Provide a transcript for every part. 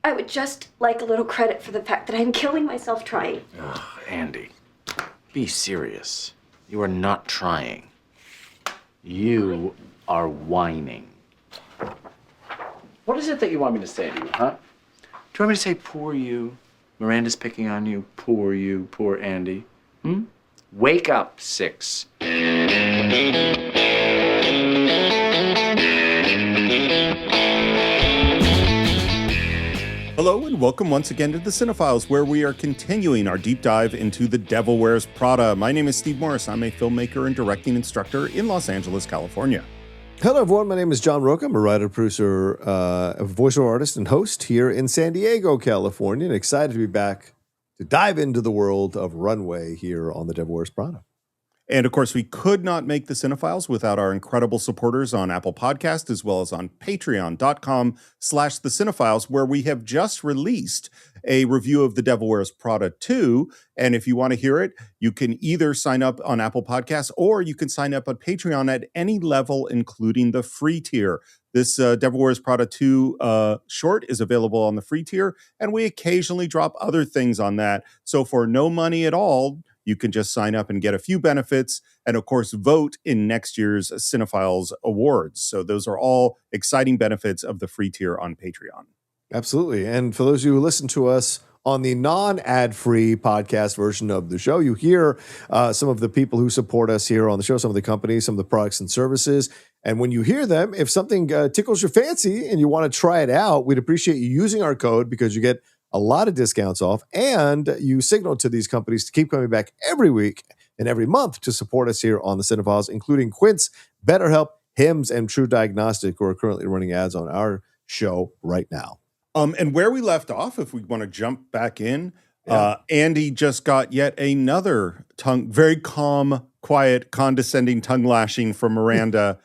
I would just like a little credit for the fact that I'm killing myself trying. Ugh, Andy, be serious. You are not trying. You are whining. What is it that you want me to say to you, huh? Do you want me to say, poor you? Miranda's picking on you. Poor you, poor Andy. Wake up, 6. Hello and welcome once again to the Cine-Files, where we are continuing our deep dive into The Devil Wears Prada. My name is Steve Morris. I'm a filmmaker and directing instructor in Los Angeles, California. Hello, everyone. My name is John Rocha. I'm a writer, producer, a voiceover artist, and host here in San Diego, California, and excited to be back to dive into the world of Runway here on The Devil Wears Prada. And of course, we could not make the Cine-Files without our incredible supporters on Apple Podcast, as well as on patreon.com/the Cine-Files, where we have just released a review of The Devil Wears Prada 2. And if you want to hear it, you can either sign up on Apple Podcasts or you can sign up on Patreon at any level, including the free tier. This Devil Wears Prada 2 short is available on the free tier, and we occasionally drop other things on that. So for no money at all, you can just sign up and get a few benefits and, of course, vote in next year's Cine-Files Awards. So those are all exciting benefits of the free tier on Patreon. Absolutely. And for those of you who listen to us on the non-ad-free podcast version of the show, you hear some of the people who support us here on the show, some of the companies, some of the products and services. And when you hear them, if something tickles your fancy and you want to try it out, we'd appreciate you using our code because you get a lot of discounts off, and you signal to these companies to keep coming back every week and every month to support us here on the Cine-Files, including Quince, BetterHelp, Hims, and True Diagnostic, who are currently running ads on our show right now. And where we left off, if we want to jump back in, Andy just got yet another very calm, quiet, condescending tongue lashing from Miranda.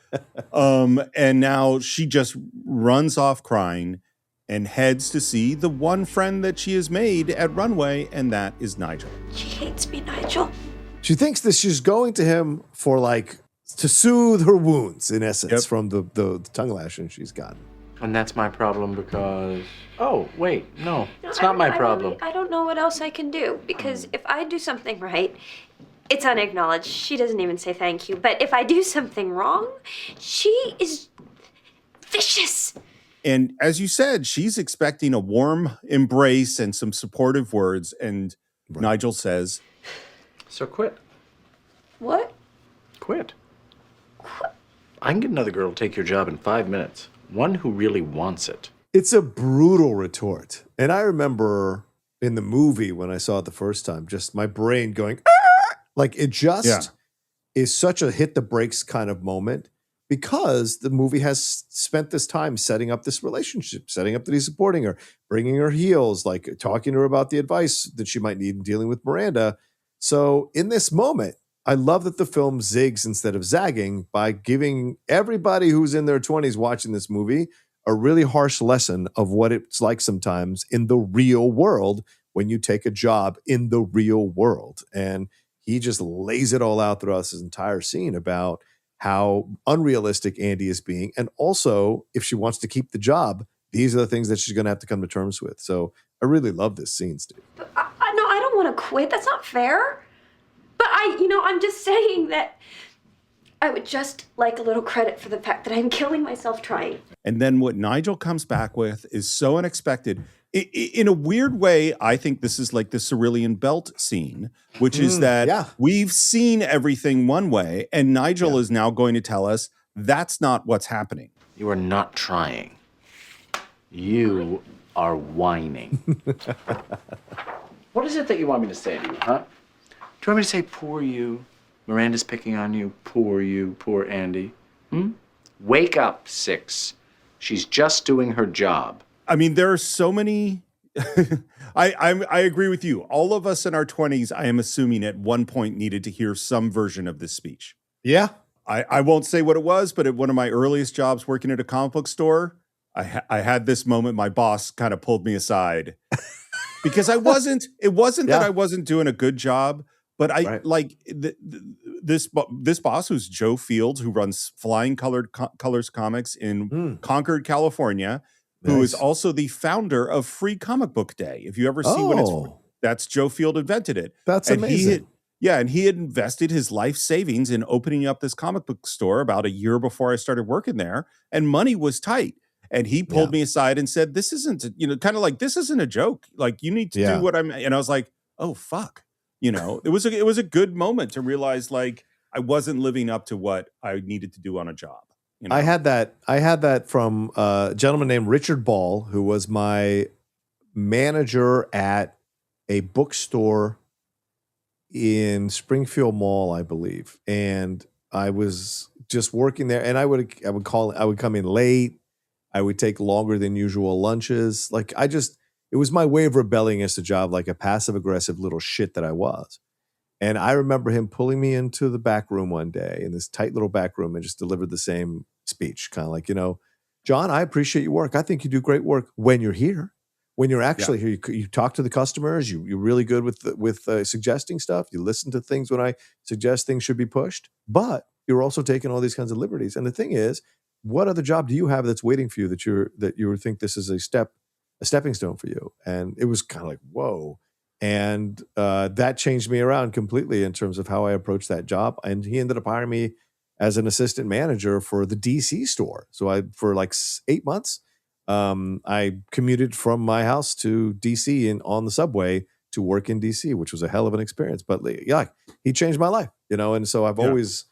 And now she just runs off crying and heads to see the one friend that she has made at Runway, and that is Nigel. She hates me, Nigel. She thinks that she's going to him for, to soothe her wounds, in essence, from the tongue lashing she's gotten. And that's my problem because... Oh, wait, no, it's not my problem. I don't know what else I can do, because if I do something right, it's unacknowledged. She doesn't even say thank you. But if I do something wrong, she is vicious. And as you said, she's expecting a warm embrace and some supportive words. And Nigel says, So quit. What? Quit. I can get another girl to take your job in 5 minutes. One who really wants it. It's a brutal retort. And I remember in the movie when I saw it the first time, just my brain going, it just is such a hit the brakes kind of moment. Because the movie has spent this time setting up this relationship, setting up that he's supporting her, bringing her heels, talking to her about the advice that she might need in dealing with Miranda. So in this moment, I love that the film zigs instead of zagging by giving everybody who's in their 20s watching this movie a really harsh lesson of what it's like sometimes in the real world when you take a job in the real world. And he just lays it all out throughout this entire scene about how unrealistic Andy is being. And also, if she wants to keep the job, these are the things that she's going to have to come to terms with. So I really love this scene, Steve. But no, I don't want to quit. That's not fair. But I'm just saying that I would just like a little credit for the fact that I'm killing myself trying. And then what Nigel comes back with is so unexpected. In a weird way, I think this is like the Cerulean Belt scene, which is that we've seen everything one way, and Nigel is now going to tell us that's not what's happening. You are not trying. You are whining. What is it that you want me to say to you, huh? Do you want me to say, poor you? Miranda's picking on you. Poor you, poor Andy. Wake up, 6. She's just doing her job. I mean, there are so many. I agree with you. All of us in our 20s, I am assuming at one point needed to hear some version of this speech. Yeah. I won't say what it was, but at one of my earliest jobs working at a comic book store, I had this moment. My boss kind of pulled me aside because it wasn't that I wasn't doing a good job, but this boss who's Joe Fields, who runs Flying Colors Comics in Concord, California. who is Nice. also the founder of Free Comic Book Day. If you ever see when it's free, that's Joe Field invented it. That's and amazing. He had invested his life savings in opening up this comic book store about a year before I started working there, and money was tight. And he pulled me aside and said, "This isn't, kind of like, this isn't a joke. Like, you need to do what I'm." And I was like, "Oh fuck," It was a good moment to realize, like, I wasn't living up to what I needed to do on a job. I had that from a gentleman named Richard Ball, who was my manager at a bookstore in Springfield Mall, I believe. And I was just working there, and I would come in late. I would take longer than usual lunches. Like, it was my way of rebelling against the job, like a passive aggressive little shit that I was. And I remember him pulling me into the back room one day, in this tight little back room, and just delivered the same speech, kind of like, "John, I appreciate your work. I think you do great work when you're here. When you're actually here, you talk to the customers. You're really good with suggesting stuff. You listen to things when I suggest things should be pushed. But you're also taking all these kinds of liberties. And the thing is, what other job do you have that's waiting for you that you would think this is a stepping stone for you?" And it was kind of like, whoa. And that changed me around completely in terms of how I approached that job. And he ended up hiring me as an assistant manager for the DC store. So for like 8 months, I commuted from my house to DC and on the subway to work in DC, which was a hell of an experience. But yeah, he changed my life, and so I've always,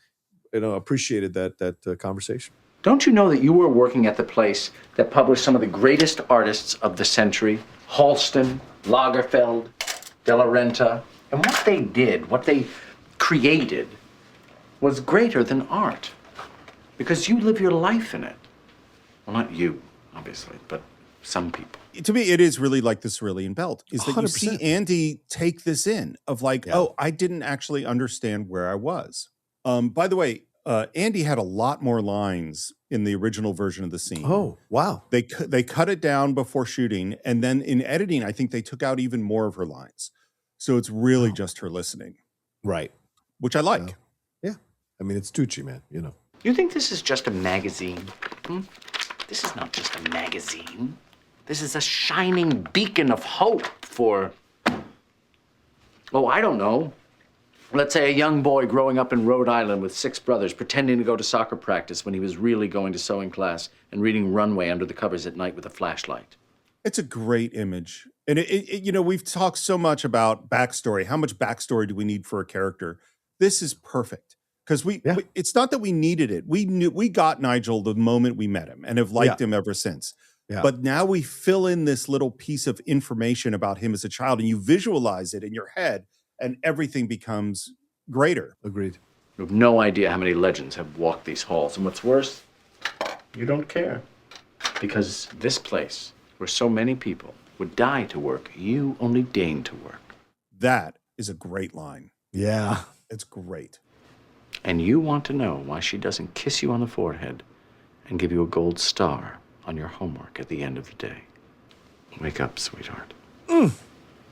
appreciated that conversation. Don't you know that you were working at the place that published some of the greatest artists of the century? Halston, Lagerfeld, De La Renta. And what they did, what they created, was greater than art. Because you live your life in it. Well, not you, obviously, but some people. To me, it is really like the Cerulean Belt, is that 100%. you see Andy take this in of like, oh, I didn't actually understand where I was. By the way, Andy had a lot more lines in the original version of the scene. Oh, wow. They cut it down before shooting, and then in editing, I think they took out even more of her lines. So it's really just her listening. Right. Which I like. Yeah. I mean, it's Tucci, man, You think this is just a magazine? This is not just a magazine. This is a shining beacon of hope for, I don't know. Let's say a young boy growing up in Rhode Island with 6 brothers, pretending to go to soccer practice when he was really going to sewing class and reading Runway under the covers at night with a flashlight. It's a great image. And we've talked so much about backstory. How much backstory do we need for a character? This is perfect. Because it's not that we needed it. We got Nigel the moment we met him and have liked him ever since. Yeah. But now we fill in this little piece of information about him as a child, and you visualize it in your head, and everything becomes greater. Agreed. You have no idea how many legends have walked these halls. And what's worse, you don't care. Because this place, where so many people would die to work, you only deign to work. That is a great line. Yeah. It's great. And you want to know why she doesn't kiss you on the forehead and give you a gold star on your homework at the end of the day. Wake up, sweetheart.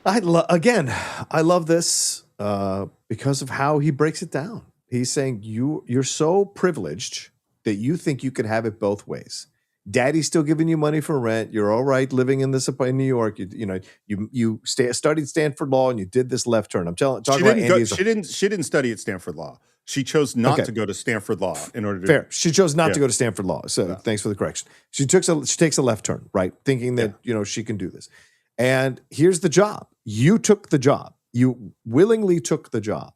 I love this because of how he breaks it down. He's saying you're so privileged that you think you can have it both ways. Daddy's still giving you money for rent. You're all right living in New York. You studied Stanford Law and you did this left turn. I'm talking about Andy. She didn't study at Stanford Law. She chose not to go to Stanford Law in order to. Fair. She chose not to go to Stanford Law. So thanks for the correction. She takes a left turn, right? Thinking that she can do this. And here's the job. You took the job. You willingly took the job.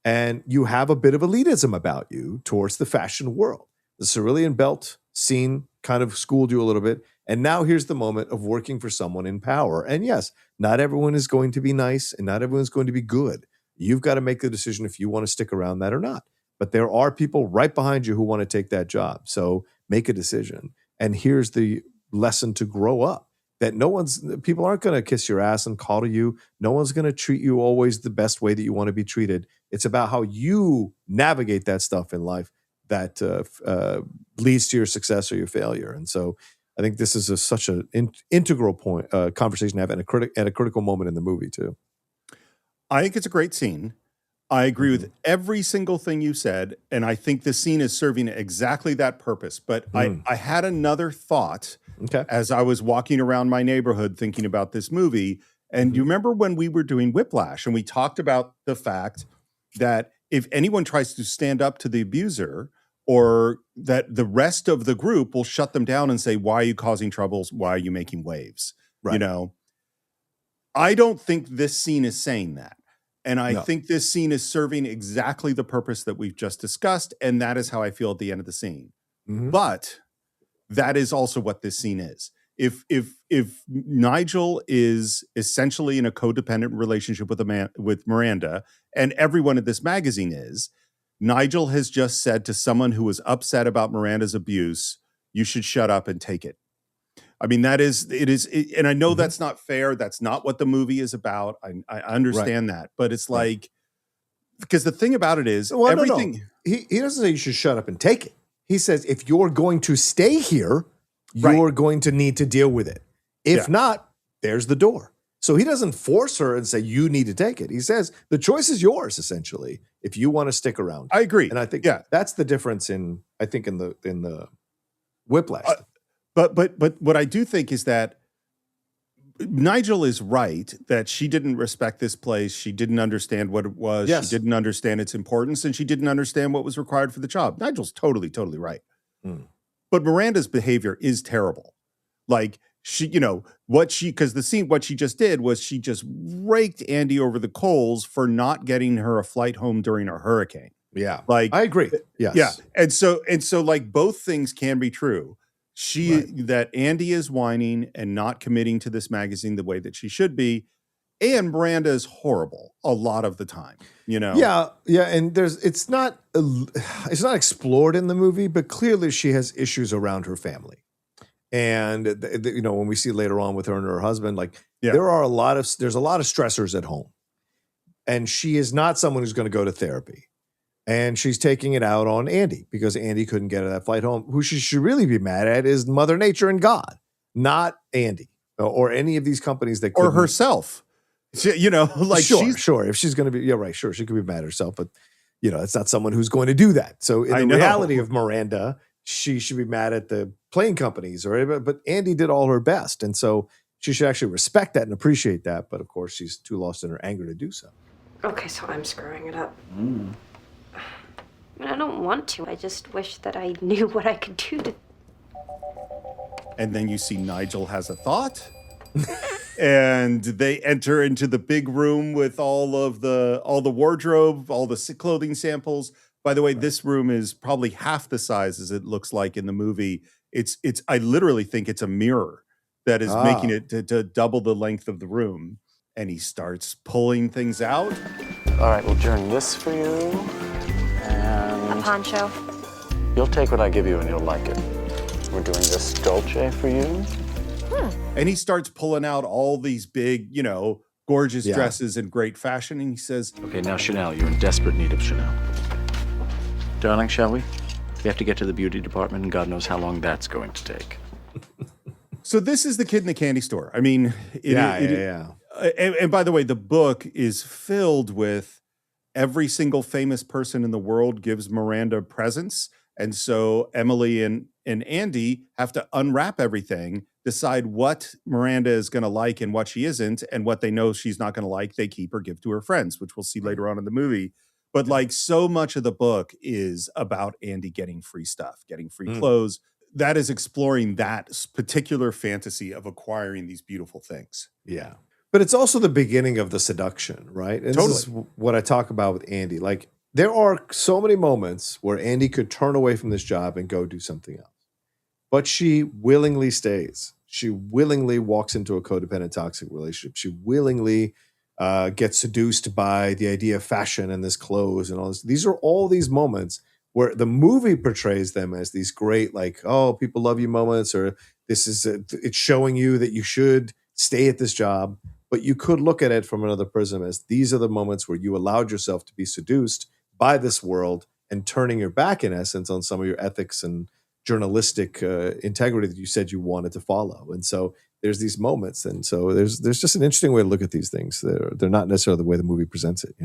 And you have a bit of elitism about you towards the fashion world. The Cerulean Belt scene kind of schooled you a little bit. And now here's the moment of working for someone in power. And yes, not everyone is going to be nice and not everyone's going to be good. You've got to make the decision if you want to stick around that or not. But there are people right behind you who want to take that job. So make a decision. And here's the lesson to grow up. That people aren't going to kiss your ass and coddle you. No one's going to treat you always the best way that you want to be treated. It's about how you navigate that stuff in life that leads to your success or your failure. And so I think this is such an integral point, conversation to have at a critical moment in the movie too. I think it's a great scene. I agree with every single thing you said, and I think this scene is serving exactly that purpose. But I had another thought as I was walking around my neighborhood thinking about this movie. And you remember when we were doing Whiplash and we talked about the fact that if anyone tries to stand up to the abuser, or that the rest of the group will shut them down and say, why are you causing troubles? Why are you making waves? Right. You know, I don't think this scene is saying that. And I think this scene is serving exactly the purpose that we've just discussed. And that is how I feel at the end of the scene. But that is also what this scene is. If Nigel is essentially in a codependent relationship with Miranda, and everyone at this magazine is, Nigel has just said to someone who was upset about Miranda's abuse, you should shut up and take it. I mean, and I know that's not fair. That's not what the movie is about. I understand that, but it's like, because the thing about it is everything. No. He doesn't say you should shut up and take it. He says, if you're going to stay here, you're going to need to deal with it. If not, there's the door. So he doesn't force her and say, you need to take it. He says, the choice is yours, essentially, if you want to stick around. I agree. And I think that's the difference in the Whiplash. But what I do think is that Nigel is right that she didn't respect this place. She didn't understand what it was. She didn't understand its importance, and she didn't understand what was required for the job. Nigel's totally right. But Miranda's behavior is terrible. Like, what she just did was she just raked Andy over the coals for not getting her a flight home during a hurricane. Yeah. Like, I agree. Yes. Yeah. And so like both things can be true. That Andy is whining and not committing to this magazine the way that she should be. And Miranda is horrible a lot of the time, Yeah. And it's not explored in the movie, but clearly she has issues around her family. And when we see later on with her and her husband, there's a lot of stressors at home, and she is not someone who's going to go to therapy, and she's taking it out on Andy because Andy couldn't get her that flight home. Who she should really be mad at is Mother Nature and God, not Andy or any of these companies that or herself. Sure. If she's going to be, sure, she could be mad at herself, but it's not someone who's going to do that. So in the reality of Miranda, she should be mad at the plane companies, but Andy did all her best. And so she should actually respect that and appreciate that. But of course, she's too lost in her anger to do so. Okay, so I'm screwing it up. I don't want to. I just wish that I knew what I could do to... And then you see Nigel has a thought. And they enter into the big room with all the wardrobe, all the clothing samples. By the way, this room is probably half the size as it looks like in the movie. I literally think it's a mirror that is making it to double the length of the room. And he starts pulling things out. All right, we'll turn this for you. And a poncho. You'll take what I give you and you'll like it. We're doing this dolce for you. And he starts pulling out all these big, gorgeous dresses in great fashion. And he says, okay, now Chanel, you're in desperate need of Chanel. Darling, shall we? We have to get to the beauty department, and God knows how long that's going to take. So this is the kid in the candy store. I mean, And by the way, the book is filled with every single famous person in the world gives Miranda presents. And so Emily and Andy have to unwrap everything, decide what Miranda is going to like and what she isn't, and what they know she's not going to like, they keep or give to her friends, which we'll see later on in the movie. But so much of the book is about Andy getting free stuff, getting free clothes. That is exploring that particular fantasy of acquiring these beautiful things. Yeah. But it's also the beginning of the seduction, right? And totally. This is what I talk about with Andy. There are so many moments where Andy could turn away from this job and go do something else. But she willingly stays. She willingly walks into a codependent, toxic relationship. She willingly gets seduced by the idea of fashion and this clothes and all this. These are all these moments where the movie portrays them as these great, people love you moments, or it's showing you that you should stay at this job. But you could look at it from another prism as these are the moments where you allowed yourself to be seduced by this world and turning your back, in essence, on some of your ethics and journalistic integrity that you said you wanted to follow. And so there's these moments. And so there's just an interesting way to look at these things. They're not necessarily the way the movie presents it,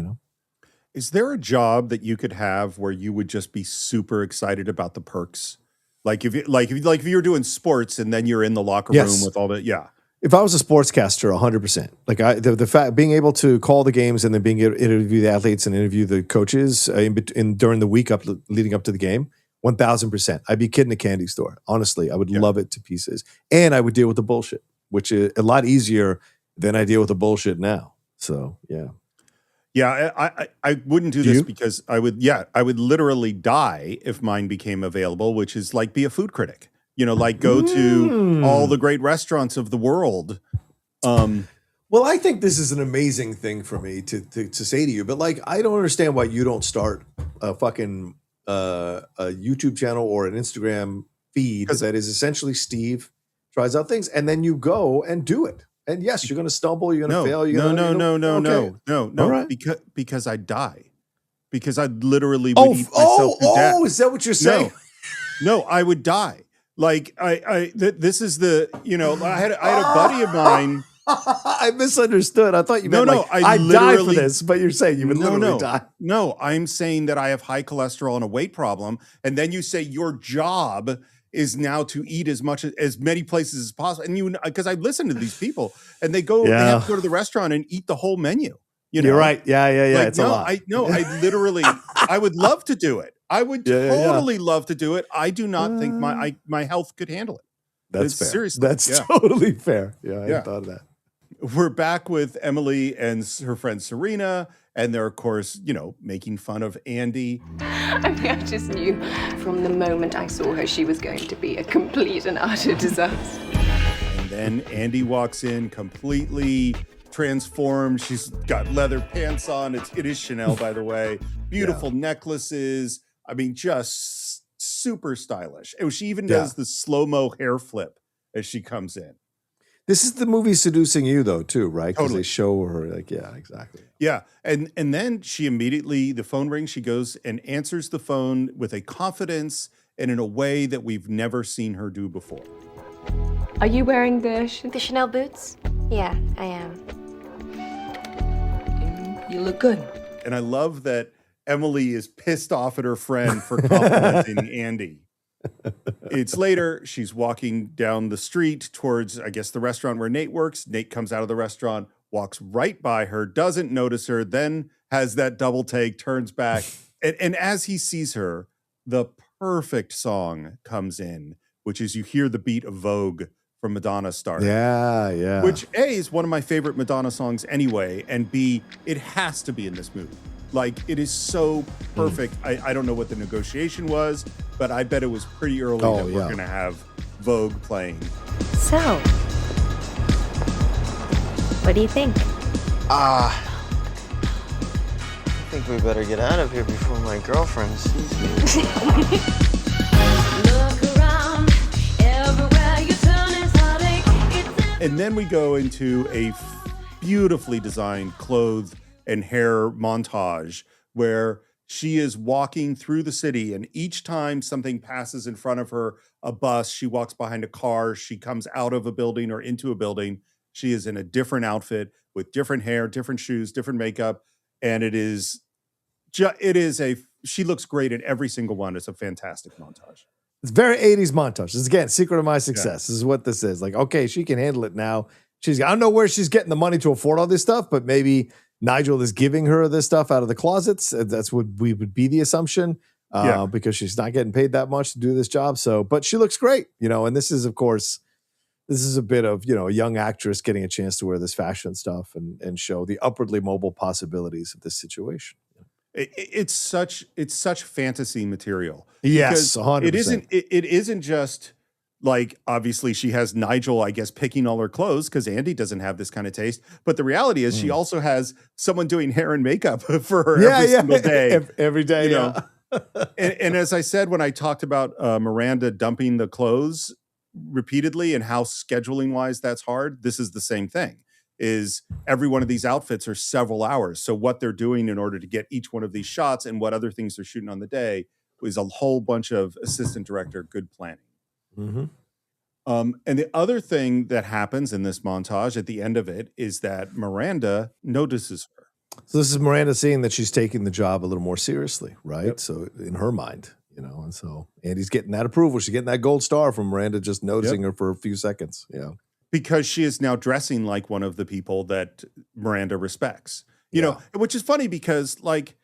Is there a job that you could have where you would just be super excited about the perks? Like if you were doing sports and then you're in the locker room Yes. with all the If I was a sportscaster, 100%. Like the fact being able to call the games and then being able to interview the athletes and interview the coaches during the week leading up to the game, 1,000%. I'd be kidding a candy store. Honestly, I would love it to pieces, and I would deal with the bullshit, which is a lot easier than I deal with the bullshit now. So yeah. Yeah, I wouldn't do this because I would literally die if mine became available, which is like be a food critic. Like go to all the great restaurants of the world. Well, I think this is an amazing thing for me to say to you, but like I don't understand why you don't start a fucking a YouTube channel or an Instagram feed that is essentially Steve tries out things and then you go and do it. And yes, you're going to stumble, you're going to fail. No. All right. Because I'd die. Because I literally would eat myself to death. Is that what you're saying? No, I would die. Like this is the I had a buddy of mine. I misunderstood. I thought you meant I'd die for this, but you're saying you would literally die. No, I'm saying that I have high cholesterol and a weight problem, and then you say your job is now to eat as many places as possible. And because I listen to these people and they have to go to the restaurant and eat the whole menu. You're right. Yeah. Like, it's a lot. I literally, I would love to do it. I would totally love to do it. I do not think my health could handle it. That's fair. Seriously. That's totally fair. Yeah. I hadn't thought of that. We're back with Emily and her friend Serena, and they're, of course, making fun of Andy. I mean, I just knew from the moment I saw her, she was going to be a complete and utter disaster. And then Andy walks in completely transformed. She's got leather pants on. It is Chanel, by the way. Beautiful necklaces. I mean, just super stylish. And she even does the slow-mo hair flip as she comes in. This is the movie Seducing You, though, too, right? Because Totally. they show her, like, yeah, exactly. Yeah, and then she immediately, the phone rings, she goes and answers the phone with a confidence and in a way that we've never seen her do before. Are you wearing the Chanel boots? Yeah, I am. You look good. And I love that Emily is pissed off at her friend for complimenting Andy. It's later. She's walking down the street towards, I guess, the restaurant where Nate works. Nate comes out of the restaurant, walks right by her, doesn't notice her, then has that double take, turns back. And as he sees her, the perfect song comes in, which is you hear the beat of Vogue from Madonna starting. Yeah. Which A, is one of my favorite Madonna songs anyway, and B, it has to be in this movie. Like, it is so perfect. I don't know what the negotiation was, but I bet it was pretty early that we're going to have Vogue playing. So, what do you think? I think we better get out of here before my girlfriend sees me. And then we go into a beautifully designed clothes and hair montage where she is walking through the city, and each time something passes in front of her, a bus, she walks behind a car, she comes out of a building or into a building, she is in a different outfit with different hair, different shoes, different makeup, and she looks great in every single one. It's a fantastic montage. It's very 80s montage. This is, again, secret of my success. This is what this is. Like, okay, she can handle it now. I don't know where she's getting the money to afford all this stuff, but maybe Nigel is giving her this stuff out of the closets. That's what we would be the assumption, because she's not getting paid that much to do this job. So, but she looks great, and this is, of course, a bit of, a young actress getting a chance to wear this fashion stuff and show the upwardly mobile possibilities of this situation. It's such fantasy material. Yes, 100%. It isn't just like, obviously she has Nigel, I guess, picking all her clothes because Andy doesn't have this kind of taste. But the reality is she also has someone doing hair and makeup for her every single day. Every day, and as I said, when I talked about Miranda dumping the clothes repeatedly and how scheduling wise that's hard, this is the same thing. Is every one of these outfits are several hours. So what they're doing in order to get each one of these shots and what other things they're shooting on the day is a whole bunch of assistant director good planning. Mm-hmm. And the other thing that happens in this montage at the end of it is that Miranda notices her. So this is Miranda seeing that she's taking the job a little more seriously, right? Yep. So in her mind, and so Andy's getting that approval. She's getting that gold star from Miranda just noticing her for a few seconds. Yeah. Because she is now dressing like one of the people that Miranda respects. You know, which is funny because like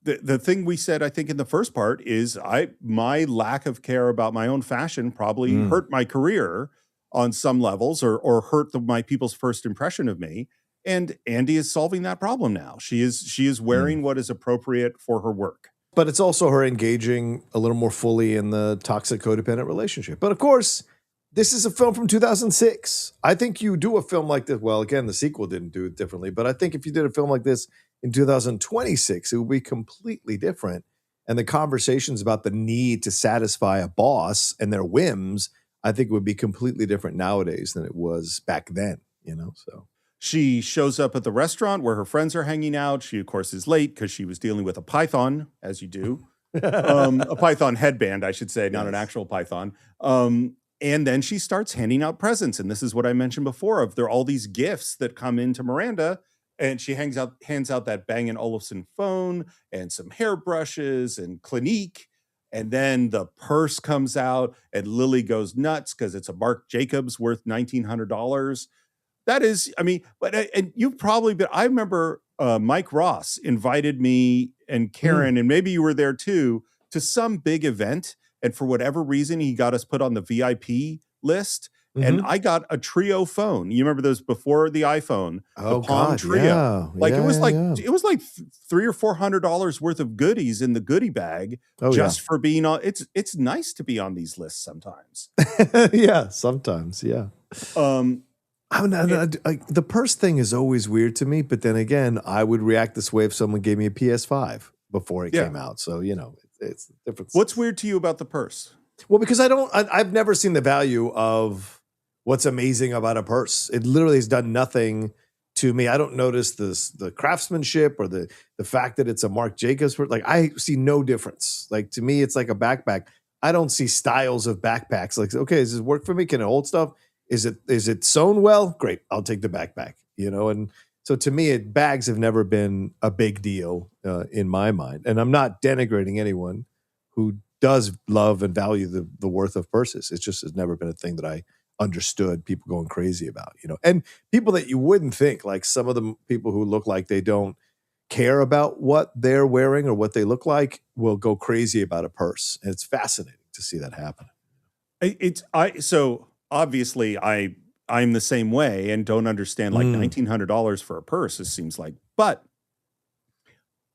the thing we said, I think in the first part is my lack of care about my own fashion probably hurt my career on some levels or hurt my people's first impression of me. And Andy is solving that problem now. She is wearing what is appropriate for her work. But it's also her engaging a little more fully in the toxic codependent relationship. But of course, this is a film from 2006. I think you do a film like this. Well, again, the sequel didn't do it differently. But I think if you did a film like this in 2026, it would be completely different. And the conversations about the need to satisfy a boss and their whims, I think would be completely different nowadays than it was back then, so. She shows up at the restaurant where her friends are hanging out. She, of course, is late because she was dealing with a python, as you do. A python headband, I should say, not an actual python. And then she starts handing out presents. And this is what I mentioned before of there are all these gifts that come into Miranda. And she hands out that Bang & Olufsen phone and some hairbrushes and Clinique. And then the purse comes out and Lily goes nuts because it's a Marc Jacobs worth $1,900. That is, and you've probably been, I remember Mike Ross invited me and Karen, and maybe you were there too, to some big event. And for whatever reason, he got us put on the VIP list. And I got a Trio phone. You remember those before the iPhone, the Palm Trio. Yeah. It was like $300 or $400 worth of goodies in the goodie bag for being on. It's nice to be on these lists sometimes. Yeah, sometimes. Yeah. The purse thing is always weird to me, but then again, I would react this way if someone gave me a PS5 before it came out. So, it's different. What's weird to you about the purse? Well, because I've never seen the value of what's amazing about a purse. It literally has done nothing to me. I don't notice the craftsmanship or the fact that it's a Marc Jacobs purse. Like, I see no difference. Like, to me, it's like a backpack. I don't see styles of backpacks. Like, okay, does this work for me? Can it hold stuff? Is it sewn well? Great. I'll take the backpack, and so to me, bags have never been a big deal in my mind. And I'm not denigrating anyone who does love and value the worth of purses. It just has never been a thing that I understood people going crazy about, and people that you wouldn't think, like some of the people who look like they don't care about what they're wearing or what they look like will go crazy about a purse. And it's fascinating to see that happen. So obviously I'm the same way and don't understand like $1,900 for a purse. It seems like, but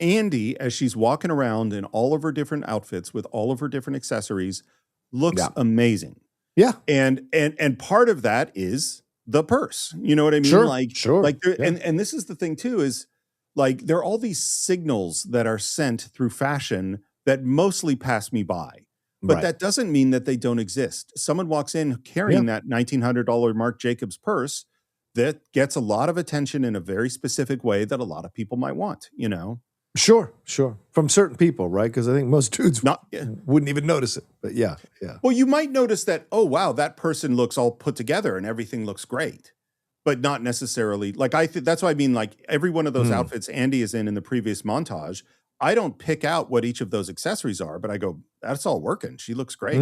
Andy, as she's walking around in all of her different outfits with all of her different accessories, looks amazing. Yeah. And part of that is the purse. You know what I mean? Sure. And this is the thing too, is like, there are all these signals that are sent through fashion that mostly pass me by. But that doesn't mean that they don't exist. Someone walks in carrying that $1,900 Marc Jacobs purse that gets a lot of attention in a very specific way that a lot of people might want, Sure. From certain people, right? Because I think most dudes wouldn't even notice it. But yeah. Well, you might notice that, oh, wow, that person looks all put together and everything looks great. But not necessarily, like, that's what I mean, like, every one of those outfits Andy is in the previous montage, I don't pick out what each of those accessories are, but I go, that's all working. She looks great.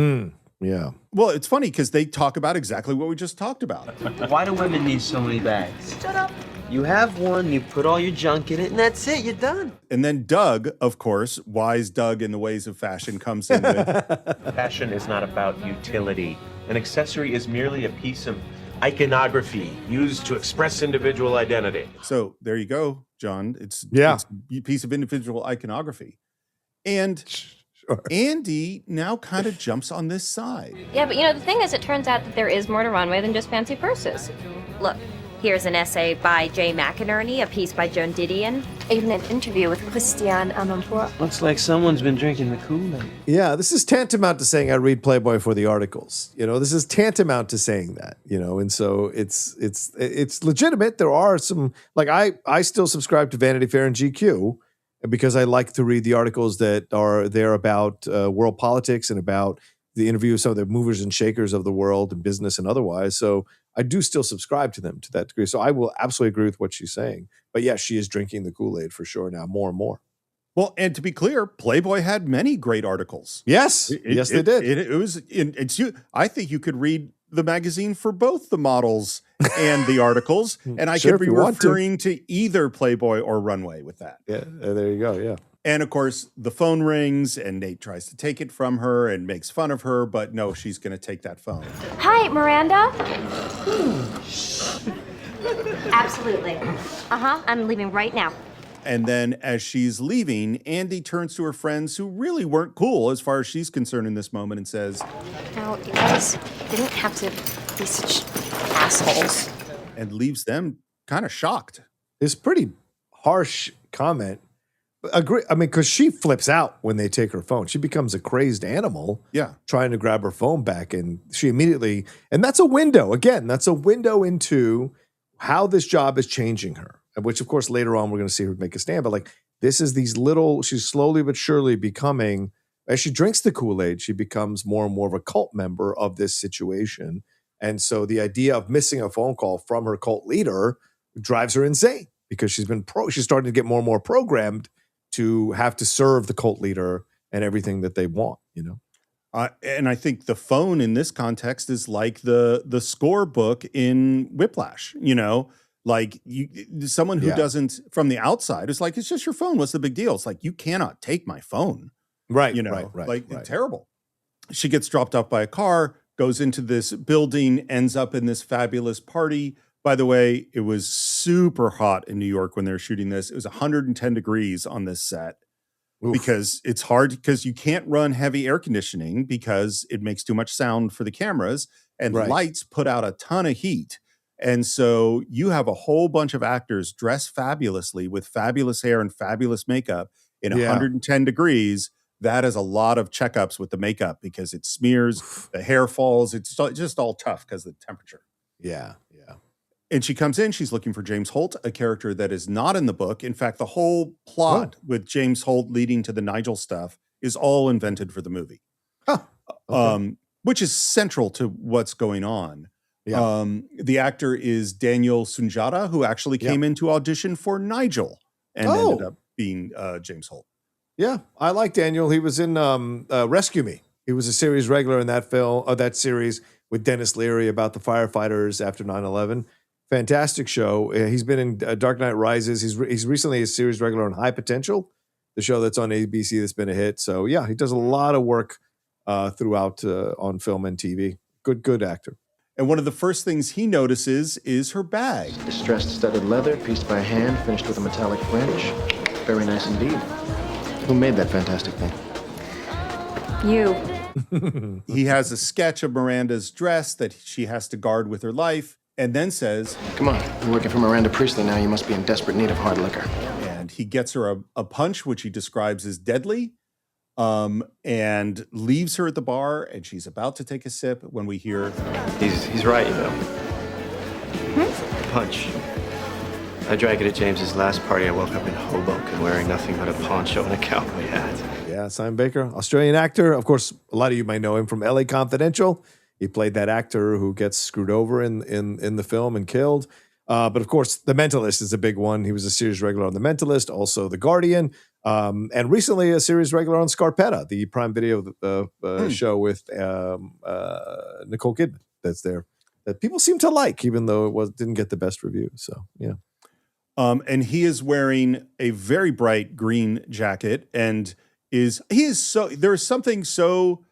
Yeah. Well, it's funny because they talk about exactly what we just talked about. Why do women need so many bags? Shut up. You have one, you put all your junk in it, and that's it, you're done. And then Doug, of course, wise Doug in the ways of fashion, comes in with... Fashion is not about utility. An accessory is merely a piece of iconography used to express individual identity. So there you go, John. It's a piece of individual iconography. And Andy now kind of jumps on this side. Yeah, but the thing is, it turns out that there is more to Runway than just fancy purses. Look, here's an essay by Jay McInerney, a piece by Joan Didion, even an interview with Christiane Amanpour. Looks like someone's been drinking the Kool-Aid. Yeah, this is tantamount to saying I read Playboy for the articles. This is tantamount to saying that, and so it's legitimate. There are some, like, I still subscribe to Vanity Fair and GQ because I like to read the articles that are there about world politics and about the interview of some of the movers and shakers of the world and business and otherwise. So I do still subscribe to them to that degree. So I will absolutely agree with what she's saying. But yeah, she is drinking the Kool-Aid for sure now, more and more. Well, and to be clear, Playboy had many great articles. Yes, yes, they did. It was. I think you could read the magazine for both the models and the articles, and I Sure, could if be you want referring to either Playboy or Runway with that. Yeah, there you go. Yeah. And of course, the phone rings, and Nate tries to take it from her and makes fun of her, but no, she's going to take that phone. Hi, Miranda. Absolutely. I'm leaving right now. And then as she's leaving, Andy turns to her friends who really weren't cool as far as she's concerned in this moment and says, No, you guys didn't have to be such assholes. and leaves them kind of shocked. It's pretty harsh comment. Agree. I mean, because she flips out when they take her phone. She becomes a crazed animal. Yeah. Trying to grab her phone back. And she immediately, and that's a window. Again, that's a window into how this job is changing her. Which, of course, later on, we're going to see her make a stand. But like, this is these little, she's slowly but surely becoming, as she drinks the Kool-Aid, she becomes more and more of a cult member of this situation. And so the idea of missing a phone call from her cult leader drives her insane because she's starting to get more and more programmed to have to serve the cult leader and everything that they want, you know? And I think the phone in this context is like the score book in Whiplash, you know? Like someone who doesn't, from the outside, is like, it's just your phone. What's the big deal? It's like, you cannot take my phone. Right, you know, right. Terrible. She gets dropped off by a car, goes into this building, ends up in this fabulous party. By the way, it was super hot in New York when they were shooting this. It was 110 degrees on this set. Oof. Because it's hard because you can't run heavy air conditioning because it makes too much sound for the cameras, and lights put out a ton of heat. And so you have a whole bunch of actors dressed fabulously with fabulous hair and fabulous makeup in 110 degrees. That is a lot of checkups with the makeup because it smears, the hair falls. It's just all tough because of the temperature. Yeah. And she comes in, she's looking for James Holt, a character that is not in the book. In fact, the whole plot with James Holt leading to the Nigel stuff is all invented for the movie. Huh. Okay. Which is central to what's going on. Yeah. The actor is Daniel Sunjata, who actually came in to audition for Nigel and ended up being James Holt. Yeah, I like Daniel. He was in Rescue Me. He was a series regular in that film, that series with Dennis Leary about the firefighters after 9/11. Fantastic show. He's been in Dark Knight Rises. He's recently a series regular on High Potential, the show that's on ABC that's been a hit. So yeah, he does a lot of work throughout on film and TV. Good actor. And one of the first things he notices is her bag. Distressed studded leather, pieced by hand, finished with a metallic wrench. Very nice indeed. Who made that fantastic thing? You. He has a sketch of Miranda's dress that she has to guard with her life, and then says, Come on, you're working for Miranda Priestly now. You must be in desperate need of hard liquor. And he gets her a punch, which he describes as deadly, and leaves her at the bar, and she's about to take a sip when we hear... He's right, you know. Punch. I drank it at James's last party. I woke up in Hoboken wearing nothing but a poncho and a cowboy hat. Yeah, Simon Baker, Australian actor. Of course, a lot of you might know him from LA Confidential. He played that actor who gets screwed over in the film and killed. But of course, The Mentalist is a big one. He was a series regular on The Mentalist, also The Guardian, and recently a series regular on Scarpetta, the Prime Video show with Nicole Kidman that's there that people seem to like, even though it didn't get the best review. So, yeah. And he is wearing a very bright green jacket, and there is something so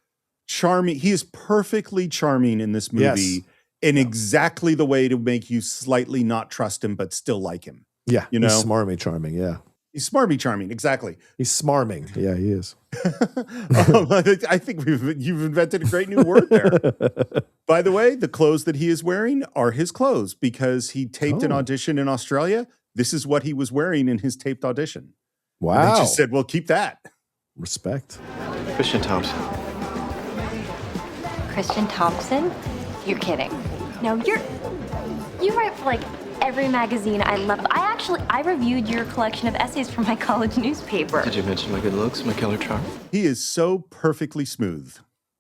charming. He is perfectly charming in this movie in exactly the way to make you slightly not trust him, but still like him. Yeah. You know, he's smarmy charming. Yeah. He's smarmy charming. Exactly. He's smarming. Yeah, he is. I think you've invented a great new word there. By the way, the clothes that he is wearing are his clothes because he taped an audition in Australia. This is what he was wearing in his taped audition. Wow. And they just said, well, keep that. Respect. Christian Thompson. Christian Thompson? You're kidding. No, you write for like every magazine I love. I reviewed your collection of essays from my college newspaper. Did you mention my good looks, my killer charm? He is so perfectly smooth.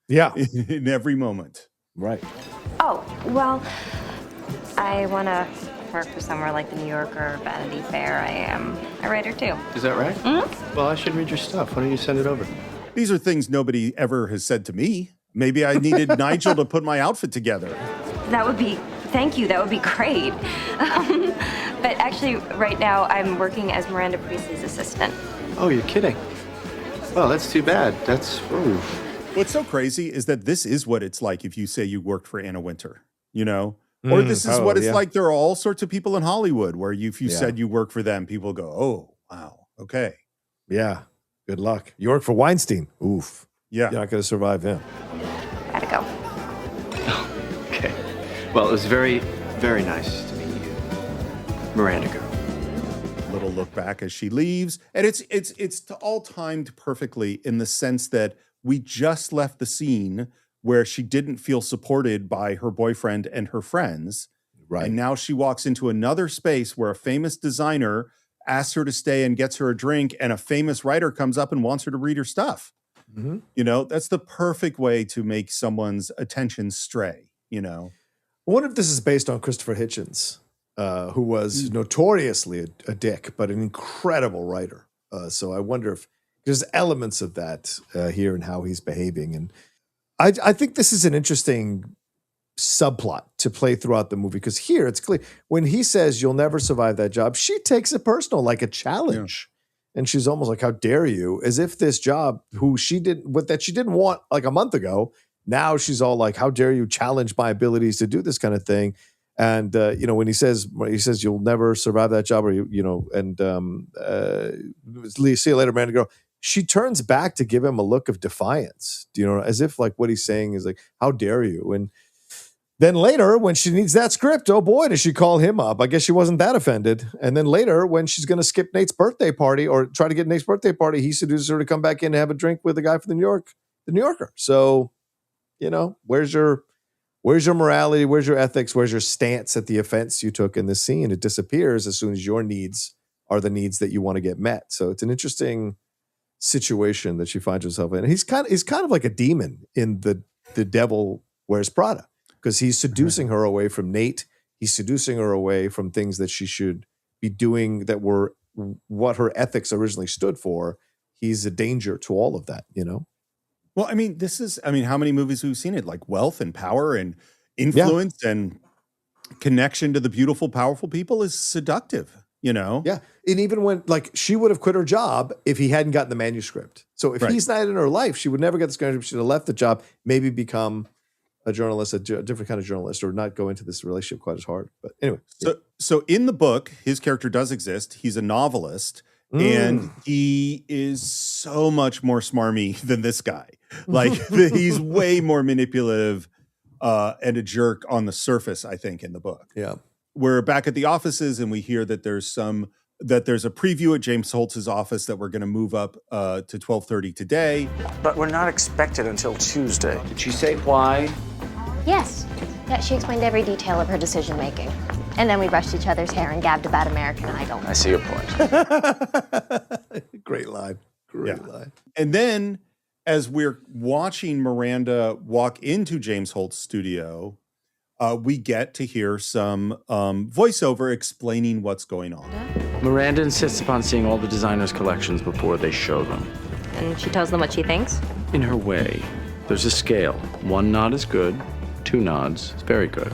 Yeah. In every moment. Right. Oh, well, I want to work for somewhere like the New Yorker or Vanity Fair. I am a writer too. Is that right? Mm-hmm. Well, I should read your stuff. Why don't you send it over? These are things nobody ever has said to me. Maybe I needed Nigel to put my outfit together. Thank you, that would be great. But actually, right now, I'm working as Miranda Priestly's assistant. Oh, you're kidding. Well, that's too bad. Ooh. What's so crazy is that this is what it's like if you say you worked for Anna Wintour, you know? Or this is what it's like. There are all sorts of people in Hollywood where if you said you work for them, people go, oh, wow, okay. Yeah, good luck. You work for Weinstein. Oof. Yeah. You're not going to survive him. Gotta go. Okay. Well, it was very, very nice to meet you, Miranda girl. Little look back as she leaves. And it's all timed perfectly in the sense that we just left the scene where she didn't feel supported by her boyfriend and her friends. Right. And now she walks into another space where a famous designer asks her to stay and gets her a drink, and a famous writer comes up and wants her to read her stuff. Mm-hmm. You know, that's the perfect way to make someone's attention stray, you know? I wonder if this is based on Christopher Hitchens, who was notoriously a dick, but an incredible writer. So I wonder if there's elements of that here and how he's behaving. And I think this is an interesting subplot to play throughout the movie, because here it's clear when he says you'll never survive that job, she takes it personal, like a challenge. Yeah. And she's almost like, how dare you? As if this job that she didn't want like a month ago, now she's all like, how dare you challenge my abilities to do this kind of thing? And, when he says you'll never survive that job, or, see you later, man, girl. She turns back to give him a look of defiance, as if like what he's saying is like, how dare you? And then later, when she needs that script, oh boy, does she call him up. I guess she wasn't that offended. And then later, when she's going to skip Nate's birthday party or try to get Nate's birthday party, he seduces her to come back in and have a drink with the guy from the New Yorker. So, where's your morality? Where's your ethics? Where's your stance at the offense you took in this scene? It disappears as soon as your needs are the needs that you want to get met. So it's an interesting situation that she finds herself in. And he's kind of like a demon in the Devil Wears Prada, because he's seducing her away from Nate. He's seducing her away from things that she should be doing that were what her ethics originally stood for. He's a danger to all of that, Well, how many movies we've seen it? Like wealth and power and influence and connection to the beautiful, powerful people is seductive, Yeah. And even when, like, she would have quit her job if he hadn't gotten the manuscript. So if he's not in her life, she would never get the manuscript. She'd have left the job, maybe become a journalist, a different kind of journalist, or not go into this relationship quite as hard. But anyway. So in the book, his character does exist. He's a novelist, and he is so much more smarmy than this guy. Like, he's way more manipulative and a jerk on the surface, I think, in the book. Yeah. We're back at the offices, and we hear that there's a preview at James Holtz's office that we're going to move up to 12:30 today. But we're not expected until Tuesday. Did she say why? Yes. Yeah, she explained every detail of her decision-making. And then we brushed each other's hair and gabbed about American Idol. I see your point. Great line. Great line. And then, as we're watching Miranda walk into James Holtz's studio, we get to hear some voiceover explaining what's going on. Miranda insists upon seeing all the designers' collections before they show them. And she tells them what she thinks? In her way. There's a scale. 1 nod is good, 2 nods is very good.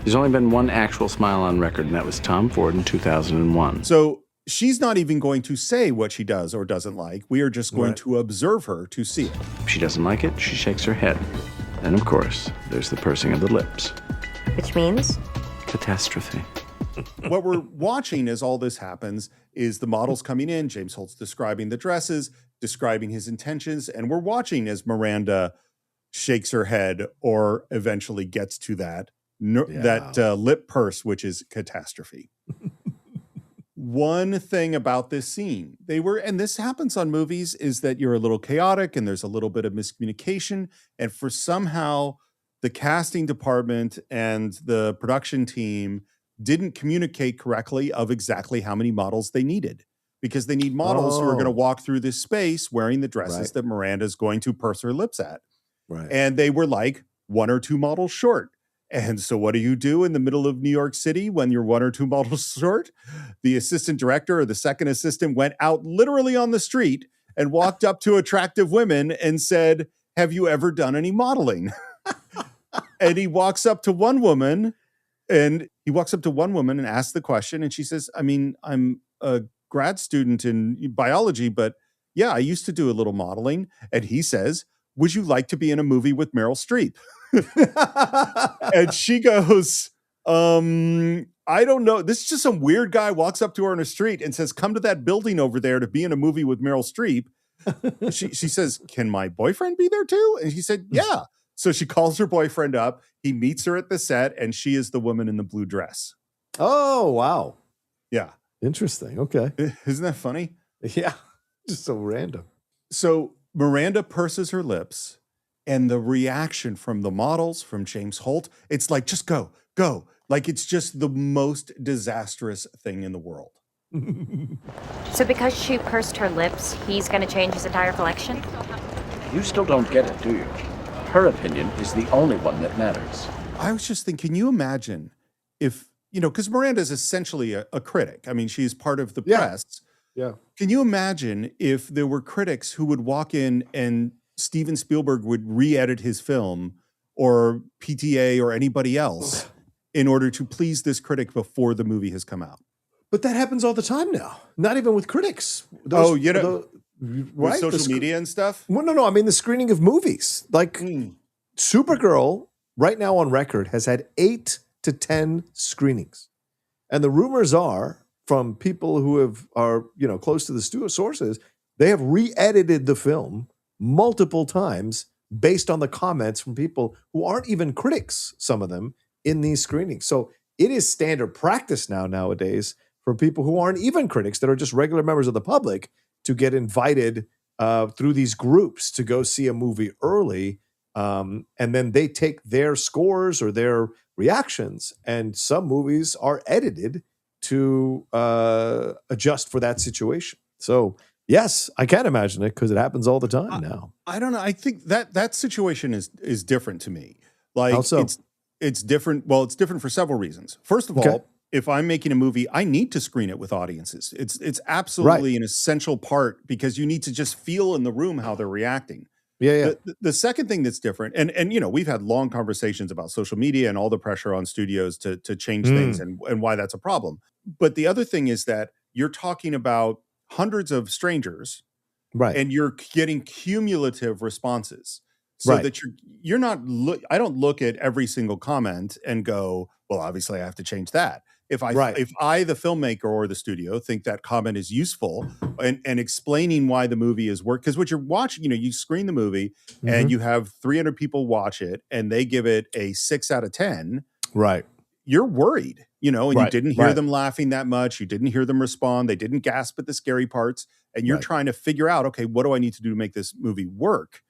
There's only been one actual smile on record, and that was Tom Ford in 2001. So she's not even going to say what she does or doesn't like. We are just going to observe her to see it. If she doesn't like it, she shakes her head. And of course, there's the pursing of the lips. Which means? Catastrophe. What we're watching as all this happens is the models coming in, James Holtz describing the dresses, describing his intentions, and we're watching as Miranda shakes her head or eventually gets to that lip purse, which is catastrophe. One thing about this scene, and this happens on movies, is that you're a little chaotic and there's a little bit of miscommunication. And for somehow the casting department and the production team didn't communicate correctly of exactly how many models they needed, because they need models who are going to walk through this space wearing the dresses that Miranda's going to purse her lips at. Right. And they were like 1 or 2 models short. And so what do you do in the middle of New York City when you're one or two models short? The assistant director or the second assistant went out literally on the street and walked up to attractive women and said, have you ever done any modeling? And he walks up to one woman and asks the question. And she says, I mean, I'm a grad student in biology, but yeah, I used to do a little modeling. And he says, would you like to be in a movie with Meryl Streep? And she goes, I don't know. This is just some weird guy walks up to her on the street and says, come to that building over there to be in a movie with Meryl Streep. She says, can my boyfriend be there too? And she said, yeah. So she calls her boyfriend up. He meets her at the set, and she is the woman in the blue dress. Oh, wow. Yeah. Interesting. Okay. Isn't that funny? Yeah. Just so random. So Miranda purses her lips, and the reaction from the models, from James Holt, it's like, just go. Like it's just the most disastrous thing in the world. So because she pursed her lips, he's going to change his entire collection? You still don't get it, do you? Her opinion is the only one that matters. I was just thinking, can you imagine if, because Miranda is essentially a critic. I mean, she's part of the press. Yeah. Can you imagine if there were critics who would walk in and Steven Spielberg would re-edit his film, or PTA or anybody else in order to please this critic before the movie has come out? But that happens all the time now. Not even with critics. With social media and stuff? Well, no. I mean, the screening of movies. Like Supergirl, right now on record, has had 8 to 10 screenings. And the rumors are, from people who are close to the sources, they have re-edited the film multiple times based on the comments from people who aren't even critics, some of them, in these screenings. So it is standard practice nowadays for people who aren't even critics, that are just regular members of the public, to get invited through these groups to go see a movie early. And then they take their scores or their reactions, and some movies are edited to adjust for that situation. So yes, I can imagine it, because it happens all the time now. I don't know. I think that situation is different to me. Like, how so? It's different. Well, it's different for several reasons. First of all, if I'm making a movie, I need to screen it with audiences. It's absolutely an essential part, because you need to just feel in the room how they're reacting. Yeah. The second thing that's different, and we've had long conversations about social media and all the pressure on studios to change things and why that's a problem. But the other thing is that you're talking about hundreds of strangers, right? And you're getting cumulative responses, so that you're not. I don't look at every single comment and go, well, obviously I have to change that. If I, the filmmaker or the studio, think that comment is useful and explaining why the movie is work, because what you're watching, you screen the movie and you have 300 people watch it and they give it a 6 out of 10. Right. You're worried, and you didn't hear them laughing that much. You didn't hear them respond. They didn't gasp at the scary parts. And you're trying to figure out, okay, what do I need to do to make this movie work?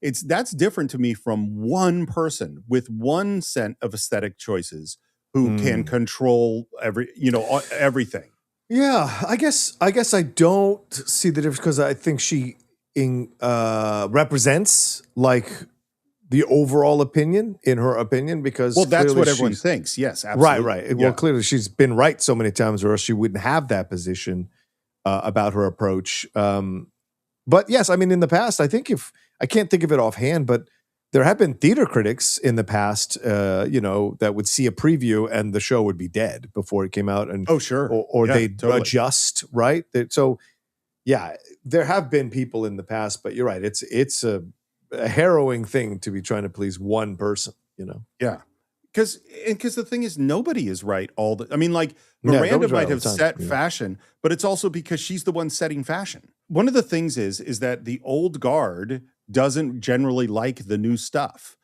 That's different to me from one person with one set of aesthetic choices who can control everything. Yeah, I guess I don't see the difference, because I think she represents like the overall opinion, in her opinion, because that's what everyone thinks. Yes, absolutely. Right. Well, clearly she's been right so many times, or else she wouldn't have that position about her approach. But yes, I mean, in the past, I think I can't think of it offhand, but there have been theater critics in the past, that would see a preview and the show would be dead before it came out, and or they'd adjust, right? So, yeah, there have been people in the past, but you're right. It's a harrowing thing to be trying to please one person, Yeah, because the thing is, nobody is right all the. I mean, like Miranda might have set fashion, but it's also because she's the one setting fashion. One of the things is that the old guard doesn't generally like the new stuff,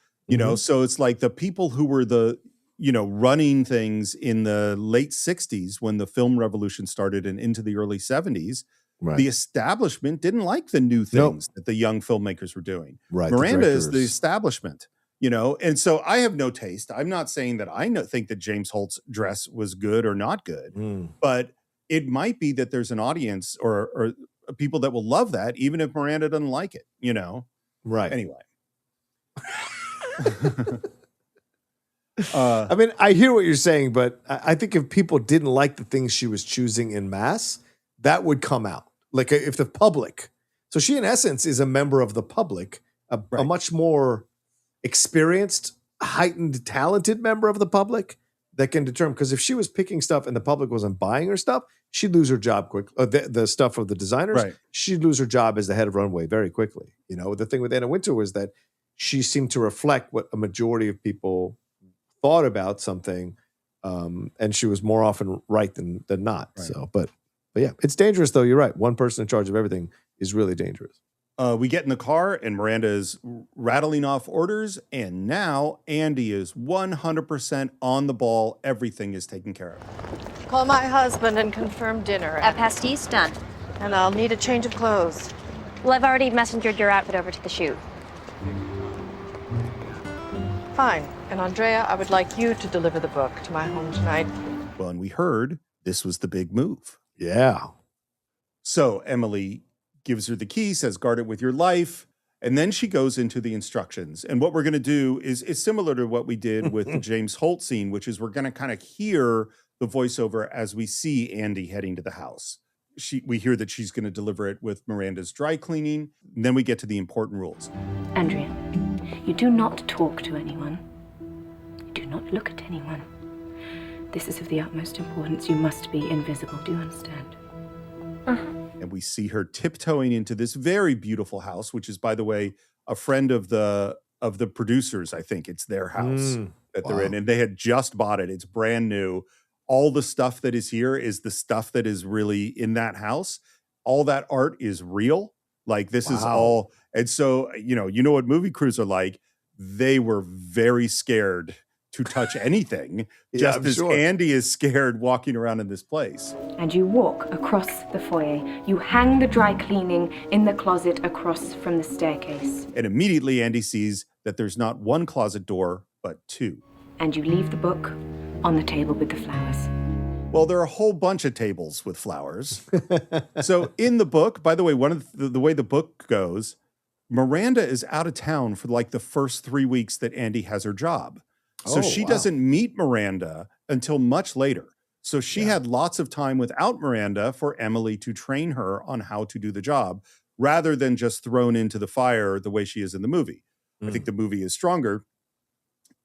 so it's like the people who were the, running things in the late 60s when the film revolution started and into the early 70s, the establishment didn't like the new things that the young filmmakers were doing. Right. Miranda is the establishment, and so I have no taste. I'm not saying that I think that James Holt's dress was good or not good, but it might be that there's an audience or people that will love that, even if Miranda doesn't like it, Right. Anyway. I mean, I hear what you're saying, but I think if people didn't like the things she was choosing in mass, that would come out. Like if the public. So she, in essence, is a member of the public, a much more experienced, heightened, talented member of the public that can determine. Because if she was picking stuff and the public wasn't buying her stuff, she'd lose her job quick. The stuff of the designers, she'd lose her job as the head of runway very quickly. You know, the thing with Anna Wintour was that she seemed to reflect what a majority of people thought about something, and she was more often right than not. Right. So, but yeah, it's dangerous though. You're right. One person in charge of everything is really dangerous. We get in the car and Miranda is rattling off orders, and now Andy is 100% on the ball. Everything is taken care of. Call my husband and confirm dinner. A pastis done. And I'll need a change of clothes. Well, I've already messengered your outfit over to the shoot. Fine. And Andrea, I would like you to deliver the book to my home tonight. Well, and we heard this was the big move. Yeah. So Emily gives her the key, says, guard it with your life. And then she goes into the instructions. And what we're going to do is similar to what we did with the James Holt scene, which is we're going to kind of hear the voiceover as we see Andy heading to the house. We hear that she's going to deliver it with Miranda's dry cleaning. And then we get to the important rules. Andrea, you do not talk to anyone. You do not look at anyone. This is of the utmost importance. You must be invisible. Do you understand? And we see her tiptoeing into this very beautiful house, which is, by the way, a friend of the producers. I think it's their house that they're in, and they had just bought it. It's brand new. All the stuff that is here is the stuff that is really in that house. All that art is real. Like this is all. And so, you know what movie crews are like. They were very scared to touch anything, just as Andy is scared walking around in this place. And you walk across the foyer. You hang the dry cleaning in the closet across from the staircase. And immediately Andy sees that there's not one closet door, but two. And you leave the book on the table with the flowers. Well, there are a whole bunch of tables with flowers. So in the book, by the way, one of the way the book goes, Miranda is out of town for like the first 3 weeks that Andy has her job. So she doesn't meet Miranda until much later. So she had lots of time without Miranda for Emily to train her on how to do the job, rather than just thrown into the fire the way she is in the movie. I think the movie is stronger.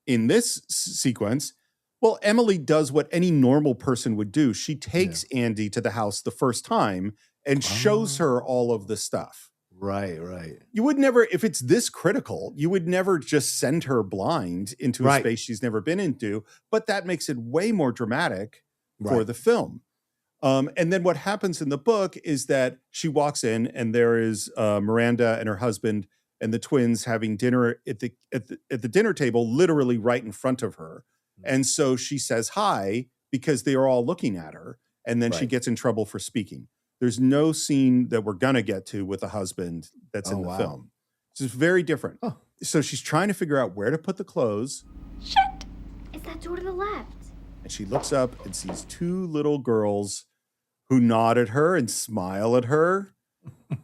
In this sequence, well, Emily does what any normal person would do. She takes Andy to the house the first time and shows her all of the stuff. Right, right. You would never, if it's this critical, you would never just send her blind into a space she's never been into, but that makes it way more dramatic for the film. And then what happens in the book is that she walks in and there is Miranda and her husband and the twins having dinner at the dinner table, literally right in front of her. And so she says hi because they are all looking at her, and then she gets in trouble for speaking. There's no scene that we're gonna get to with a husband that's in the film. So it's very different. So she's trying to figure out where to put the clothes. Shit! It's that door to the left. And she looks up and sees two little girls who nod at her and smile at her.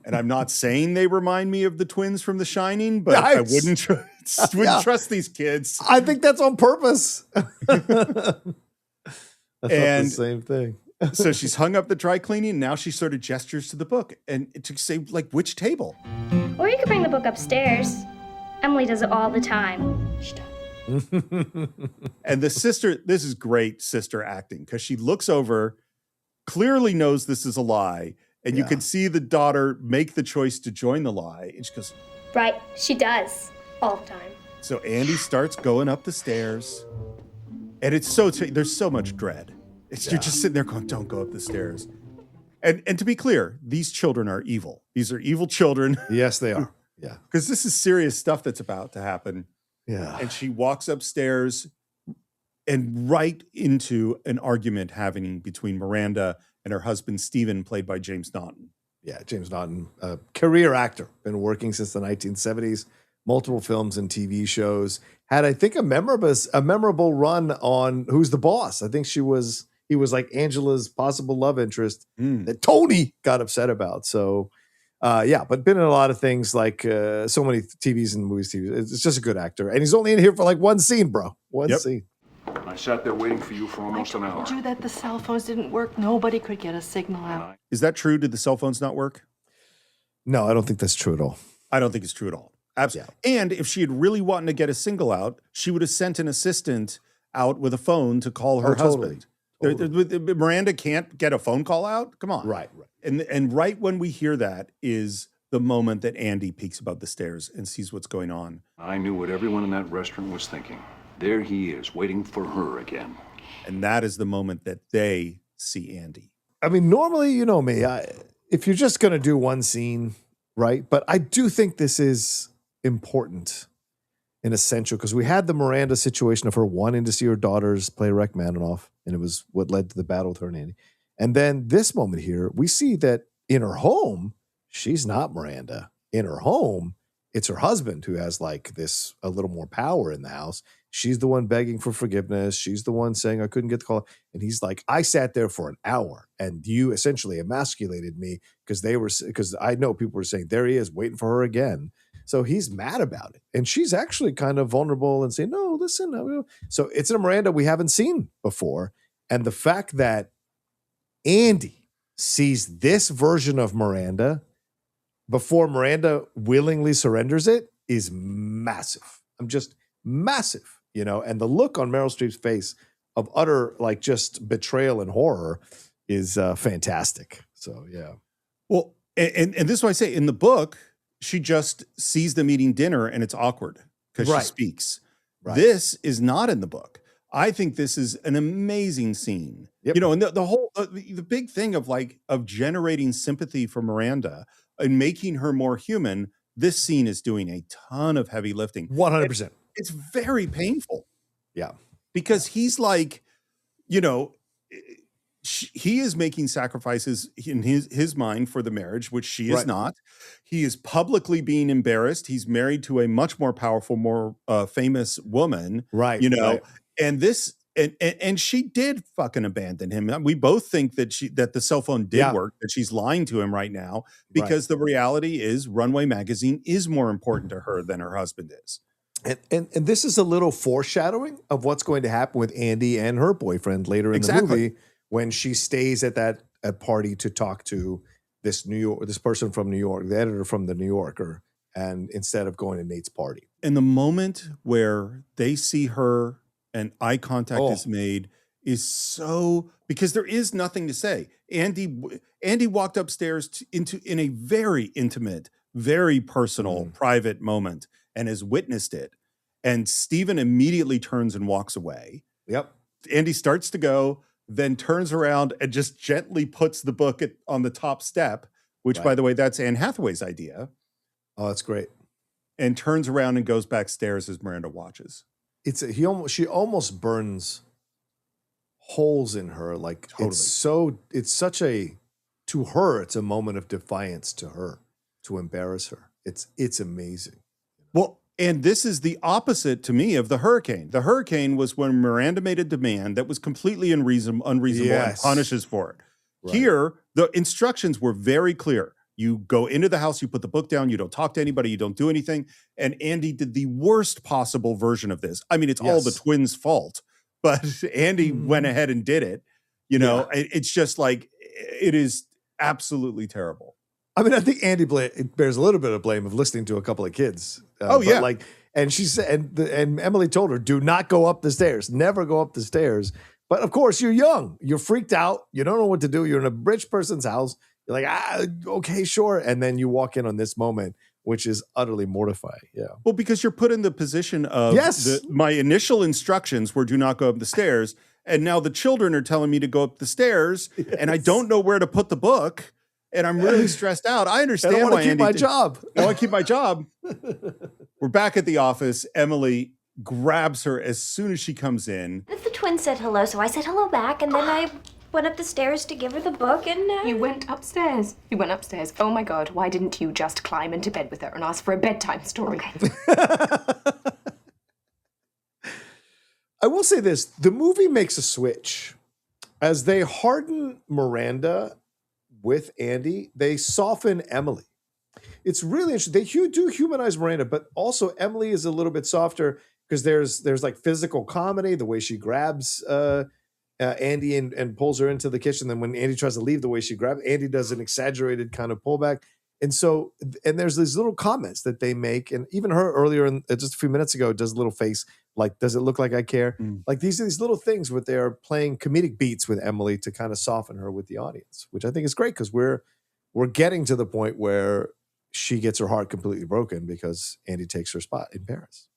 And I'm not saying they remind me of the twins from The Shining, but I wouldn't trust these kids. I think that's on purpose. That's not the same thing. So she's hung up the dry cleaning, and now she sort of gestures to the book and to say, like, which table? Or you could bring the book upstairs. Emily does it all the time. And the sister, this is great sister acting, because she looks over, clearly knows this is a lie, and you can see the daughter make the choice to join the lie. And she goes, Right, she does. All the time. So Andy starts going up the stairs, and it's there's so much dread. You're just sitting there going, don't go up the stairs. And to be clear, these children are evil. These are evil children. Yes, they are. Yeah. Because this is serious stuff that's about to happen. Yeah. And she walks upstairs and right into an argument happening between Miranda and her husband, Stephen, played by James Naughton. Yeah, James Naughton, career actor, been working since the 1970s, multiple films and TV shows. Had, I think, a memorable run on Who's the Boss? I think he was like Angela's possible love interest that Tony got upset about. So, but been in a lot of things, like so many TVs and movies. It's just a good actor. And he's only in here for like one scene, bro. One scene. I sat there waiting for you for almost an hour. I told you that the cell phones didn't work. Nobody could get a signal out. Is that true? Did the cell phones not work? No, I don't think that's true at all. I don't think it's true at all. Absolutely. Yeah. And if she had really wanted to get a single out, she would have sent an assistant out with a phone to call her husband. Totally. Miranda can't get a phone call out? Come on. Right. And right when we hear that is the moment that Andy peeks above the stairs and sees what's going on. I knew what everyone in that restaurant was thinking. There he is, waiting for her again. And that is the moment that they see Andy. I mean, normally, you know me, if you're just going to do one scene, right? But I do think this is important and essential because we had the Miranda situation of her wanting to see her daughters play Rachmaninoff, and it was what led to the battle with her and Andy. And then this moment here, we see that in her home, she's not Miranda. In her home, it's her husband who has like this, a little more power in the house. She's the one begging for forgiveness. She's the one saying, I couldn't get the call. And he's like, I sat there for an hour and you essentially emasculated me because I know people were saying, there he is waiting for her again. So he's mad about it. And she's actually kind of vulnerable and saying, no, listen. So it's a Miranda we haven't seen before. And the fact that Andy sees this version of Miranda before Miranda willingly surrenders it is massive. I'm just massive, you know, and the look on Meryl Streep's face of utter, like, just betrayal and horror is fantastic. So, yeah. Well, and this is why I say in the book, she just sees them eating dinner and it's awkward because she speaks. Right. This is not in the book. I think this is an amazing scene. Yep. You know, and the whole, the big thing of generating sympathy for Miranda and making her more human, this scene is doing a ton of heavy lifting. 100%. It's very painful. Yeah. Because he's like, you know, he is making sacrifices in his mind for the marriage, which she is not. He is publicly being embarrassed. He's married to a much more powerful, more famous woman. Right. You know, right. And this, and she did fucking abandon him. We both think that the cell phone did work, that she's lying to him right now, because the reality is Runway Magazine is more important to her than her husband is. And this is a little foreshadowing of what's going to happen with Andy and her boyfriend later in the movie when she stays at that party to talk to this person from New York, the editor from the New Yorker, and instead of going to Nate's party. And the moment where they see her and eye contact is made is so, because there is nothing to say. Andy walked upstairs in a very intimate, very personal, private moment and has witnessed it. And Stephen immediately turns and walks away. Yep. Andy starts to go, then turns around and just gently puts the book on the top step, which, by the way, that's Anne Hathaway's idea. Oh, that's great. And turns around and goes back stairs as Miranda watches. She almost burns holes in her. Like, totally. To her, it's a moment of defiance to her, to embarrass her. It's amazing. Well, and this is the opposite to me of the hurricane. The hurricane was when Miranda made a demand that was completely unreasonable and punishes for it. Right. Here, the instructions were very clear. You go into the house, you put the book down, you don't talk to anybody, you don't do anything. And Andy did the worst possible version of this. I mean, it's all the twins' fault, but Andy went ahead and did it. You know, it's just like, it is absolutely terrible. I mean, I think Andy bears a little bit of blame of listening to a couple of kids. And she said, and Emily told her, do not go up the stairs. Never go up the stairs. But of course, you're young. You're freaked out. You don't know what to do. You're in a rich person's house. You're like, okay, sure. And then you walk in on this moment, which is utterly mortifying. Yeah. Well, because you're put in the position of my initial instructions were do not go up the stairs. And now the children are telling me to go up the stairs and I don't know where to put the book. And I'm really stressed out. I understand why Andy I want to keep my job. We're back at the office. Emily grabs her as soon as she comes in. The twins said hello, so I said hello back, and then I went up the stairs to give her the book, and You went upstairs. You went upstairs. Oh my God, why didn't you just climb into bed with her and ask for a bedtime story? I will say this. The movie makes a switch. As they harden Miranda with Andy, they soften Emily. It's really interesting. They do humanize Miranda, but also Emily is a little bit softer because there's like physical comedy, the way she grabs Andy and pulls her into the kitchen. Then when Andy tries to leave, the way she grabs Andy does an exaggerated kind of pullback. And so, and there's these little comments that they make, and even her earlier, just a few minutes ago, does a little face like, "Does it look like I care?" Like these are these little things where they're playing comedic beats with Emily to kind of soften her with the audience, which I think is great because we're getting to the point where she gets her heart completely broken because Andy takes her spot in Paris.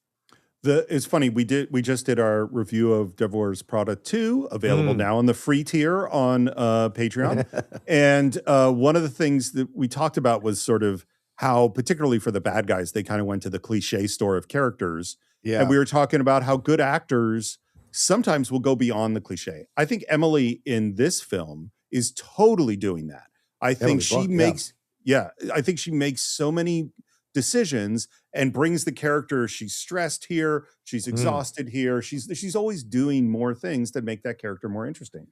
It's funny, we just did our review of Devil Wears Prada 2, available now on the free tier on Patreon. And one of the things that we talked about was sort of how, particularly for the bad guys, they kind of went to the cliche store of characters. Yeah. And we were talking about how good actors sometimes will go beyond the cliche. I think Emily in this film is totally doing that. I think she makes so many decisions and brings the character. She's stressed here. She's exhausted here. She's always doing more things that make that character more interesting.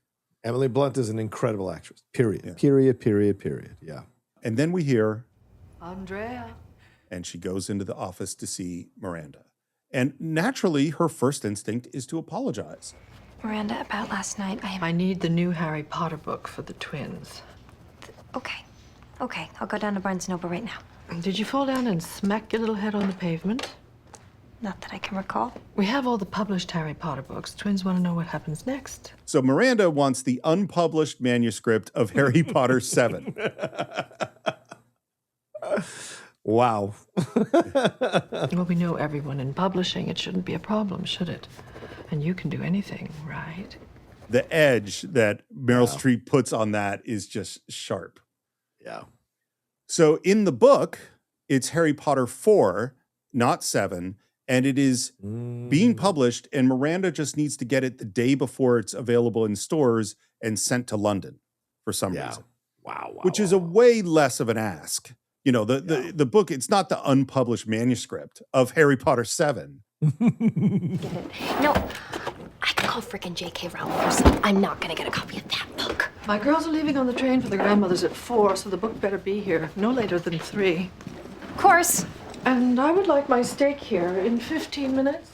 Emily Blunt is an incredible actress. Period. Yeah. Period. Yeah. And then we hear Andrea. And she goes into the office to see Miranda. And naturally, her first instinct is to apologize. Miranda, about last night, I need the new Harry Potter book for the twins. Okay, I'll go down to Barnes & Noble right now. Did you fall down and smack your little head on the pavement? Not that I can recall. We have all the published Harry Potter books. Twins want to know what happens next. So Miranda wants the unpublished manuscript of Harry Potter 7. Wow. Well, we know everyone in publishing. It shouldn't be a problem, should it? And you can do anything, right? The edge that Meryl Streep puts on that is just sharp. Yeah. So in the book, it's Harry Potter 4, not 7, and it is being published, and Miranda just needs to get it the day before it's available in stores and sent to London for some reason. Wow. Which is a way less of an ask. You know, the book, it's not the unpublished manuscript of Harry Potter 7. Get it? No, I could call frickin' J.K. Rowling herself. I'm not gonna get a copy of that book. My girls are leaving on the train for the grandmother's at 4, so the book better be here no later than 3. Of course. And I would like my steak here in 15 minutes.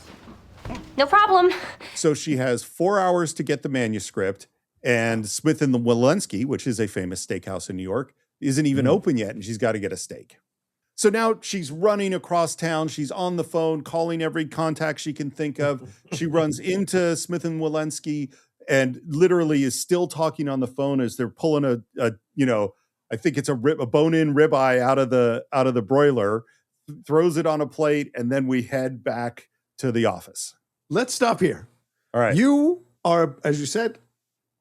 No problem. So she has 4 hours to get the manuscript, and Smith and Wollensky, which is a famous steakhouse in New York, isn't even open yet, and she's got to get a steak. So now she's running across town. She's on the phone, calling every contact she can think of. She runs into Smith and Wollensky and literally is still talking on the phone as they're pulling I think it's a bone-in ribeye out of the broiler, throws it on a plate, and then we head back to the office. Let's stop here. All right. You are, as you said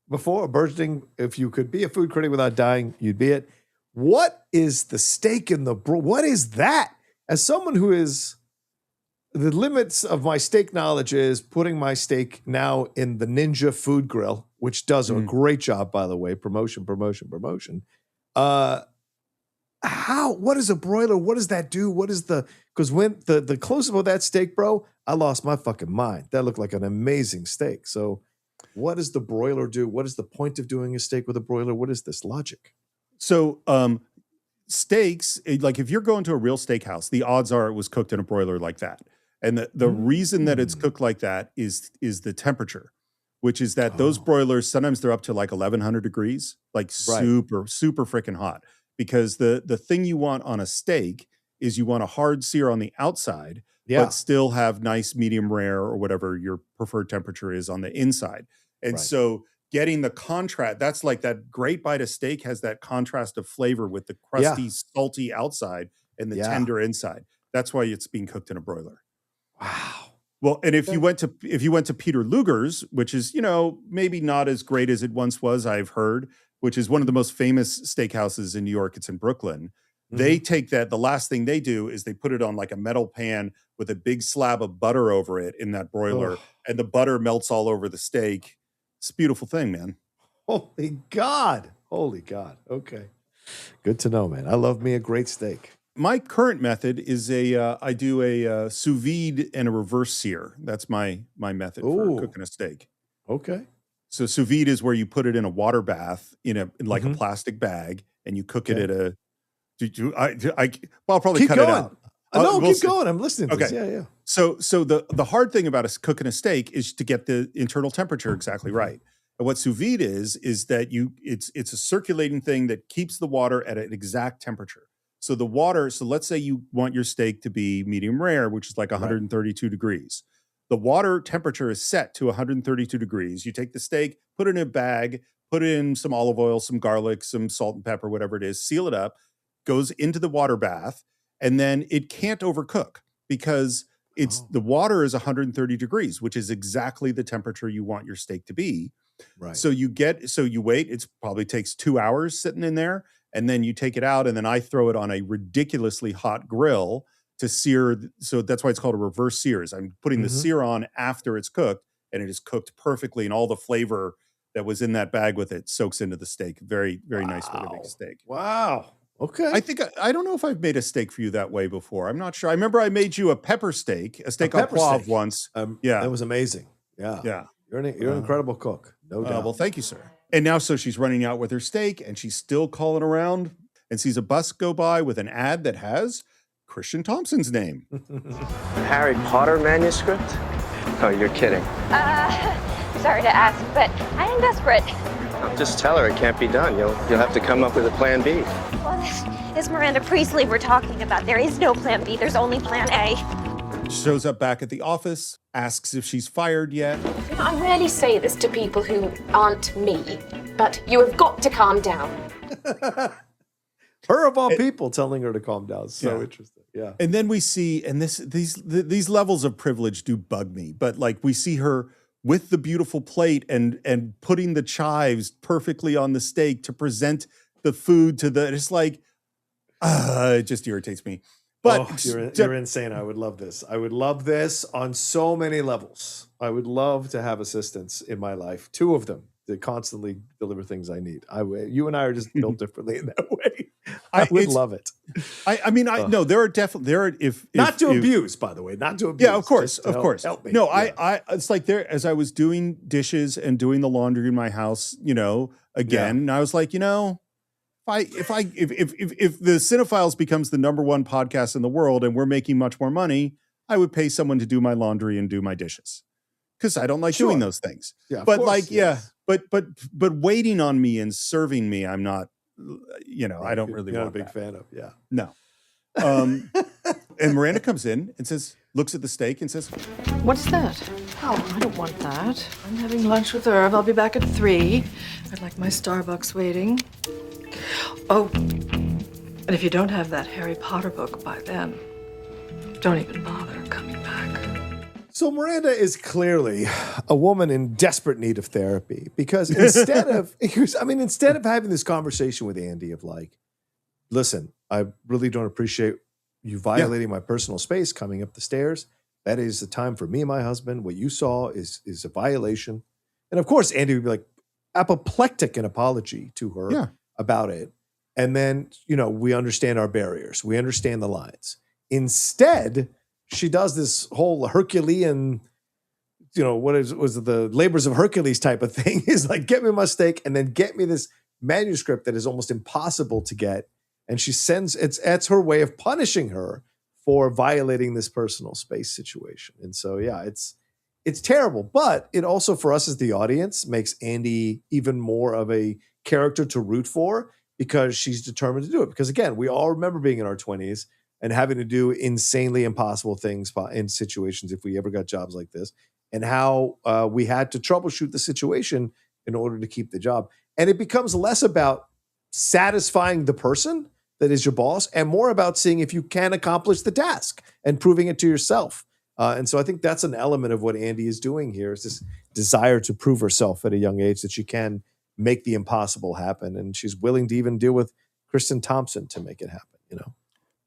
before, a burgeoning, if you could be a food critic without dying, you'd be it. What is the steak in the what is that? As someone who is, the limits of my steak knowledge is putting my steak now in the Ninja Food Grill, which does a great job, by the way. Promotion. What is a broiler? What does that do? What is because when the close-up of that steak, bro, I lost my fucking mind. That looked like an amazing steak. So what does the broiler do? What is the point of doing a steak with a broiler? What is this logic? So steaks, like if you're going to a real steakhouse, the odds are it was cooked in a broiler like that. And the reason that it's cooked like that is the temperature, which is that those broilers, sometimes they're up to like 1100 degrees, like super freaking hot. Because the thing you want on a steak is you want a hard sear on the outside, but still have nice medium rare or whatever your preferred temperature is on the inside. And so getting the contrast, that's like that great bite of steak has that contrast of flavor with the crusty, salty outside and the tender inside. That's why it's being cooked in a broiler. Wow. Well, and if you went to Peter Luger's, which is, maybe not as great as it once was, I've heard, which is one of the most famous steakhouses in New York. It's in Brooklyn. They take that, the last thing they do is they put it on like a metal pan with a big slab of butter over it in that broiler, and the butter melts all over the steak. It's a beautiful thing, man. Holy God. Okay. Good to know, man. I love me a great steak. My current method is I do a sous vide and a reverse sear. That's my method for cooking a steak. Okay. So sous vide is where you put it in a water bath in a plastic bag, and you cook it at a. I'll probably cut it out. No, we'll keep going. I'm listening to this. Yeah. So the hard thing about cooking a steak is to get the internal temperature exactly right. And what sous vide is that it's a circulating thing that keeps the water at an exact temperature. So the water, so let's say you want your steak to be medium rare, which is like 132 degrees. The water temperature is set to 132 degrees. You take the steak, put it in a bag, put in some olive oil, some garlic, some salt and pepper, whatever it is, seal it up, goes into the water bath, and then it can't overcook because the water is 130 degrees, which is exactly the temperature you want your steak to be. Right. So you wait, it probably takes 2 hours sitting in there, and then you take it out, and then I throw it on a ridiculously hot grill to sear. So that's why it's called a reverse sears. I'm putting the sear on after it's cooked, and it is cooked perfectly, and all the flavor that was in that bag with it soaks into the steak. Very, very nice way to make a steak. Wow. Okay. I think I don't know if I've made a steak for you that way before. I'm not sure. I remember I made you a pepper steak, a steak au poivre once. That was amazing. Yeah. Yeah. You're an incredible cook. No doubt. Well, thank you, sir. And now, so she's running out with her steak, and she's still calling around and sees a bus go by with an ad that has Christian Thompson's name. Harry Potter manuscript? Oh, you're kidding. Sorry to ask, but I am desperate. Just tell her it can't be done. You'll have to come up with a plan B. Well, this Miranda Priestly we're talking about, there is no plan B, there's only plan A. Shows up back at the office, asks if she's fired yet. I rarely say this to people who aren't me, but you have got to calm down. Her of all people telling her to calm down. So interesting. Yeah. And then we see, and these levels of privilege do bug me, but like we see her with the beautiful plate and putting the chives perfectly on the steak to present the food to the, it's like, it just irritates me. But you're insane. I would love this. I would love this on so many levels. I would love to have assistants in my life, 2 of them, that constantly deliver things I need. You and I are just built differently in that way. I would love it. No, there are definitely if not to abuse, by the way, not to abuse. Yeah, of course. Help me. No, I it's like there as I was doing dishes and doing the laundry in my house, again, and I was like, if the Cine-Files becomes the #1 podcast in the world and we're making much more money, I would pay someone to do my laundry and do my dishes because I don't like doing those things. Yeah, but but waiting on me and serving me, I'm not. I don't really want a big fan of. Yeah. No. And Miranda comes in and looks at the steak and says, "What's that? Oh, I don't want that. I'm having lunch with Irv. I'll be back at 3. I'd like my Starbucks waiting. Oh, and if you don't have that Harry Potter book by then, don't even bother coming back." So Miranda is clearly a woman in desperate need of therapy because instead of having this conversation with Andy of like, listen, I really don't appreciate you violating my personal space coming up the stairs. That is the time for me and my husband. What you saw is a violation. And of course, Andy would be like apoplectic in apology to her about it. And then, we understand our barriers. We understand the lines. Instead, she does this whole Herculean, was it the labors of Hercules type of thing is like, get me my steak and then get me this manuscript that is almost impossible to get. And she it's her way of punishing her for violating this personal space situation. And so, it's terrible, but it also for us as the audience makes Andy even more of a character to root for because she's determined to do it. Because again, we all remember being in our 20s and having to do insanely impossible things in situations if we ever got jobs like this, and how we had to troubleshoot the situation in order to keep the job. And it becomes less about satisfying the person that is your boss and more about seeing if you can accomplish the task and proving it to yourself. And so I think that's an element of what Andy is doing here is this desire to prove herself at a young age that she can make the impossible happen. And she's willing to even deal with Kristen Thompson to make it happen,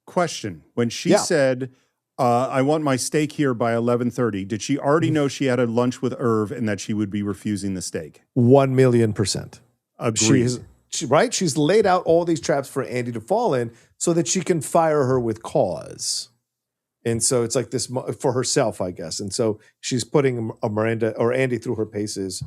Question. When she said, I want my steak here by 11:30, did she already know she had a lunch with Irv and that she would be refusing the steak? 1,000,000%. Agreed. She's laid out all these traps for Andy to fall in so that she can fire her with cause. And so it's like this for herself, I guess. And so she's putting Miranda or Andy through her paces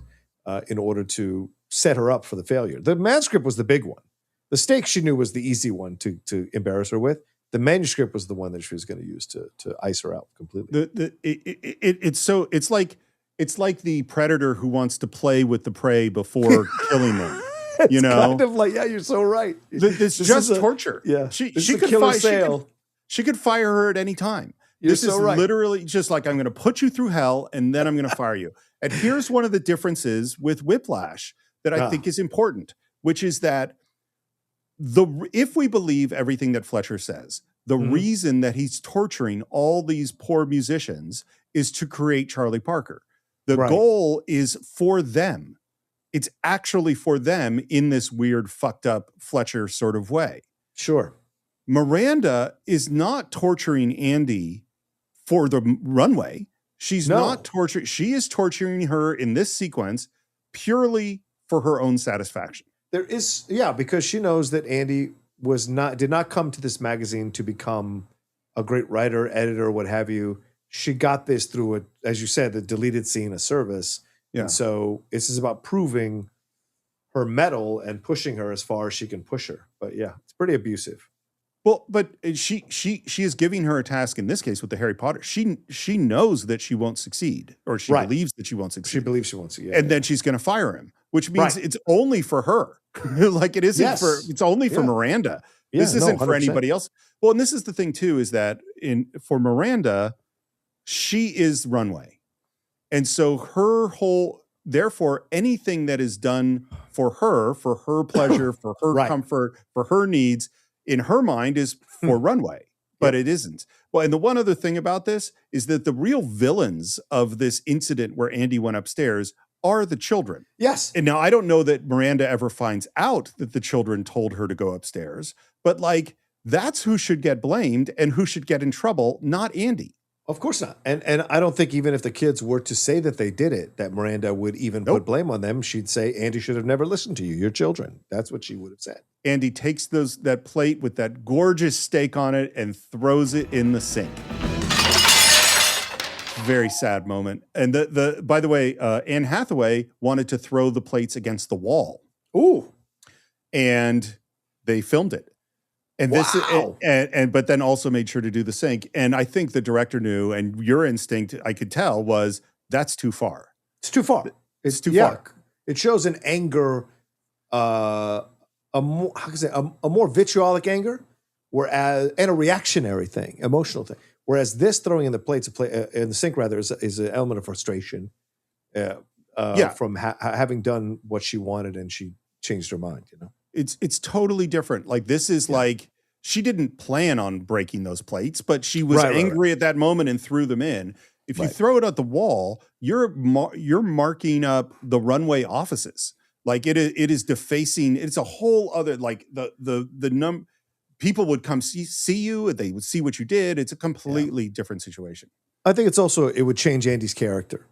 in order to set her up for the failure. The manuscript was the big one. The steak she knew was the easy one to embarrass her with. The manuscript was the one that she was going to use to ice her out completely. It's like the predator who wants to play with the prey before killing them. It's you know, kind of like, yeah, you're so right. This just torture. Yeah, she could fire. She could fire her at any time. This is right. Literally just like, I'm going to put you through hell and then I'm going to fire you. And here's one of the differences with Whiplash that I think is important, which is that if we believe everything that Fletcher says, the reason that he's torturing all these poor musicians is to create Charlie Parker. The goal is for them. It's actually for them in this weird, fucked up Fletcher sort of way. Sure. Miranda is not torturing Andy for the runway. She's not torturing. She is torturing her in this sequence purely for her own satisfaction. There is, because she knows that Andy did not come to this magazine to become a great writer, editor, what have you. She got this through as you said, the deleted scene, a service. Yeah. And so this is about proving her mettle and pushing her as far as she can push her. But yeah, it's pretty abusive. Well, but she is giving her a task in this case with the Harry Potter. She knows that she won't succeed, or she believes that she won't succeed. She believes she won't succeed. And then she's going to fire him, which means it's only for her. Like it isn't it's only for Miranda. This isn't for anybody else. Well, and this is the thing too, is that for Miranda, she is runway. And so therefore anything that is done for her pleasure, for her comfort, for her needs, in her mind is for runway, but it isn't. Well, and the one other thing about this is that the real villains of this incident where Andy went upstairs are the children. Yes. And now I don't know that Miranda ever finds out that the children told her to go upstairs, but like that's who should get blamed and who should get in trouble, not Andy. Of course not. And I don't think even if the kids were to say that they did it, that Miranda would even put blame on them. She'd say, Andy should have never listened to you. You're children. That's what she would have said. Andy takes that plate with that gorgeous steak on it and throws it in the sink. Very sad moment. And by the way, Anne Hathaway wanted to throw the plates against the wall. Ooh. And they filmed it. And but then also made sure to do the sink. And I think the director knew, and your instinct, I could tell, was that's too far. It's too far. It's too far. It shows an anger, a more vitriolic anger, and a reactionary thing, emotional thing. Whereas this throwing in the plates in the sink rather is an element of frustration from having done what she wanted and she changed her mind. You know. It's totally different. Like this is like she didn't plan on breaking those plates, but she was angry at that moment and threw them in. If you throw it at the wall, you're marking up the offices. Like it is defacing. It's a whole other like people would come see you. They would see what you did. It's a completely different situation. I think it would change Andy's character.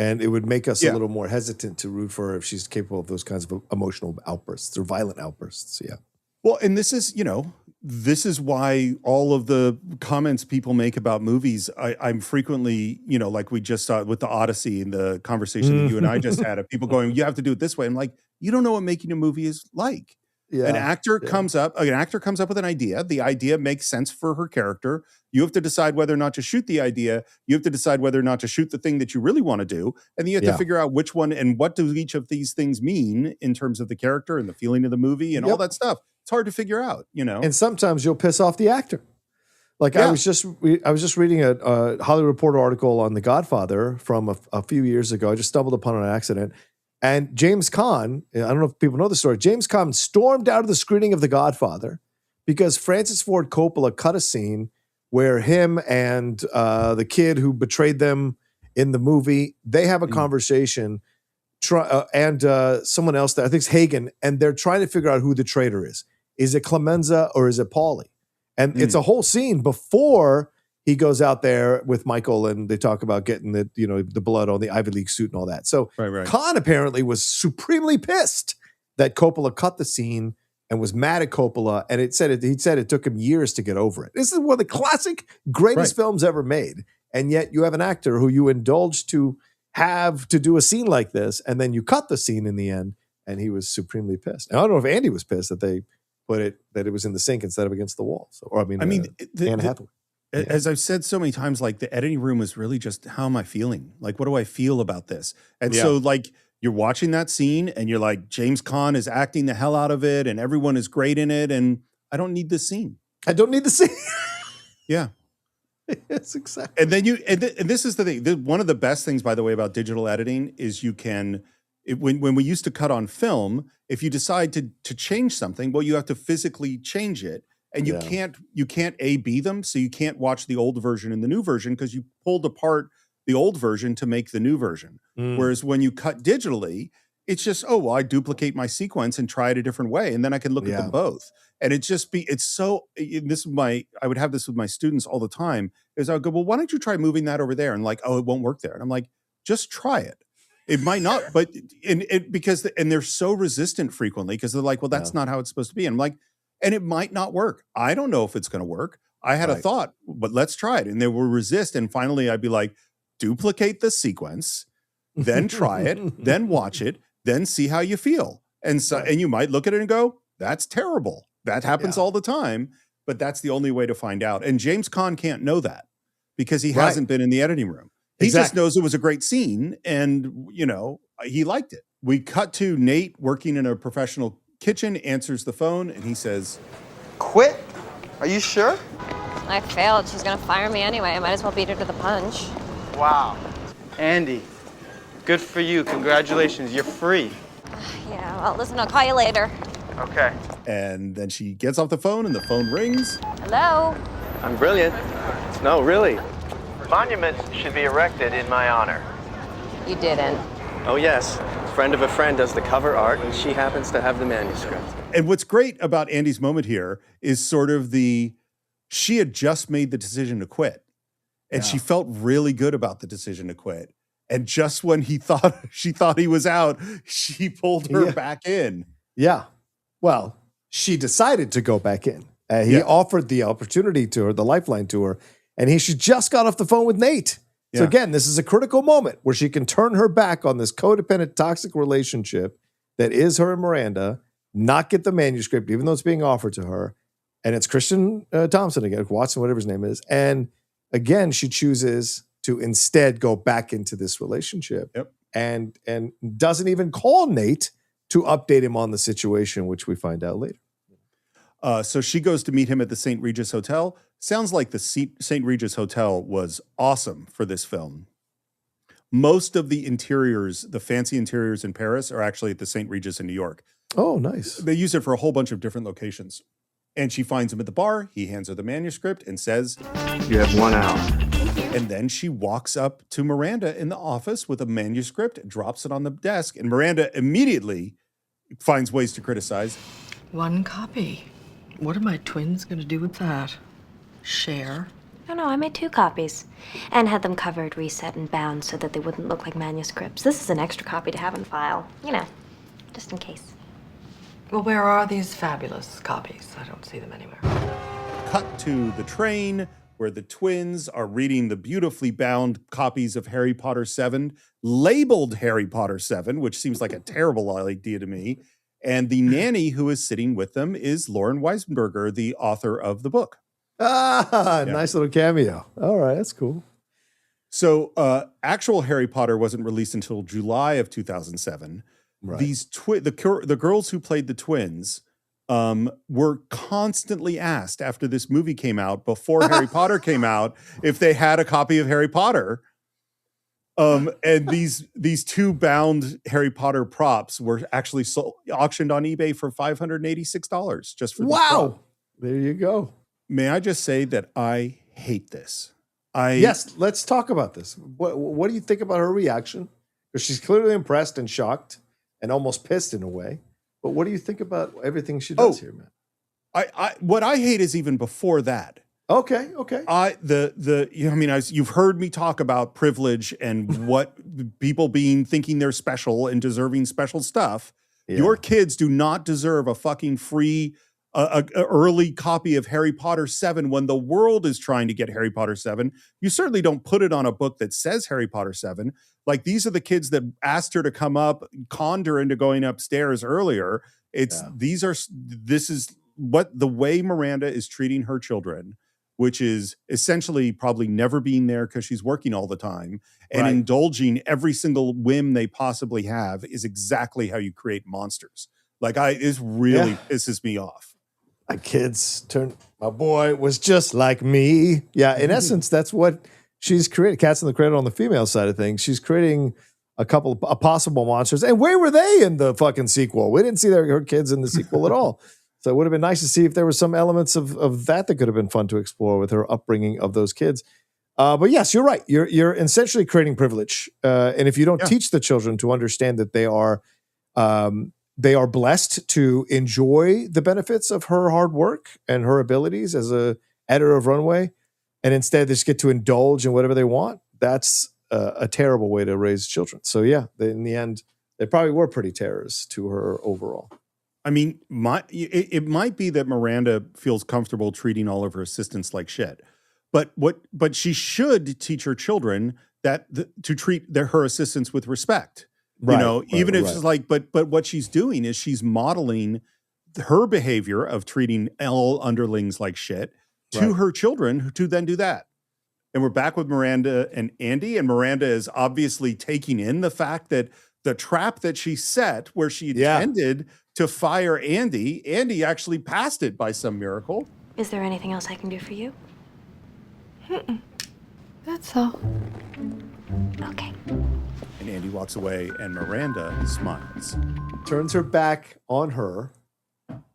And it would make us a little more hesitant to root for her if she's capable of those kinds of emotional outbursts or violent outbursts. Yeah. Well, and this is why all of the comments people make about movies, I'm frequently, like we just saw with the Odyssey and the conversation that you and I just had of people going, you have to do it this way. I'm like, you don't know what making a movie is like. Yeah. An actor comes up with an idea. The idea makes sense for her character. You have to decide whether or not to shoot the idea. You have to decide whether or not to shoot the thing that you really want to do. And then you have to figure out which one and what do each of these things mean in terms of the character and the feeling of the movie and all that stuff. It's hard to figure out, And sometimes you'll piss off the actor. Like I was just reading a Hollywood Reporter article on The Godfather from a few years ago. I just stumbled upon it on accident. And James Caan, I don't know if people know the story, James Caan stormed out of the screening of The Godfather because Francis Ford Coppola cut a scene where him and the kid who betrayed them in the movie, they have a conversation, and someone else, that I think is Hagen, and they're trying to figure out who the traitor is. Is it Clemenza or is it Paulie? And it's a whole scene before he goes out there with Michael and they talk about getting the blood on the Ivy League suit and all that. So Caan apparently was supremely pissed that Coppola cut the scene and was mad at Coppola. And he said it took him years to get over it. This is one of the classic greatest films ever made. And yet you have an actor who you indulge to have to do a scene like this. And then you cut the scene in the end and he was supremely pissed. Now, I don't know if Andy was pissed that they that it was in the sink instead of against the wall. So, or Anne Hathaway. As I've said so many times, like the editing room was really just, how am I feeling? Like, what do I feel about this? And so like you're watching that scene and you're like, James Caan is acting the hell out of it and everyone is great in it. And I don't need this scene. I don't need the scene. Yeah. Yes, exactly. And then and this is the thing. One of the best things, by the way, about digital editing is you can, when we used to cut on film, if you decide to change something, well, you have to physically change it. And you can't A/B them, so you can't watch the old version and the new version because you pulled apart the old version to make the new version. Whereas when you cut digitally, it's just, I duplicate my sequence and try it a different way, and then I can look at them both. And I would have this with my students all the time. Is I would go, well, why don't you try moving that over there? And like, it won't work there. And I'm like, just try it. It might not, but because they're so resistant frequently because they're like, well, that's not how it's supposed to be. And I'm like. And it might not work. I don't know if it's going to work. I had a thought, but let's try it. And they will resist. And finally, I'd be like, duplicate the sequence, then try it, then watch it, then see how you feel. And so, and you might look at it and go, that's terrible. That happens all the time. But that's the only way to find out. And James Caan can't know that because he hasn't been in the editing room. He just knows it was a great scene. And, he liked it. We cut to Nate working in a professional kitchen, answers the phone, and he says, "Quit? Are you sure?" I failed. She's gonna fire me anyway. I might as well beat her to the punch. Wow. Andy, good for you. Congratulations. You're free. Yeah, well, listen, I'll call you later. Okay. And then she gets off the phone, and the phone rings. Hello? I'm brilliant. No, really. Monuments should be erected in my honor. You didn't. Oh, yes. Friend of a friend does the cover art, and she happens to have the manuscript. And what's great about Andy's moment here is sort of she had just made the decision to quit. And she felt really good about the decision to quit. And just when she thought he was out, she pulled her back in. Yeah. Well, she decided to go back in. He offered the opportunity to her, the lifeline to her, and she just got off the phone with Nate. So again, this is a critical moment where she can turn her back on this codependent, toxic relationship that is her and Miranda, not get the manuscript, even though it's being offered to her. And it's Christian Thompson again, Watson, whatever his name is. And again, she chooses to instead go back into this relationship and doesn't even call Nate to update him on the situation, which we find out later. So she goes to meet him at the St. Regis Hotel. Sounds like the St. Regis Hotel was awesome for this film. Most of the interiors, the fancy interiors in Paris, are actually at the St. Regis in New York. Oh, nice. They use it for a whole bunch of different locations. And she finds him at the bar. He hands her the manuscript and says, "You have 1 hour." And then she walks up to Miranda in the office with a manuscript, drops it on the desk, and Miranda immediately finds ways to criticize. 1 copy. What are my twins going to do with that? Share? No, I made 2 copies and had them covered, reset, and bound so that they wouldn't look like manuscripts. This is an extra copy to have in file, just in case. Well, where are these fabulous copies? I don't see them anywhere. Cut to the train where the twins are reading the beautifully bound copies of Harry Potter 7, labeled Harry Potter 7, which seems like a terrible idea to me. And the nanny who is sitting with them is Lauren Weisberger, the author of the book. Nice little cameo. All right, that's cool. So actual Harry Potter wasn't released until July of 2007. Right. These the girls who played the twins were constantly asked after this movie came out, before Harry Potter came out, if they had a copy of Harry Potter. And these 2 bound Harry Potter props were actually auctioned on eBay for $586 just for this prop. There you go. May I just say that I hate this. Yes, let's talk about this. What do you think about her reaction? Because she's clearly impressed and shocked and almost pissed in a way. But what do you think about everything she does here, man? What I hate is even before that. Okay. You've heard me talk about privilege and what people thinking they're special and deserving special stuff. Yeah. Your kids do not deserve a fucking free early copy of Harry Potter 7 when the world is trying to get Harry Potter 7. You certainly don't put it on a book that says Harry Potter 7. Like, these are the kids that asked her to come up, conned her into going upstairs earlier. This is the way Miranda is treating her children, which is essentially probably never being there because she's working all the time and indulging every single whim they possibly have, is exactly how you create monsters. Like, it really pisses me off. My boy was just like me. Yeah, in essence, that's what she's creating. Cats in the Cradle on the female side of things. She's creating a couple of possible monsters. And where were they in the fucking sequel? We didn't see her kids in the sequel at all. So it would have been nice to see if there were some elements of that could have been fun to explore with her upbringing of those kids. But yes, you're right. You're essentially creating privilege. And if you don't teach the children to understand that they are blessed to enjoy the benefits of her hard work and her abilities as a editor of Runway, and instead they just get to indulge in whatever they want, that's a terrible way to raise children. So yeah, in the end, they probably were pretty terrors to her overall. I mean, it might be that Miranda feels comfortable treating all of her assistants like shit, but she should teach her children that to treat her assistants with respect. Even if it's like, but what she's doing is she's modeling her behavior of treating all underlings like shit to her children, to then do that. And we're back with Miranda and Andy, and Miranda is obviously taking in the fact that the trap that she set, where she intended to fire Andy actually passed it by some miracle. Is there anything else I can do for you? That's all. Okay. And Andy walks away, and Miranda smiles. Turns her back on her,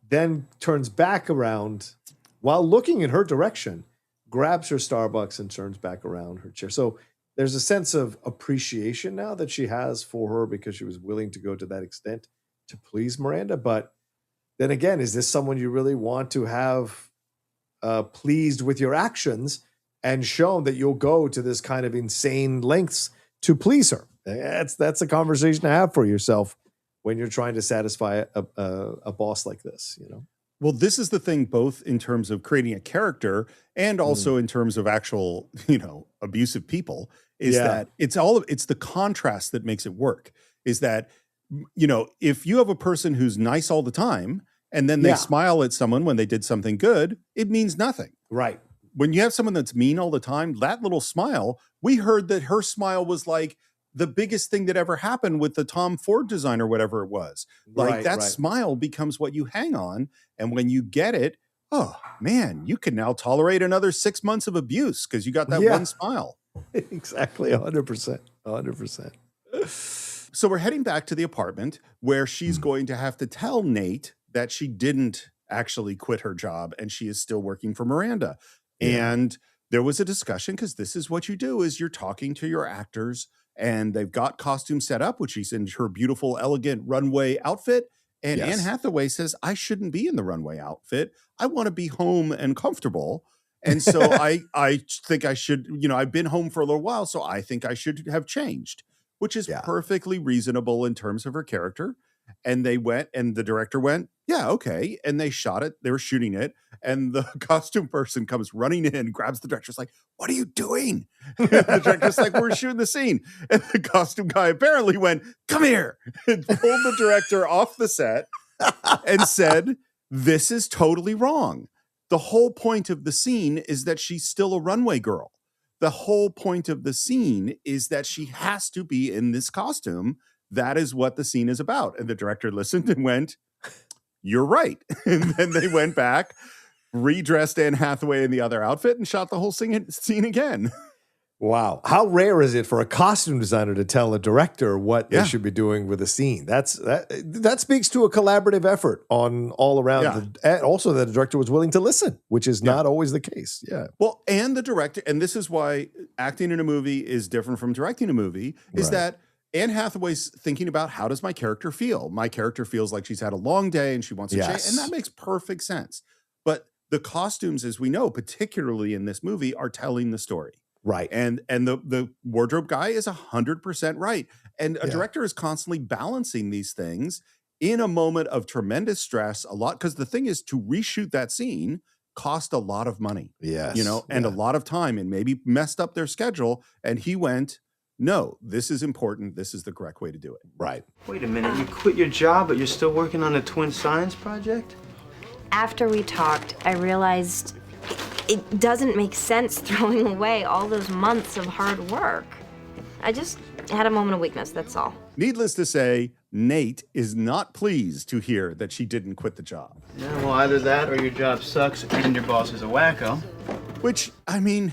then turns back around while looking in her direction, grabs her Starbucks and turns back around her chair. So there's a sense of appreciation now that she has for her because she was willing to go to that extent to please Miranda. But then again, is this someone you really want to have pleased with your actions and shown that you'll go to this kind of insane lengths to please her? That's a conversation to have for yourself when you're trying to satisfy a boss like this, Well, this is the thing, both in terms of creating a character and also in terms of actual, abusive people, is that it's the contrast that makes it work. Is that, if you have a person who's nice all the time and then they smile at someone when they did something good, it means nothing. Right. When you have someone that's mean all the time, that little smile, we heard that her smile was like the biggest thing that ever happened with the Tom Ford design or whatever it was. Like that smile becomes what you hang on. And when you get it, oh man, you can now tolerate another 6 months of abuse because you got that one smile. Exactly. 100%. 100%. So we're heading back to the apartment where she's going to have to tell Nate that she didn't actually quit her job and she is still working for Miranda. Yeah. And there was a discussion because this is what you do is you're talking to your actors and they've got costumes set up, which she's in her beautiful, elegant runway outfit. And Anne Hathaway says, I shouldn't be in the runway outfit. I want to be home and comfortable. And so I think I should, I've been home for a little while, so I think I should have changed, which is perfectly reasonable in terms of her character. And they went, and the director went, yeah, okay. And they shot it. They were shooting it. And the costume person comes running in, grabs the director's like, what are you doing? And the director's like, we're shooting the scene. And the costume guy apparently went, come here, and pulled the director off the set and said, this is totally wrong. The whole point of the scene is that she's still a runway girl. The whole point of the scene is that she has to be in this costume. That is what the scene is about. And the director listened and went, you're right. And then they went back, redressed Anne Hathaway in the other outfit and shot the whole scene again. Wow. How rare is it for a costume designer to tell a director what they should be doing with a scene? That speaks to a collaborative effort on all around. And also that the director was willing to listen, which is not always the case. Yeah. Well, and the director, and this is why acting in a movie is different from directing a movie, is that Anne Hathaway's thinking about, how does my character feel? My character feels like she's had a long day and she wants to change. And that makes perfect sense. But the costumes, as we know, particularly in this movie, are telling the story. Right. And the wardrobe guy is 100% right. And a director is constantly balancing these things in a moment of tremendous stress, a lot, because the thing is, to reshoot that scene cost a lot of money. Yes. And a lot of time, and maybe messed up their schedule. And he went, no, this is important. This is the correct way to do it. Right. Wait a minute, you quit your job, but you're still working on the twin science project? After we talked, I realized it doesn't make sense throwing away all those months of hard work. I just had a moment of weakness, that's all. Needless to say, Nate is not pleased to hear that she didn't quit the job. Yeah, well, either that or your job sucks and your boss is a wacko. Which, I mean,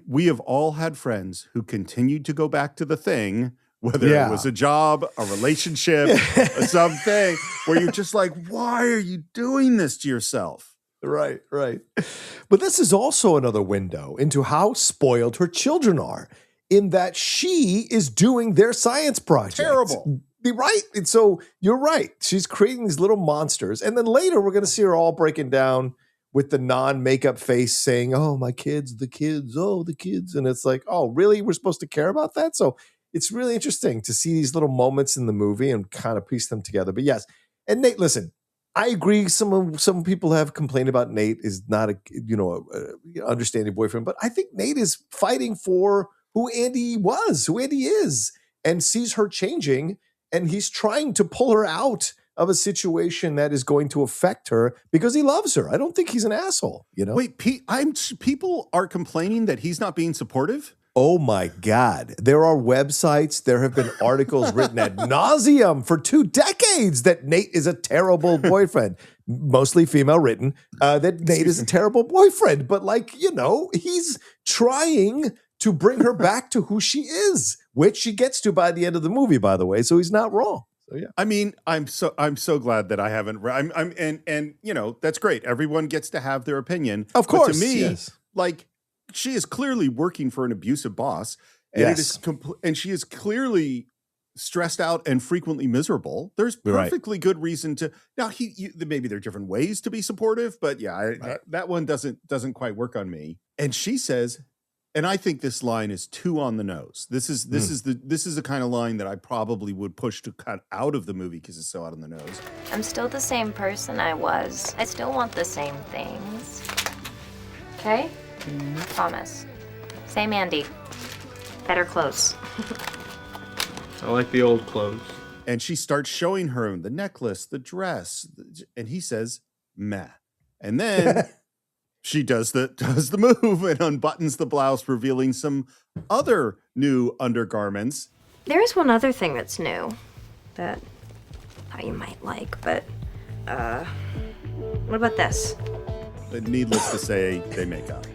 we have all had friends who continued to go back to the thing, whether it was a job, a relationship, something, where you're just like, why are you doing this to yourself? Right. But this is also another window into how spoiled her children are, in that she is doing their science project. Terrible. Right. And so you're right. She's creating these little monsters. And then later we're going to see her all breaking down with the non-makeup face saying, oh, my kids, the kids. And it's like, oh, really? We're supposed to care about that? So it's really interesting to see these little moments in the movie and kind of piece them together. But yes. And Nate, listen, I agree. Some people have complained about Nate is not a understanding boyfriend, but I think Nate is fighting for who Andy was, who Andy is, and sees her changing. And he's trying to pull her out of a situation that is going to affect her because he loves her. I don't think he's an asshole, you know? Wait, people are complaining that he's not being supportive? Oh my God. There are websites, there have been articles written ad nauseum for 2 decades that Nate is a terrible boyfriend, mostly female written, that Nate is a terrible boyfriend. But he's trying to bring her back to who she is, which she gets to by the end of the movie, by the way. So he's not wrong. So yeah. I mean, I'm so glad that I haven't. And that's great. Everyone gets to have their opinion. Of course. But to me, yes. She is clearly working for an abusive boss, and and she is clearly stressed out and frequently miserable. There's perfectly good reason to. Now, maybe there are different ways to be supportive, but that one doesn't quite work on me. And she says. And I think this line is too on the nose. This is the kind of line that I probably would push to cut out of the movie because it's so out on the nose. I'm still the same person I was. I still want the same things. Okay? Promise. Same Andy. Better clothes. I like the old clothes. And she starts showing her the necklace, the dress, and he says, meh. And then she does the move and unbuttons the blouse, revealing some other new undergarments. There is one other thing that's new that I thought you might like, but what about this? Needless to say, they make up.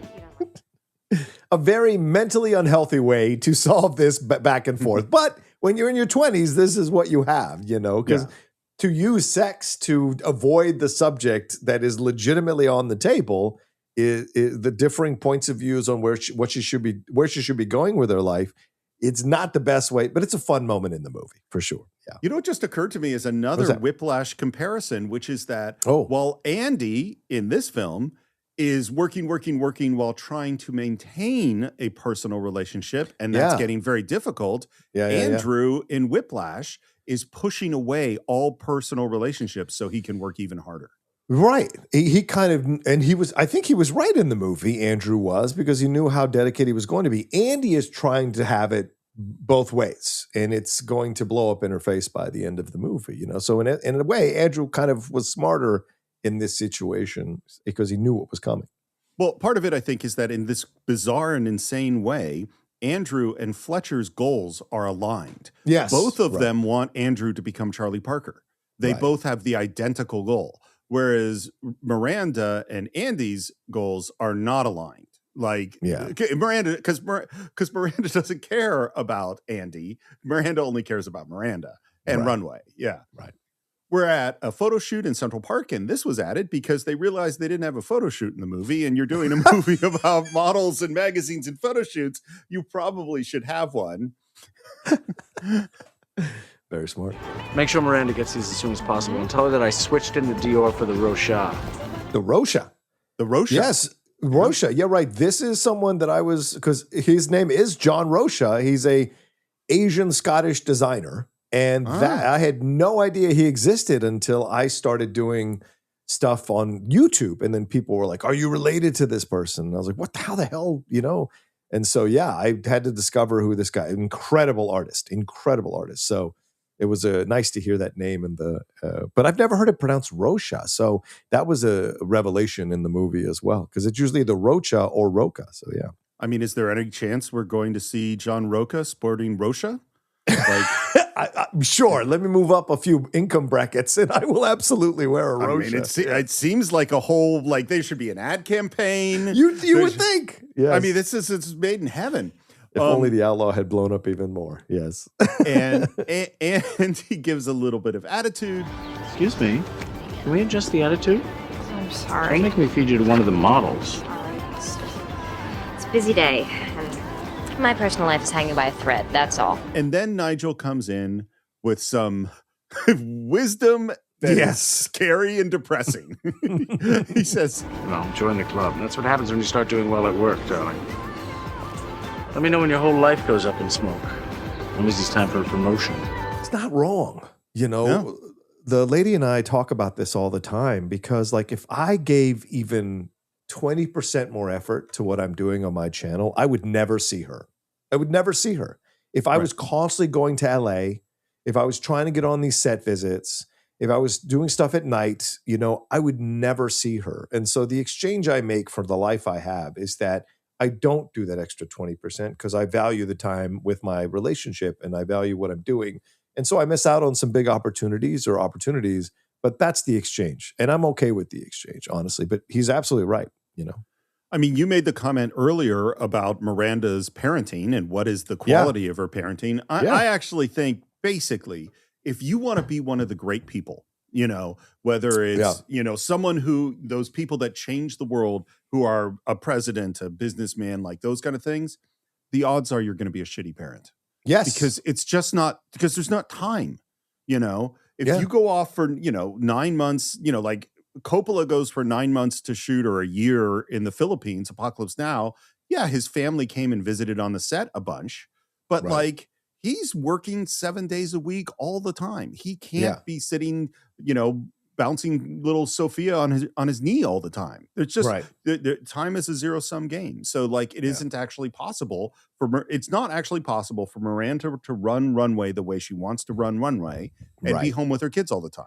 A very mentally unhealthy way to solve this back and forth. But when you're in your 20s, this is what you have, because to use sex to avoid the subject that is legitimately on the table is the differing points of views on where she should be going with her life. It's not the best way, but it's a fun moment in the movie for sure. Yeah. You know what just occurred to me is another Whiplash comparison, which is that while Andy in this film is working while trying to maintain a personal relationship, and that's getting very difficult. Andrew in Whiplash is pushing away all personal relationships so he can work even harder. Right. He kind of, and I think he was right in the movie, Andrew was, because he knew how dedicated he was going to be. Andy is trying to have it both ways, and it's going to blow up in her face by the end of the movie, So in a way, Andrew kind of was smarter in this situation because he knew what was coming. Well, part of it, I think, is that in this bizarre and insane way, Andrew and Fletcher's goals are aligned. Yes. Both of them want Andrew to become Charlie Parker. They both have the identical goal. Whereas Miranda and Andy's goals are not aligned. Miranda, because Miranda doesn't care about Andy. Miranda only cares about Miranda and Runway. Yeah. Right. We're at a photo shoot in Central Park, and this was added because they realized they didn't have a photo shoot in the movie, and you're doing a movie about models and magazines and photo shoots. You probably should have one. Very smart. Make sure Miranda gets these as soon as possible and tell her that I switched into Dior for the Rocha. The Rocha? The Rocha? Yes, Rocha. Yeah, right. This is someone that because his name is John Rocha. He's a Asian Scottish designer. And that I had no idea he existed until I started doing stuff on YouTube. And then people were like, are you related to this person? And I was like, how the hell, And so, I had to discover who this guy, incredible artist. So it was nice to hear that name in the. But I've never heard it pronounced Rocha, so that was a revelation in the movie as well, because it's usually the Rocha or Roca. So yeah. I mean, is there any chance we're going to see John Rocha sporting Rocha? Like, I'm sure. Let me move up a few income brackets, and I will absolutely wear a Rocha. I mean, it seems like a whole, like, there should be an ad campaign. You would think. Yes. I mean, it's made in heaven. If only the Outlaw had blown up even more. Yes. and he gives a little bit of attitude. Excuse me. Can we adjust the attitude? I'm sorry. Don't make me feed you to one of the models. It's a busy day, and my personal life is hanging by a thread, that's all. And then Nigel comes in with some wisdom that is scary and depressing. He says, Well, join the club. That's what happens when you start doing well at work, darling. Let me know when your whole life goes up in smoke. When is it's time for a promotion? It's not wrong. The lady and I talk about this all the time, because like if I gave even 20% more effort to what I'm doing on my channel, I would never see her. I would never see her. If I was constantly going to LA, if I was trying to get on these set visits, if I was doing stuff at night, I would never see her. And so the exchange I make for the life I have is that I don't do that extra 20% because I value the time with my relationship and I value what I'm doing. And so I miss out on some big opportunities, but that's the exchange. And I'm okay with the exchange, honestly. But he's absolutely right, I mean, you made the comment earlier about Miranda's parenting and what is the quality of her parenting. I actually think, basically, if you want to be one of the great people, whether it's, someone who, those people that change the world, who are a president, a businessman, like those kind of things, the odds are you're going to be a shitty parent. Yes. Because it's just not, because there's not time, If you go off for, 9 months, like Coppola goes for 9 months to shoot, or a year in the Philippines, Apocalypse Now. Yeah, his family came and visited on the set a bunch, but like he's working 7 days a week all the time. He can't be sitting, bouncing little Sophia on his knee all the time. It's just the time is a zero-sum game. So like it isn't actually possible it's not actually possible for Miranda to run runway the way she wants to run runway and be home with her kids all the time,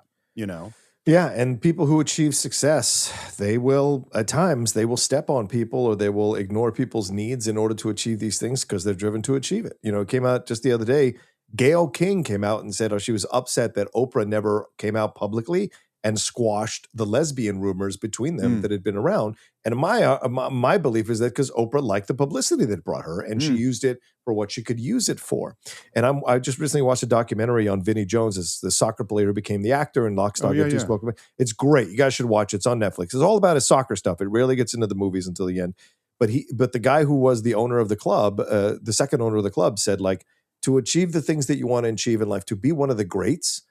Yeah, and people who achieve success, they will, at times, they will step on people or they will ignore people's needs in order to achieve these things because they're driven to achieve it. It came out just the other day, Gayle King came out and said she was upset that Oprah never came out publicly and squashed the lesbian rumors between them that had been around. And my belief is that because Oprah liked the publicity that it brought her, and she used it for what she could use it for. And I just recently watched a documentary on Vinnie Jones, the soccer player who became the actor in Lock, Stock, and Two Smoking. It's great. You guys should watch it. It's on Netflix. It's all about his soccer stuff. It rarely gets into the movies until the end. But the guy who was the owner of the club, the second owner of the club, said like, to achieve the things that you want to achieve in life, to be one of the greats,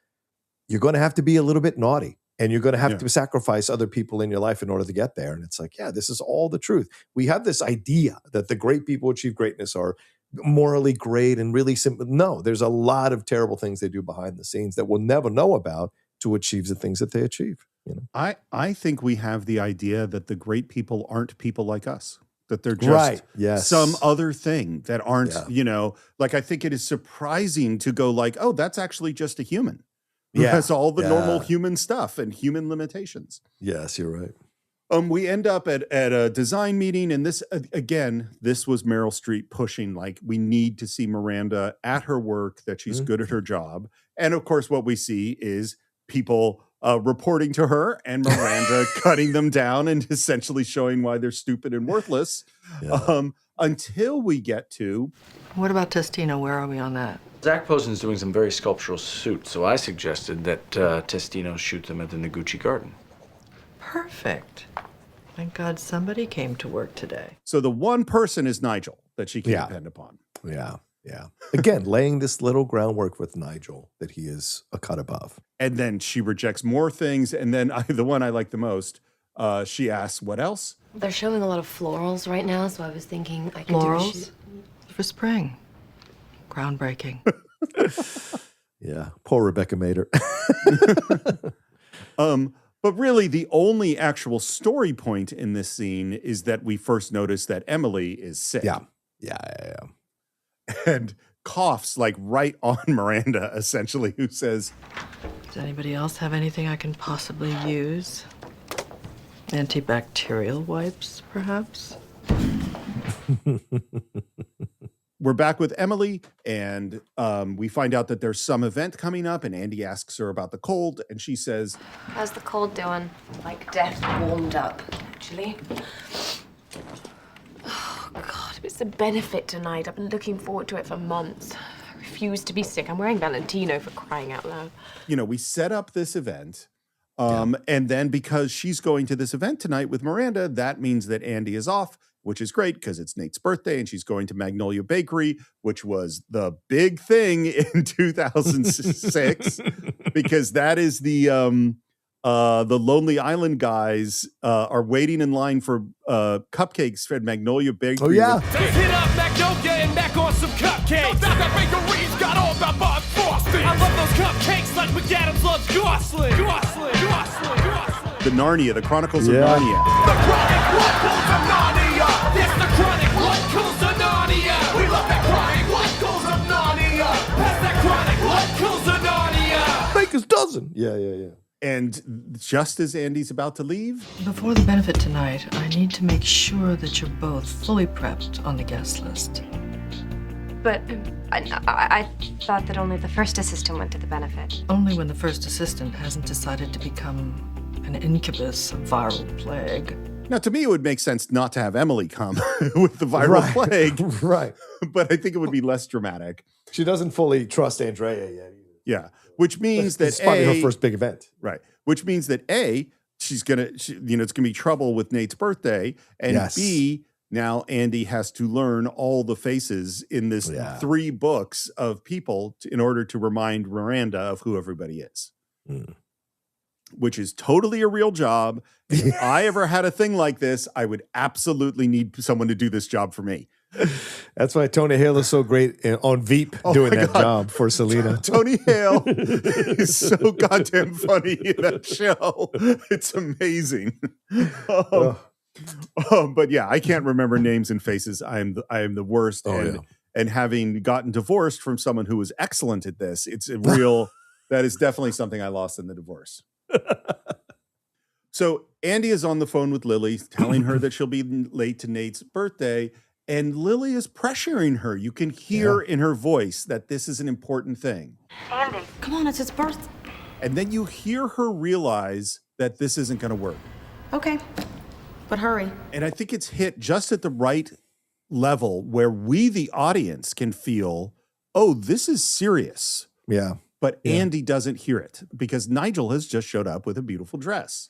you're going to have to be a little bit naughty. And you're going to have to sacrifice other people in your life in order to get there. And it's like, this is all the truth. We have this idea that the great people who achieve greatness are morally great and really simple. No, there's a lot of terrible things they do behind the scenes that we'll never know about to achieve the things that they achieve. I think we have the idea that the great people aren't people like us. That they're just some other thing that aren't, like I think it is surprising to go like, oh, that's actually just a human. Who has all the normal human stuff and human limitations. Yes, you're right. We end up at a design meeting, and this was Meryl Streep pushing, like, we need to see Miranda at her work, that she's good at her job. And of course, what we see is people reporting to her and Miranda cutting them down and essentially showing why they're stupid and worthless. Until we get to... What about Testino? Where are we on that? Zach Posen's doing some very sculptural suits, so I suggested that Testino shoot them at the Noguchi Garden. Perfect. Thank God somebody came to work today. So the one person is Nigel that she can depend upon. Yeah. Again, laying this little groundwork with Nigel that he is a cut above. And then she rejects more things. And then the one I like the most, she asks, what else? They're showing a lot of florals right now, so I was thinking I could Florals? do a shoot. For spring. Groundbreaking. Poor Rebecca Mader. But really, the only actual story point in this scene is that we first notice that Emily is sick. Yeah. And coughs like right on Miranda, essentially, who says, Does anybody else have anything I can possibly use? Antibacterial wipes, perhaps? we're back with Emily, and we find out that there's some event coming up, and Andy asks her about the cold, and she says, How's the cold doing? Like death warmed up, actually. Oh, God, it's a benefit tonight. I've been looking forward to it for months. I refuse to be sick. I'm wearing Valentino, for crying out loud. you know, we set up this event, and then because she's going to this event tonight with Miranda, that means that Andy is off, which is great because it's Nate's birthday, and she's going to Magnolia Bakery, which was the big thing in 2006, because that is the Lonely Island guys are waiting in line for cupcakes at Magnolia Bakery. Oh, yeah. Let's hit up Magnolia and back on some cupcakes. That bakery's got all that bug frosting. I love those cupcakes like McAdams loves Gosling. The Narnia, the Chronicles of Narnia. The chronic chronicles of Narnia. Yes, the chronic chronicles of Narnia. We love that chronic chronicles of Narnia. Pass that chronic chronicles of Narnia. Baker's dozen. Yeah. And just as Andy's about to leave, Before the benefit tonight, I need to make sure that you're both fully prepped on the guest list. But I thought that only the first assistant went to the benefit. Only when the first assistant hasn't decided to become an incubus of viral plague. now to me it would make sense not to have Emily come with the viral plague. Right. But I think it would be less dramatic. She doesn't fully trust Andrea yet. Yeah. Which means that it's probably her first big event. Right. Which means that she's gonna, it's gonna be trouble with Nate's birthday, and Yes. B, now Andy has to learn all the faces in this 3 books of people in order to remind Miranda of who everybody is. Which is totally a real job. If I ever had a thing like this, I would absolutely need someone to do this job for me. That's why Tony Hale is so great on Veep doing my that God. job for Selena. Tony Hale is so goddamn funny in that show. It's amazing. But yeah, I can't remember names and faces. I am the worst. And having gotten divorced from someone who was excellent at this, it's a real, that is definitely something I lost in the divorce. So Andy is on the phone with Lily, telling her that she'll be late to Nate's birthday. And Lily is pressuring her. You can hear in her voice that this is an important thing. Andy, come on, it's his birthday. And then you hear her realize that this isn't going to work. Okay, but hurry. And I think it's hit just at the right level where we, the audience, can feel, oh, this is serious. Yeah. But Andy doesn't hear it because Nigel has just showed up with a beautiful dress.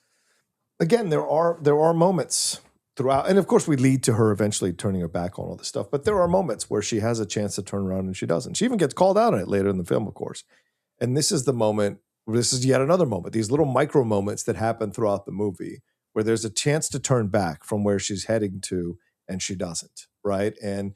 Again, there are moments throughout, and of course we lead to her eventually turning her back on all this stuff, but there are moments where she has a chance to turn around and she doesn't. She even gets called out on it later in the film, of course. And this is the moment, this is yet another moment, these little micro moments that happen throughout the movie where there's a chance to turn back from where she's heading to and she doesn't, right? And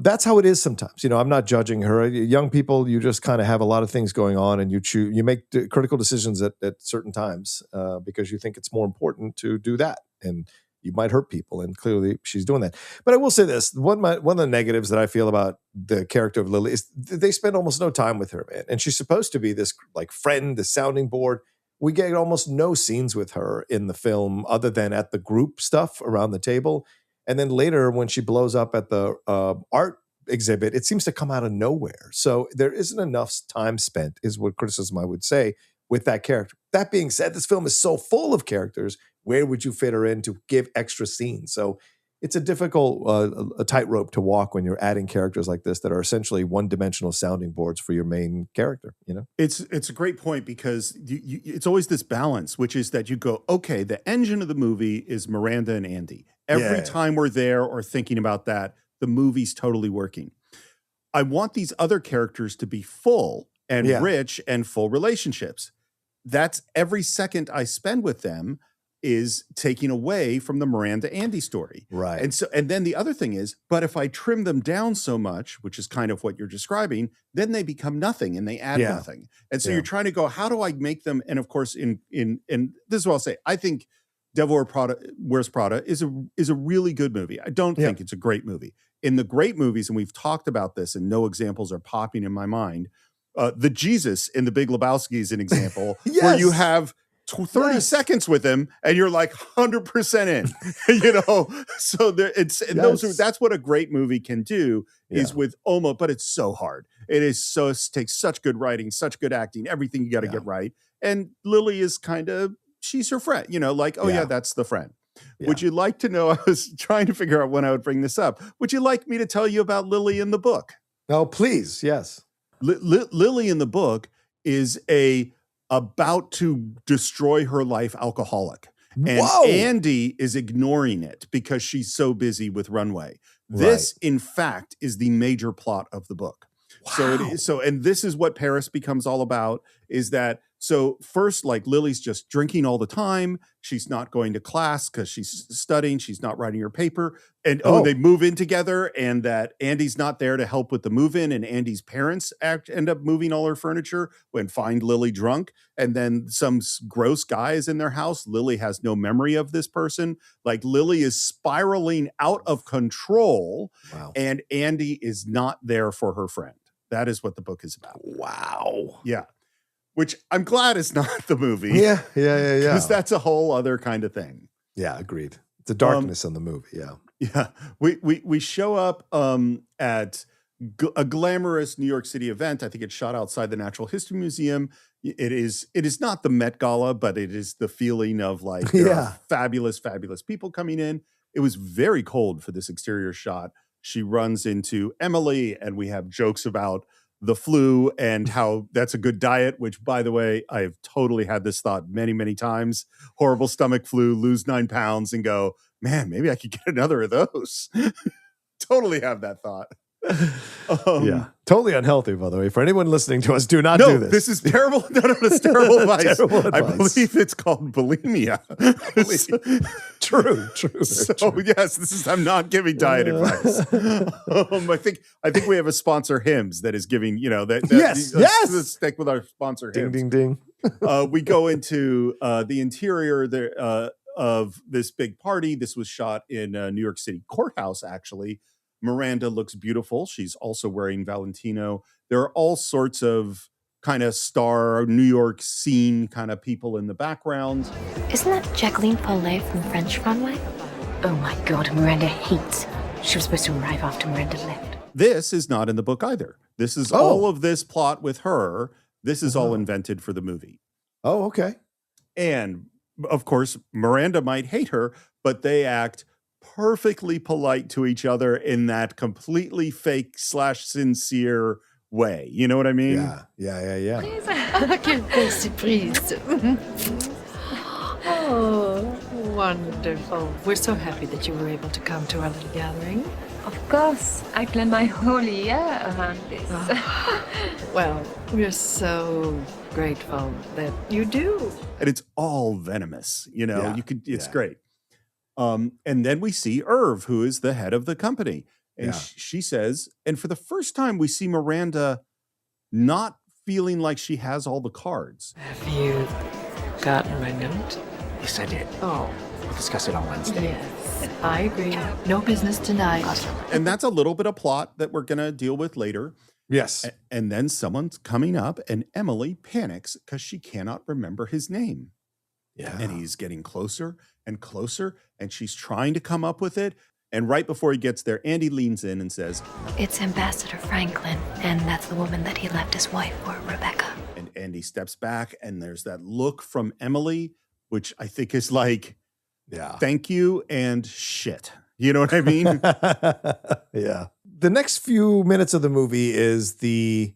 that's how it is sometimes. I'm not judging her. Young people, you just kind of have a lot of things going on and you make critical decisions at certain times because you think it's more important to do that. And you might hurt people, and clearly she's doing that. But I will say this: one of the negatives that I feel about the character of Lily is they spend almost no time with her, man. And she's supposed to be this like friend, the sounding board. We get almost no scenes with her in the film, other than at the group stuff around the table. And then later, when she blows up at the art exhibit, it seems to come out of nowhere. So there isn't enough time spent, is what criticism I would say, with that character. That being said, this film is so full of characters. Where would you fit her in to give extra scenes? So it's a difficult a tightrope to walk when you're adding characters like this that are essentially one-dimensional sounding boards for your main character. It's a great point because it's always this balance, which is that you go, okay, the engine of the movie is Miranda and Andy. Every time we're there or thinking about that, the movie's totally working. I want these other characters to be full and rich and full relationships. That's every second I spend with them is taking away from the Miranda-Andy story. Right. And then the other thing is, but if I trim them down so much, which is kind of what you're describing, then they become nothing and they add nothing. And so you're trying to go, how do I make them? And of course, and this is what I'll say. I think Devil Wears Prada is a really good movie. I don't think it's a great movie. In the great movies, and we've talked about this, and no examples are popping in my mind. The Jesus in The Big Lebowski is an example where you have 30 seconds with him, and you're like 100% in. You know, so that's what a great movie can do is with almost, but it's so hard. It takes such good writing, such good acting, everything you got to get right. And Lily is kind of, she's her friend, you know, like, that's the friend. Yeah. Would you like to know, I was trying to figure out when I would bring this up. Would you like me to tell you about Lily in the book? Oh, please. Yes. Lily in the book is about to destroy her life alcoholic. And Andy is ignoring it because she's so busy with Runway. This, in fact, is the major plot of the book. Wow. And this is what Paris becomes all about, is that, so first, like, Lily's just drinking all the time. She's not going to class because she's studying. She's not writing her paper. And they move in together, and that Andy's not there to help with the move-in, and Andy's parents end up moving all her furniture and find Lily drunk. And then some gross guy is in their house. Lily has no memory of this person. Like, Lily is spiraling out of control, and Andy is not there for her friend. That is what the book is about. Wow. Yeah. Which I'm glad is not the movie. Yeah. Because that's a whole other kind of thing. Yeah, agreed. The darkness in the movie, Yeah. We show up at a glamorous New York City event. I think it's shot outside the Natural History Museum. It is not the Met Gala, but it is the feeling of like there are fabulous, fabulous people coming in. It was very cold for this exterior shot. She runs into Emily, and we have jokes about the flu and how that's a good diet, which, by the way, I've totally had this thought many, many times. Horrible stomach flu, lose 9 pounds and go, man, maybe I could get another of those. Totally have that thought. Totally unhealthy, by the way. For anyone listening to us, do not do this. This is terrible. No, it's terrible advice. Terrible advice. I believe it's called bulimia. True. So yes, I'm not giving diet advice. I think we have a sponsor, Hims, that is giving, yes. Let's stick with our sponsor, Hims. Ding, ding, ding. We go into the interior there of this big party. This was shot in New York City courthouse, actually. Miranda looks beautiful. She's also wearing Valentino. There are all sorts of kind of star New York scene kind of people in the background. Isn't that Jacqueline Paulet from French Runway? Oh my God, Miranda hates her. She was supposed to arrive after Miranda left. This is not in the book either. This is all of this plot with her. This is all invented for the movie. Oh, okay. And of course, Miranda might hate her, but they act perfectly polite to each other in that completely fake / sincere way. You know what I mean? Yeah. Quelle surprise. Oh, wonderful. We're so happy that you were able to come to our little gathering. Of course. I planned my whole year around this. Well, we're so grateful that you do. And it's all venomous. It's great. And then we see Irv, who is the head of the company. And she says, and for the first time, we see Miranda not feeling like she has all the cards. Have you gotten my note? Yes, I did. Oh. We'll discuss it on Wednesday. Yes, I agree. No business tonight. And that's a little bit of plot that we're going to deal with later. Yes. And then someone's coming up, and Emily panics because she cannot remember his name. Yeah. And he's getting closer and closer, and she's trying to come up with it. And right before he gets there, Andy leans in and says, It's Ambassador Franklin, and that's the woman that he left his wife for, Rebecca. And Andy steps back, and there's that look from Emily, which I think is like, thank you and shit. You know what I mean? Yeah. The next few minutes of the movie is the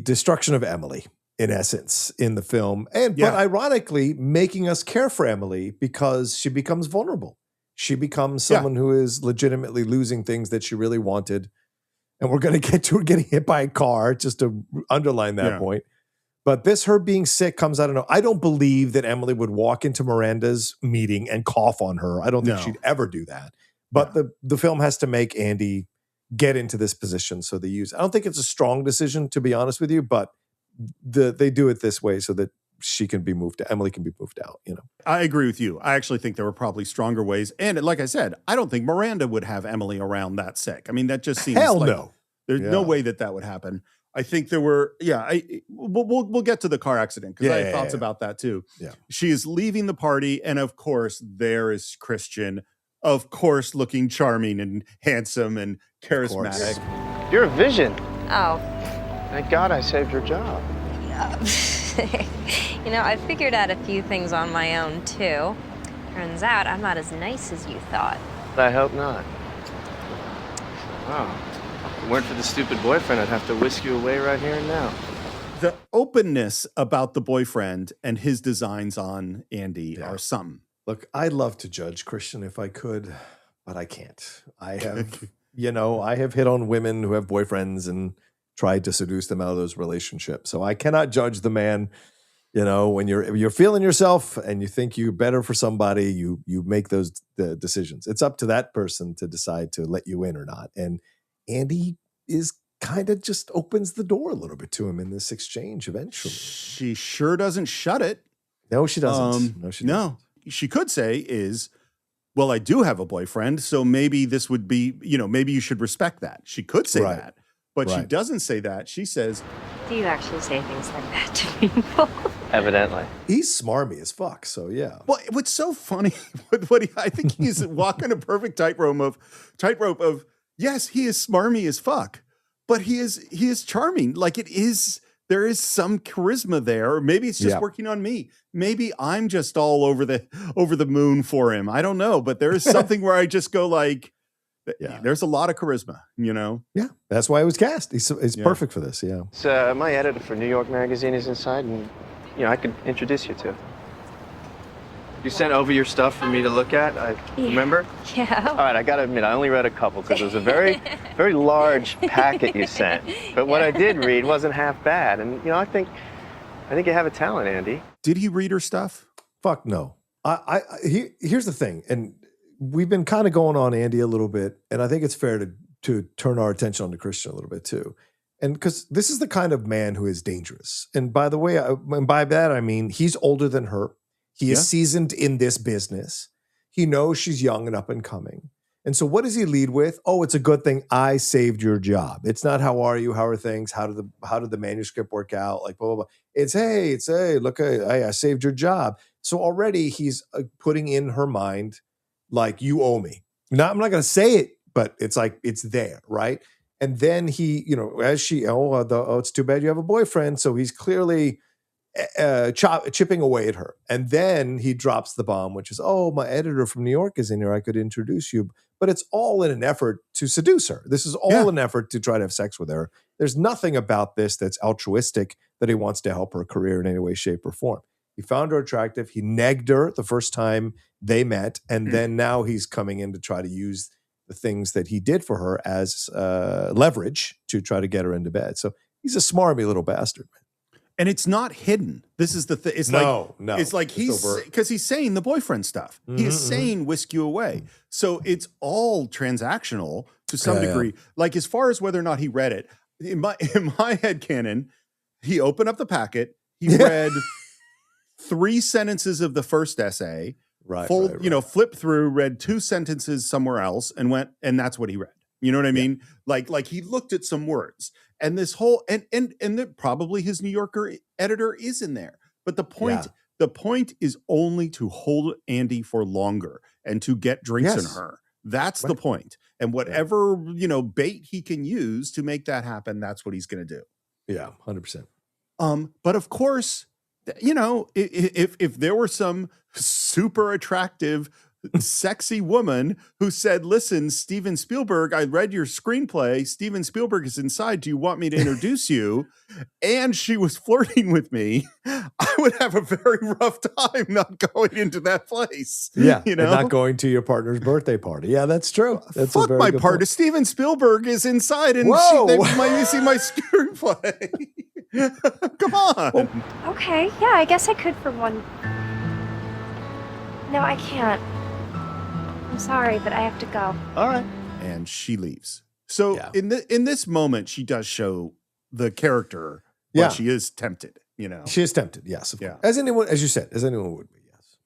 destruction of Emily, in essence, in the film. But ironically, making us care for Emily because she becomes vulnerable. She becomes someone who is legitimately losing things that she really wanted. And we're going to get to her getting hit by a car, just to underline that point. But her being sick comes out of nowhere. I don't believe that Emily would walk into Miranda's meeting and cough on her. I don't think she'd ever do that. But the film has to make Andy get into this position. So I don't think it's a strong decision, to be honest with you, but they do it this way so that Emily can be moved out, I agree with you. I actually think there were probably stronger ways. And like I said, I don't think Miranda would have Emily around that sick. I mean, that just seems Hell like no. There's no way that would happen. I think there were, we'll get to the car accident because I have thoughts about that too. Yeah. She is leaving the party, and of course, there is Christian, of course, looking charming and handsome and charismatic. You're a vision. Oh. Thank God I saved your job. I figured out a few things on my own, too. Turns out I'm not as nice as you thought. I hope not. Wow. If it weren't for the stupid boyfriend, I'd have to whisk you away right here and now. The openness about the boyfriend and his designs on Andy are something. Look, I'd love to judge Christian if I could, but I can't. I have, I have hit on women who have boyfriends and tried to seduce them out of those relationships. So I cannot judge the man. When you're feeling yourself and you think you're better for somebody, you make those decisions. It's up to that person to decide to let you in or not. And Andy is kind of just opens the door a little bit to him in this exchange eventually. She sure doesn't shut it. No, she doesn't. No. She could say is, well, I do have a boyfriend, so maybe this would be, maybe you should respect that. She could say that, but she doesn't say that. She says, do you actually say things like that to people? Evidently. He's smarmy as fuck, so yeah. Well, what's so funny, I think he's walking a perfect tightrope of, yes, he is smarmy as fuck, but he is charming. Like there is some charisma there, or maybe it's just working on me. Maybe I'm just all over the moon for him. I don't know, but there is something where I just go like, there's a lot of charisma, Yeah, that's why he was cast. He's perfect for this, yeah. So my editor for New York Magazine is inside, and I could introduce you to. You sent over your stuff for me to look at, remember? Yeah. All right, I gotta admit, I only read a couple because it was a very, very large packet you sent. But what I did read wasn't half bad, and I think you have a talent, Andy. Did he read her stuff? Fuck no. Here's the thing, and we've been kind of going on Andy a little bit, and I think it's fair to turn our attention on to Christian a little bit too. And because this is the kind of man who is dangerous. And by the way, and by that I mean he's older than her. He is seasoned in this business. He knows she's young and up and coming. And so what does he lead with? Oh, it's a good thing I saved your job. It's not how are you? How are things? How did the manuscript work out? Like blah, blah, blah. It's hey, look, I saved your job. So already he's putting in her mind, like, you owe me. I'm not going to say it, but it's like, it's there, right? And then he, as she, it's too bad you have a boyfriend. So he's clearly chipping away at her. And then he drops the bomb, which is, my editor from New York is in here. I could introduce you. But it's all in an effort to seduce her. This is all an effort to try to have sex with her. There's nothing about this that's altruistic that he wants to help her career in any way, shape, or form. He found her attractive. He negged her the first time they met. And then now he's coming in to try to use the things that he did for her as leverage to try to get her into bed. So he's a smarmy little bastard. And it's not hidden. This is the thing. It's no. It's like because he's saying the boyfriend stuff. He is saying whisk you away. So it's all transactional to some degree. Like as far as whether or not he read it, in my headcanon, he opened up the packet. He read 3 sentences of the first essay. Flipped through, read 2 sentences somewhere else, and went, and that's what he read. You know what I mean? Like he looked at some words, and this whole and that probably his New Yorker editor is in there. But the point is only to hold Andy for longer and to get drinks in her. That's the point. And whatever bait he can use to make that happen, that's what he's going to do. Yeah, 100%. But of course, if there were some super attractive, sexy woman who said, listen, Steven Spielberg, I read your screenplay. Steven Spielberg is inside. Do you want me to introduce you? And she was flirting with me. I would have a very rough time not going into that place. Yeah. And not going to your partner's birthday party. Yeah, that's true. That's Fuck my partner. Steven Spielberg is inside and they might see my screenplay. Come on. Okay, yeah, I guess I could for one. No, I can't. I'm sorry, but I have to go. All right. And she leaves. So in this moment, she does show the character, but she is tempted. you know. She is tempted, yes. Of course. As you said, as anyone would be, yes.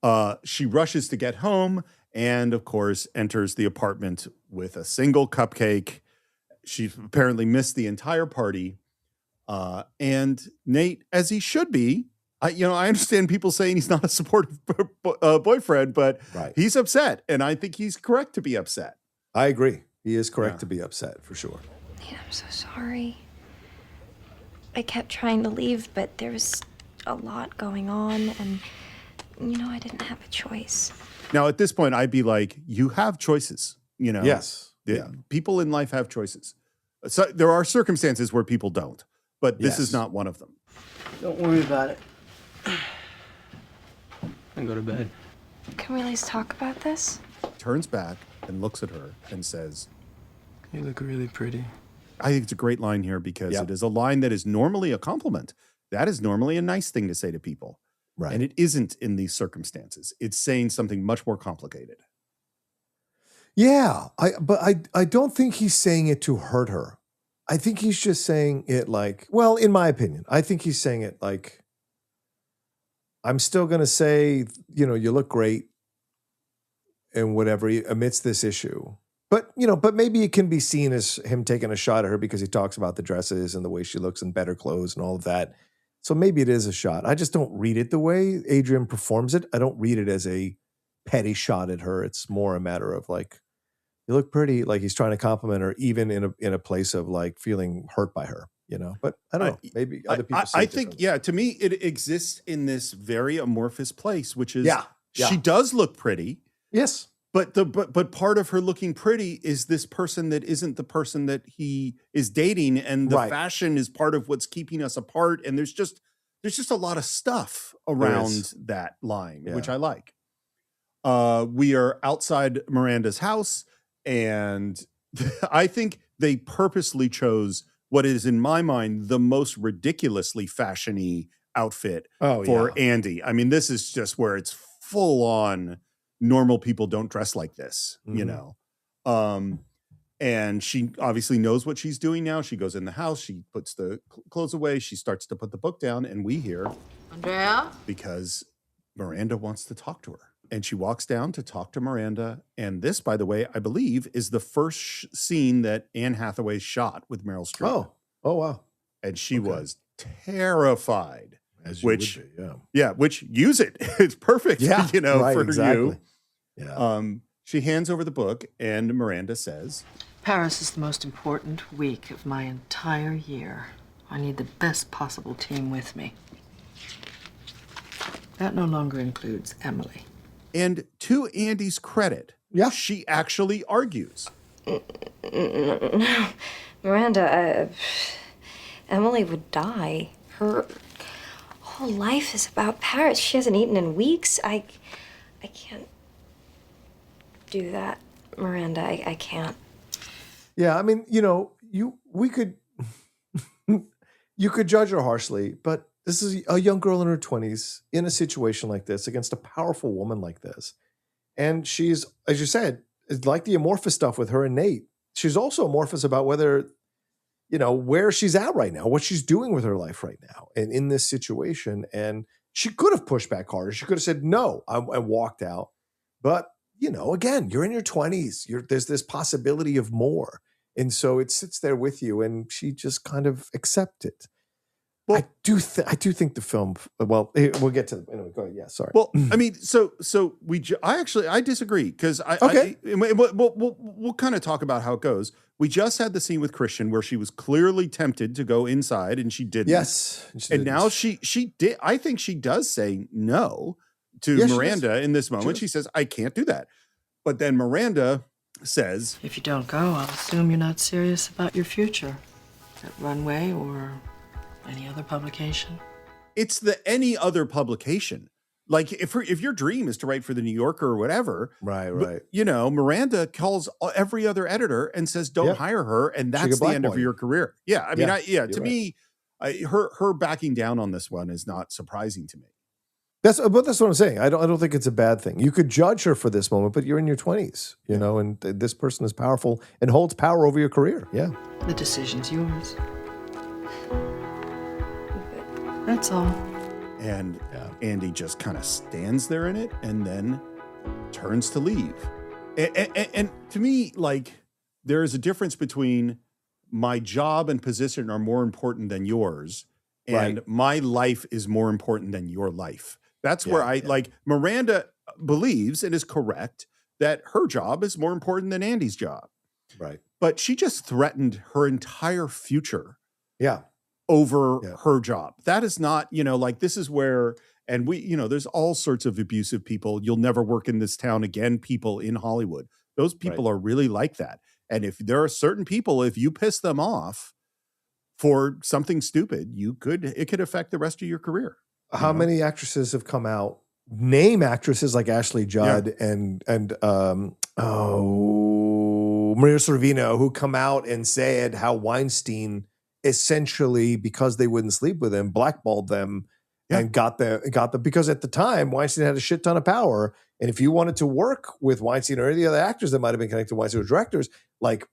Yeah. She rushes to get home and, of course, enters the apartment with a single cupcake. She apparently missed the entire party. And Nate, as he should be, I understand people saying he's not a supportive boyfriend, but he's upset. And I think he's correct to be upset. I agree. He is correct to be upset, for sure. Nate, I'm so sorry. I kept trying to leave, but there was a lot going on, and, I didn't have a choice. Now, at this point, I'd be like, you have choices, Yes. People in life have choices. So there are circumstances where people don't, but this is not one of them. Don't worry about it. And go to bed. Can we at least talk about this? Turns back and looks at her and says, You look really pretty. I think it's a great line here because it is a line that is normally a compliment. That is normally a nice thing to say to people. Right. And it isn't in these circumstances. It's saying something much more complicated. Yeah, but I don't think he's saying it to hurt her. I think he's just saying it like, well, in my opinion, I think he's saying it like, I'm still going to say, you look great and whatever amidst this issue. But maybe it can be seen as him taking a shot at her because he talks about the dresses and the way she looks in better clothes and all of that. So maybe it is a shot. I just don't read it the way Adrian performs it. I don't read it as a petty shot at her. It's more a matter of like, you look pretty, like he's trying to compliment her, even in a place of like feeling hurt by her, But I don't know. Maybe other people. I think, to me, it exists in this very amorphous place, which is Yeah. she does look pretty. Yes. But part of her looking pretty is this person that isn't the person that he is dating, and the fashion is part of what's keeping us apart. And there's just a lot of stuff around that line, which I like. We are outside Miranda's house, and I think they purposely chose what is, in my mind, the most ridiculously fashion-y outfit for Andy. I mean, this is just where it's full on. Normal people don't dress like this, and she obviously knows what she's doing now. She goes in the house, she puts the clothes away, she starts to put the book down, and we hear Andrea? Because Miranda wants to talk to her. And she walks down to talk to Miranda. And this, by the way, I believe is the first scene that Anne Hathaway shot with Meryl Streep. Oh, wow. And she was terrified. As you would be, which use it. It's perfect, for exactly. you. Yeah. She hands over the book, and Miranda says, Paris is the most important week of my entire year. I need the best possible team with me. That no longer includes Emily. And to Andy's credit, she actually argues. Miranda, Emily would die. Her whole life is about Paris. She hasn't eaten in weeks. I can't do that, Miranda. I can't. Yeah, I mean, you could judge her harshly, but this is a young girl in her 20s in a situation like this against a powerful woman like this. And she's, as you said, it's like the amorphous stuff with her and Nate. She's also amorphous about whether, where she's at right now, what she's doing with her life right now and in this situation. And she could have pushed back harder. She could have said no and walked out. But, again, you're in your 20s. There's this possibility of more. And so it sits there with you, and she just kind of accepts it. Well, I do think the film. Well, we'll get to. Anyway, go ahead. Yeah, sorry. Well, I mean, so I disagree because we'll kind of talk about how it goes. We just had the scene with Christian where she was clearly tempted to go inside, and she didn't. Yes, and now she did. I think she does say no to Miranda in this moment. She says, "I can't do that," but then Miranda says, If you don't go, I'll assume you're not serious about your future at Runway or any other publication. It's the any other publication. Like if your dream is to write for the New Yorker or whatever, right. But, Miranda calls every other editor and says, "Don't hire her," and that's the end of your career. Yeah, I mean, to me, her backing down on this one is not surprising to me. That's what I'm saying. I don't think it's a bad thing. You could judge her for this moment, but you're in your 20s, and this person is powerful and holds power over your career. Yeah, the decision's yours. That's all. And Andy just kind of stands there in it and then turns to leave. And to me, like, there is a difference between my job and position are more important than yours, and my life is more important than your life. That's where like Miranda believes and is correct that her job is more important than Andy's job. Right. But she just threatened her entire future. Yeah. Over her job. That is not, like this is where, and we, there's all sorts of abusive people. You'll never work in this town again, people in Hollywood. Those people are really like that. And if there are certain people, if you piss them off for something stupid, it could affect the rest of your career. How many actresses have come out, name actresses like Ashley Judd and Maria Sorvino, who come out and said how Weinstein essentially, because they wouldn't sleep with him, blackballed them and got the because at the time Weinstein had a shit ton of power, and if you wanted to work with Weinstein or any other actors that might have been connected to Weinstein or directors, like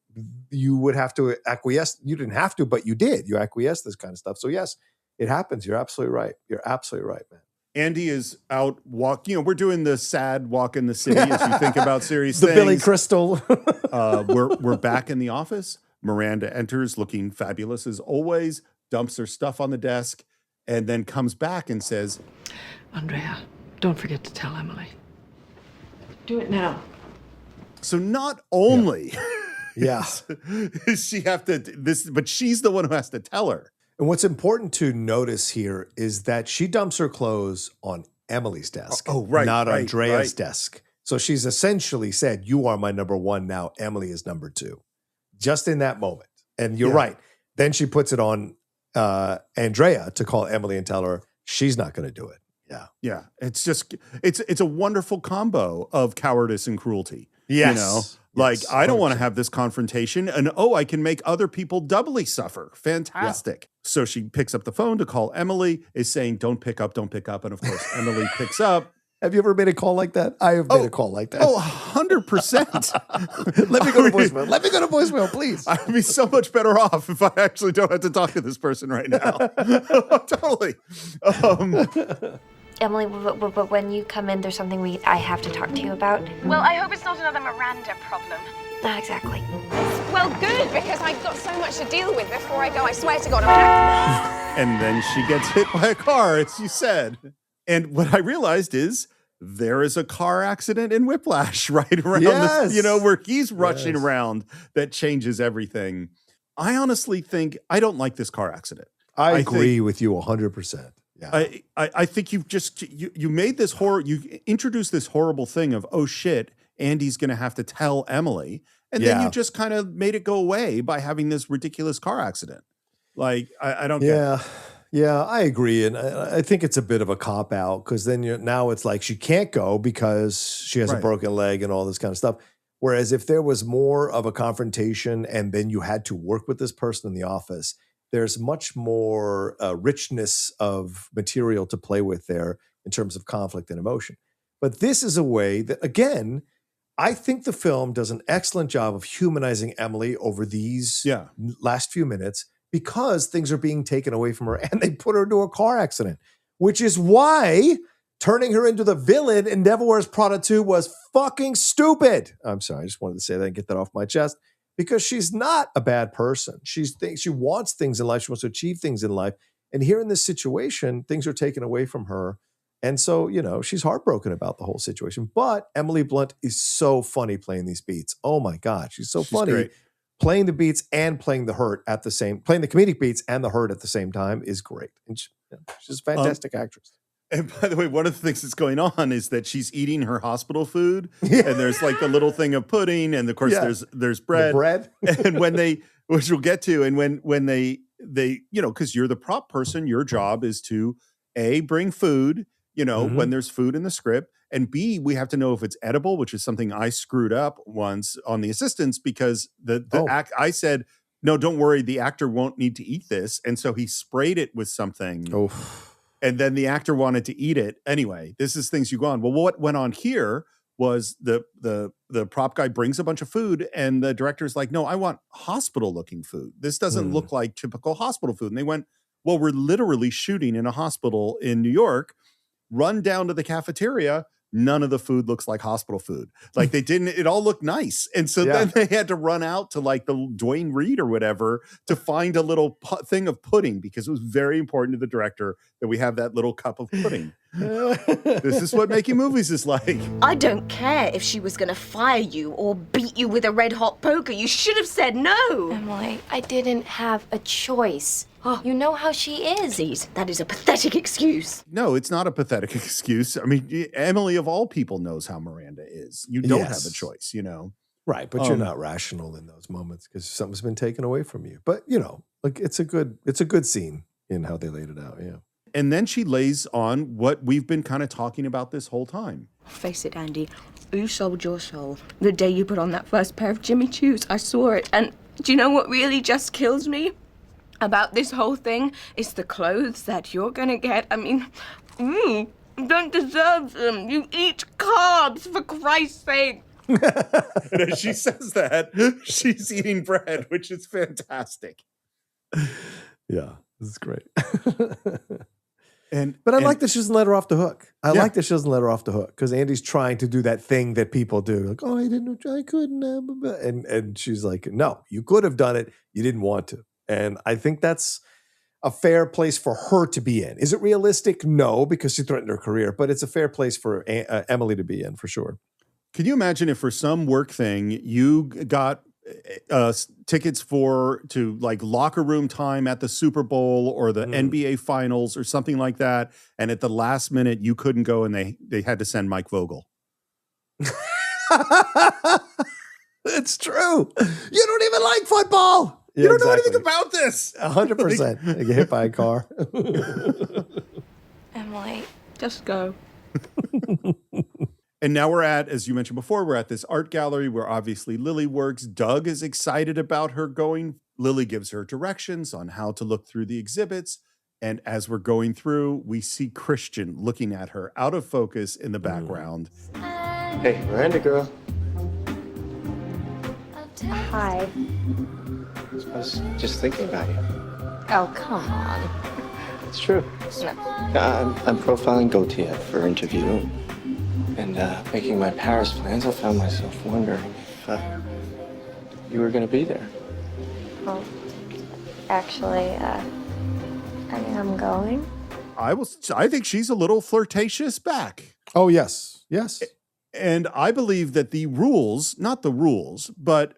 you would have to acquiesce. You didn't have to, but you did. You acquiesced this kind of stuff. So yes, it happens. You're absolutely right. You're absolutely right, man. Andy is out walking. We're doing the sad walk in the city as you think about serious things. The Billy Crystal. We're back in the office. Miranda enters looking fabulous as always, dumps her stuff on the desk, and then comes back and says, Andrea, don't forget to tell Emily. Do it now. So not only does she have to but she's the one who has to tell her. And what's important to notice here is that she dumps her clothes on Emily's desk, not Andrea's desk. So she's essentially said, you are my number one now. Emily is number two. Just in that moment. And you're right. Then she puts it on Andrea to call Emily and tell her she's not going to do it. Yeah. Yeah. It's just, it's a wonderful combo of cowardice and cruelty. Yes. Like, I don't want to have this confrontation, and I can make other people doubly suffer. Fantastic. Yeah. So she picks up the phone to call Emily, is saying, don't pick up. And of course, Emily picks up. Have you ever made a call like that? I have made a call like that. 100%. Let me go to voicemail. Let me go to voicemail, please. I'd be so much better off if I actually don't have to talk to this person right now. Totally. Emily, when you come in, there's something I have to talk to you about. Well, I hope it's not another Miranda problem. Not exactly. Well, good, because I've got so much to deal with before I go. I swear to God. And then she gets hit by a car, as you said. And what I realized is there is a car accident in Whiplash right around this, where he's rushing around that changes everything. I honestly think I don't like this car accident. I agree with you 100%. Yeah. I think you've just you made this you introduced this horrible thing of, oh shit, Andy's gonna have to tell Emily. And then you just kind of made it go away by having this ridiculous car accident. Like I don't get it. Yeah, I agree. And I think it's a bit of a cop-out because then now it's like she can't go because she has a broken leg and all this kind of stuff. Whereas if there was more of a confrontation and then you had to work with this person in the office, there's much more richness of material to play with there in terms of conflict and emotion. But this is a way that, again, I think the film does an excellent job of humanizing Emily over these last few minutes, because things are being taken away from her and they put her into a car accident, which is why turning her into the villain in Devil Wears Prada 2 was fucking stupid. I'm sorry. I just wanted to say that and get that off my chest, because she's not a bad person. She wants things in life. She wants to achieve things in life. And here in this situation, things are taken away from her. And so, she's heartbroken about the whole situation. But Emily Blunt is so funny playing these beats. Oh my God. She's so funny. Great. Playing the beats and playing the comedic beats and the hurt at the same time is great. And she's a fantastic actress. And by the way, one of the things that's going on is that she's eating her hospital food, and there's like the little thing of pudding, and of course there's bread. The bread. And which we'll get to, and when they because you're the prop person, your job is to A, bring food, when there's food in the script, and B, we have to know if it's edible, which is something I screwed up once on the assistants, because I said, no, don't worry, the actor won't need to eat this. And so he sprayed it with something. Oh. And then the actor wanted to eat it. Anyway, this is things you go on. Well, what went on here was the prop guy brings a bunch of food, and the director's like, no, I want hospital looking food. This doesn't look like typical hospital food. And they went, well, we're literally shooting in a hospital in New York. Run down to the cafeteria. None of the food looks like hospital food. Like they didn't, it all looked nice. And so then they had to run out to like the Dwayne Reed or whatever to find a little thing of pudding, because it was very important to the director that we have that little cup of pudding. This is what making movies is like. I don't care if she was going to fire you or beat you with a red hot poker. You should have said no. Emily, I didn't have a choice. Oh, you know how she is. Please, that is a pathetic excuse. No, it's not a pathetic excuse. I mean, Emily of all people knows how Miranda is. You don't have a choice, you know. Right, but you're not rational in those moments because something's been taken away from you. But you know, like it's a good scene in how they laid it out. Yeah. And then she lays on what we've been kind of talking about this whole time. Face it, Andy. You sold your soul the day you put on that first pair of Jimmy Choos. I saw it. And do you know what really just kills me about this whole thing? It's the clothes that you're gonna get. I mean, you don't deserve them. You eat carbs, for Christ's sake. And as she says that, she's eating bread, which is fantastic. Yeah, this is great. But I like that she doesn't let her off the hook. I like that she doesn't let her off the hook because Andy's trying to do that thing that people do. Like, oh, I didn't, I couldn't. And she's like, no, you could have done it. You didn't want to. And I think that's a fair place for her to be in. Is it realistic? No, because she threatened her career, but it's a fair place for Emily to be in for sure. Can you imagine if for some work thing you got tickets to like locker room time at the Super Bowl or the NBA Finals or something like that, and at the last minute you couldn't go and they had to send Mike Vogel? It's true. You don't even like football. Yeah, you don't know anything about this. 100%. Get hit by a car. Emily, just go. And now we're at, as you mentioned before, we're at this art gallery where obviously Lily works. Doug is excited about her going. Lily gives her directions on how to look through the exhibits. And as we're going through, we see Christian looking at her out of focus in the background. Hey, Miranda girl. Hi. I was just thinking about you. Oh, come on. It's true. I'm profiling Gautier for interview. And making my Paris plans, I found myself wondering if you were going to be there. Well, actually, I am going. I think she's a little flirtatious back. Oh, yes. Yes. And I believe that the rules, not the rules, but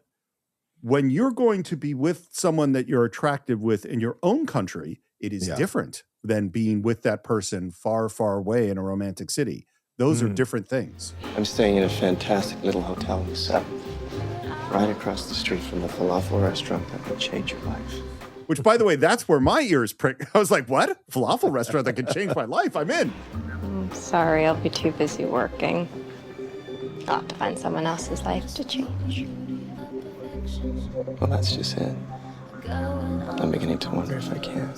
when you're going to be with someone that you're attracted with in your own country, it is different than being with that person far, far away in a romantic city. Those are different things. I'm staying in a fantastic little hotel in the south, right across the street from the falafel restaurant that could change your life. Which, by the way, that's where my ears prick. I was like, what? Falafel restaurant that could change my life? I'm in. I'm sorry, I'll be too busy working. I'll have to find someone else's life to change. Well, that's just it. I'm beginning to wonder if I can.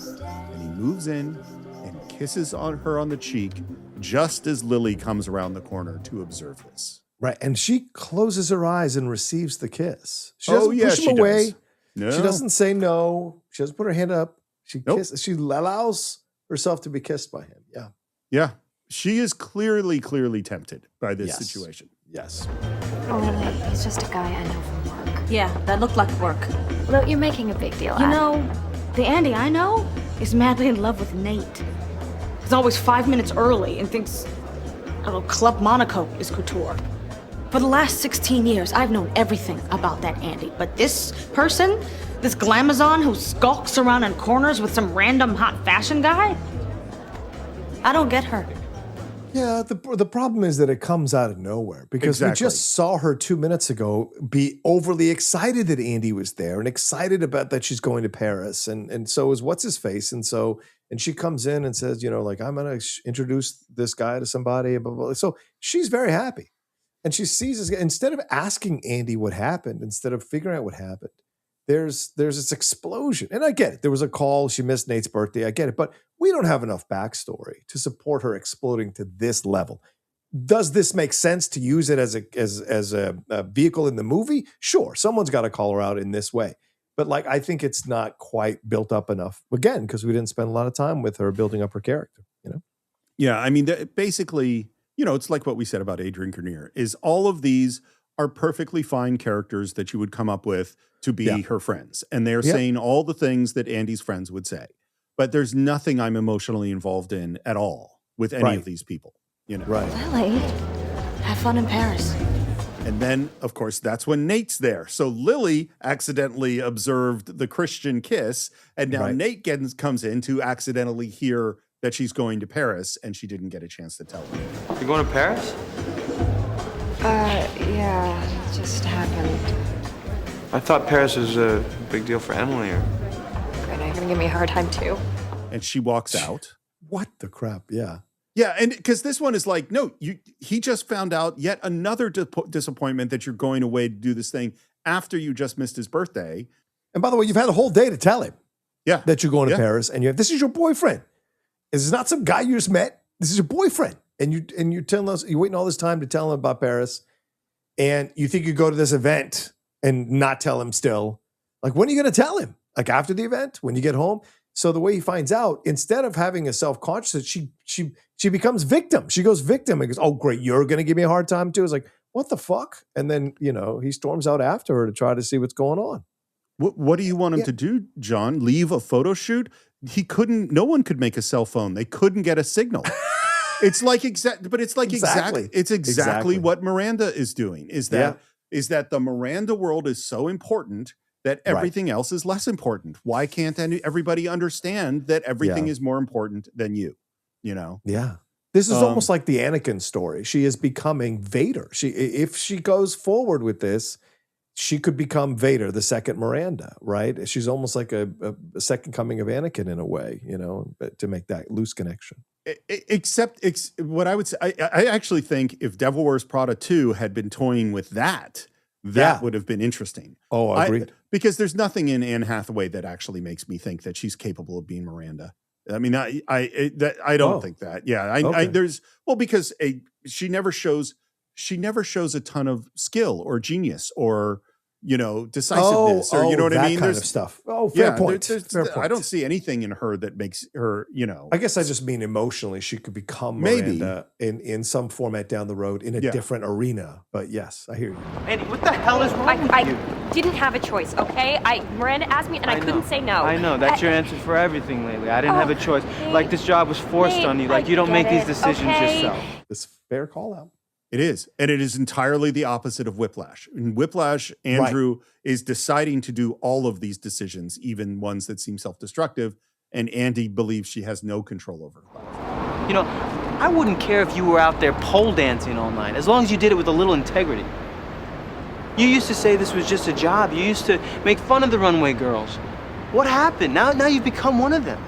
And he moves in and kisses her on the cheek just as Lily comes around the corner to observe this. Right. And she closes her eyes and receives the kiss. She doesn't push him away. Does. No. She doesn't say no. She doesn't put her hand up. She kisses. She allows herself to be kissed by him. Yeah. Yeah. She is clearly tempted by this situation. Yes. Oh, Lily, he's just a guy I know from work. Yeah, that looked like work. Look, you're making a big deal You out know, the Andy I know is madly in love with Nate. He's always 5 minutes early and thinks, Club Monaco is couture. For the last 16 years, I've known everything about that Andy. But this person, this glamazon who skulks around in corners with some random hot fashion guy, I don't get her. Yeah, the problem is that it comes out of nowhere because we just saw her 2 minutes ago be overly excited that Andy was there and excited about that she's going to Paris. And so is what's-his-face. And she comes in and says, I'm going to introduce this guy to somebody. Blah, blah, blah. So she's very happy. And she sees this guy. Instead of asking Andy what happened, instead of figuring out what happened, there's this explosion. And I get it. There was a call. She missed Nate's birthday. I get it. But we don't have enough backstory to support her exploding to this level. Does this make sense to use it as a vehicle in the movie? Sure. Someone's got to call her out in this way. But like, I think it's not quite built up enough, again, because we didn't spend a lot of time with her building up her character, Yeah, I mean, basically, it's like what we said about Adrian Grenier, is all of these are perfectly fine characters that you would come up with to be her friends. And they're saying all the things that Andy's friends would say. But there's nothing I'm emotionally involved in at all with any of these people, Right. Lily, have fun in Paris. And then, of course, that's when Nate's there. So Lily accidentally observed the Christian kiss, and now Nate comes in to accidentally hear that she's going to Paris, and she didn't get a chance to tell him. You're going to Paris? Yeah, it just happened. I thought Paris was a big deal for Emily. Great, now you're gonna give me a hard time too. And she walks out. What the crap? Yeah. Yeah, and because this one is like, no, he just found out yet another disappointment that you're going away to do this thing after you just missed his birthday. And by the way, you've had a whole day to tell him that you're going to Yeah. Paris, and this is your boyfriend. This is not some guy you just met. This is your boyfriend. And you're telling us, you're waiting all this time to tell him about Paris, and you think you go to this event and not tell him still. Like, when are you going to tell him? Like, after the event, when you get home? So the way he finds out, instead of having a self-conscious, she becomes victim. She goes victim and goes, oh, great, you're going to give me a hard time too. It's like, what the fuck? And then, he storms out after her to try to see what's going on. What do you want him to do, John? Leave a photo shoot? No one could make a cell phone. They couldn't get a signal. It's like exactly what Miranda is doing. Is that the Miranda world is so important that everything else is less important? Why can't everybody understand that everything is more important than you? Yeah. This is almost like the Anakin story. She is becoming Vader. If she goes forward with this, she could become Vader, the second Miranda, right? She's almost like a second coming of Anakin in a way, to make that loose connection. Except what I would say, I actually think if Devil Wears Prada 2 had been toying with that would have been interesting. Oh, agreed. Because there's nothing in Anne Hathaway that actually makes me think that she's capable of being Miranda. I mean, I don't think that. Yeah, because she never shows a ton of skill or genius or decisiveness or you know what I mean. Kind of stuff. Oh, fair point. Fair point. I don't see anything in her that makes her. I guess I just mean emotionally, she could become Miranda in some format down the road in a different arena. But yes, I hear you. Andy, what the hell is wrong with you? I didn't have a choice, okay? Miranda asked me and I couldn't say no. I know, that's your answer for everything lately. I didn't have a choice. Like, this job was forced on you. Like, you don't make these decisions yourself. It's fair call out. It is. And it is entirely the opposite of Whiplash. In Whiplash, Andrew is deciding to do all of these decisions, even ones that seem self-destructive, and Andy believes she has no control over her. I wouldn't care if you were out there pole dancing all night, as long as you did it with a little integrity. You used to say this was just a job. You used to make fun of the runway girls. What happened? Now you've become one of them.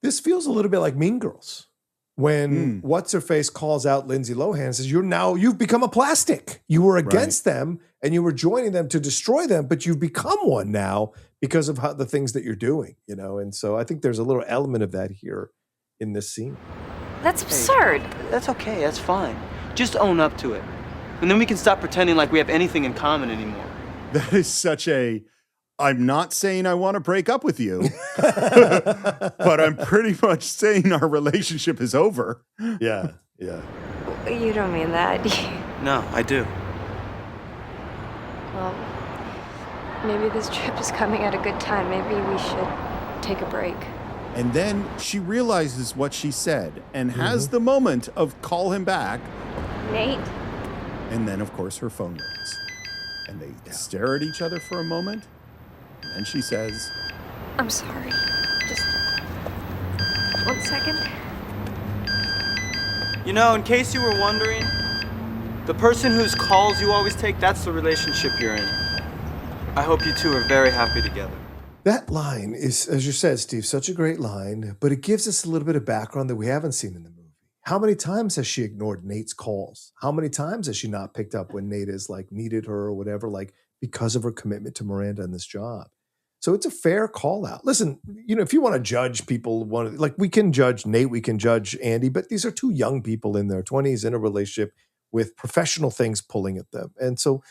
This feels a little bit like Mean Girls. When What's-Her-Face calls out Lindsay Lohan and says, you've become a plastic. You were against them and you were joining them to destroy them, but you've become one now because of the things that you're doing, And so I think there's a little element of that here in this scene. That's absurd. That's okay, that's fine. Just own up to it. And then we can stop pretending like we have anything in common anymore. That is such I'm not saying I want to break up with you, but I'm pretty much saying our relationship is over. Yeah. You don't mean that. No, I do. Well, maybe this trip is coming at a good time. Maybe we should take a break. And then she realizes what she said and has the moment of call him back. Nate. And then, of course, her phone rings. And they stare at each other for a moment. And then she says, I'm sorry. Just 1 second. In case you were wondering, the person whose calls you always take, that's the relationship you're in. I hope you two are very happy together. That line is, as you said, Steve, such a great line, but it gives us a little bit of background that we haven't seen in the movie. How many times has she ignored Nate's calls? How many times has she not picked up when Nate is needed her or whatever, because of her commitment to Miranda and this job? So it's a fair call out. Listen, if you want to judge people, we can judge Nate, we can judge Andy, but these are two young people in their 20s in a relationship with professional things pulling at them. And so,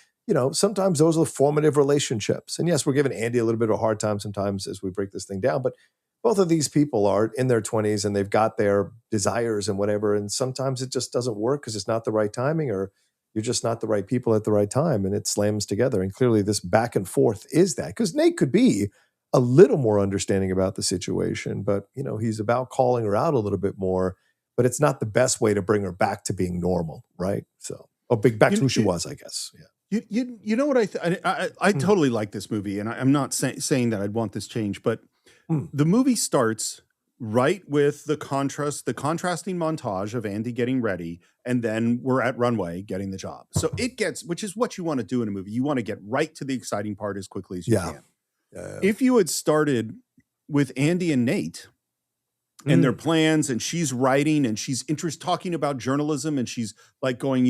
sometimes those are the formative relationships. And yes, we're giving Andy a little bit of a hard time sometimes as we break this thing down, but both of these people are in their 20s and they've got their desires and whatever. And sometimes it just doesn't work because it's not the right timing, or you're just not the right people at the right time, and it slams together. And clearly this back and forth is that, because Nate could be a little more understanding about the situation, but he's about calling her out a little bit more, but it's not the best way to bring her back to being normal. Right. So, back to who she was, I guess. Yeah. You know what I totally like this movie, and I'm not saying that I'd want this change, but the movie starts right with the contrasting montage of Andy getting ready, and then we're at runway getting the job. So which is what you want to do in a movie. You want to get right to the exciting part as quickly as you can. If you had started with Andy and Nate and their plans, and she's writing and she's talking about journalism, and she's like going,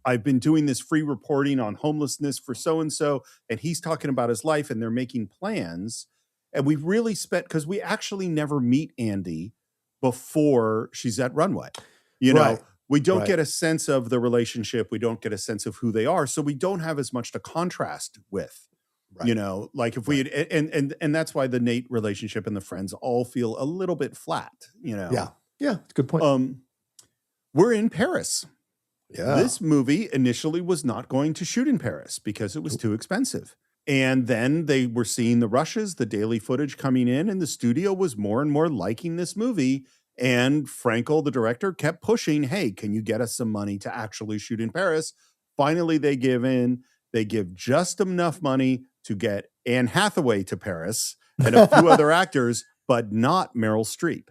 I've been doing this free reporting on homelessness for so-and-so, and he's talking about his life, and they're making plans. And we really because we actually never meet Andy before she's at runway. We don't get a sense of the relationship. We don't get a sense of who they are. So we don't have as much to contrast with. Like if we had, and that's why the Nate relationship and the friends all feel a little bit flat, Yeah, good point. We're in Paris. Yeah. This movie initially was not going to shoot in Paris because it was too expensive. And then they were seeing the rushes, the daily footage coming in, and the studio was more and more liking this movie. And Frankel, the director, kept pushing, hey, can you get us some money to actually shoot in Paris? Finally, they give in. They give just enough money to get Anne Hathaway to Paris and a few other actors, but not Meryl Streep.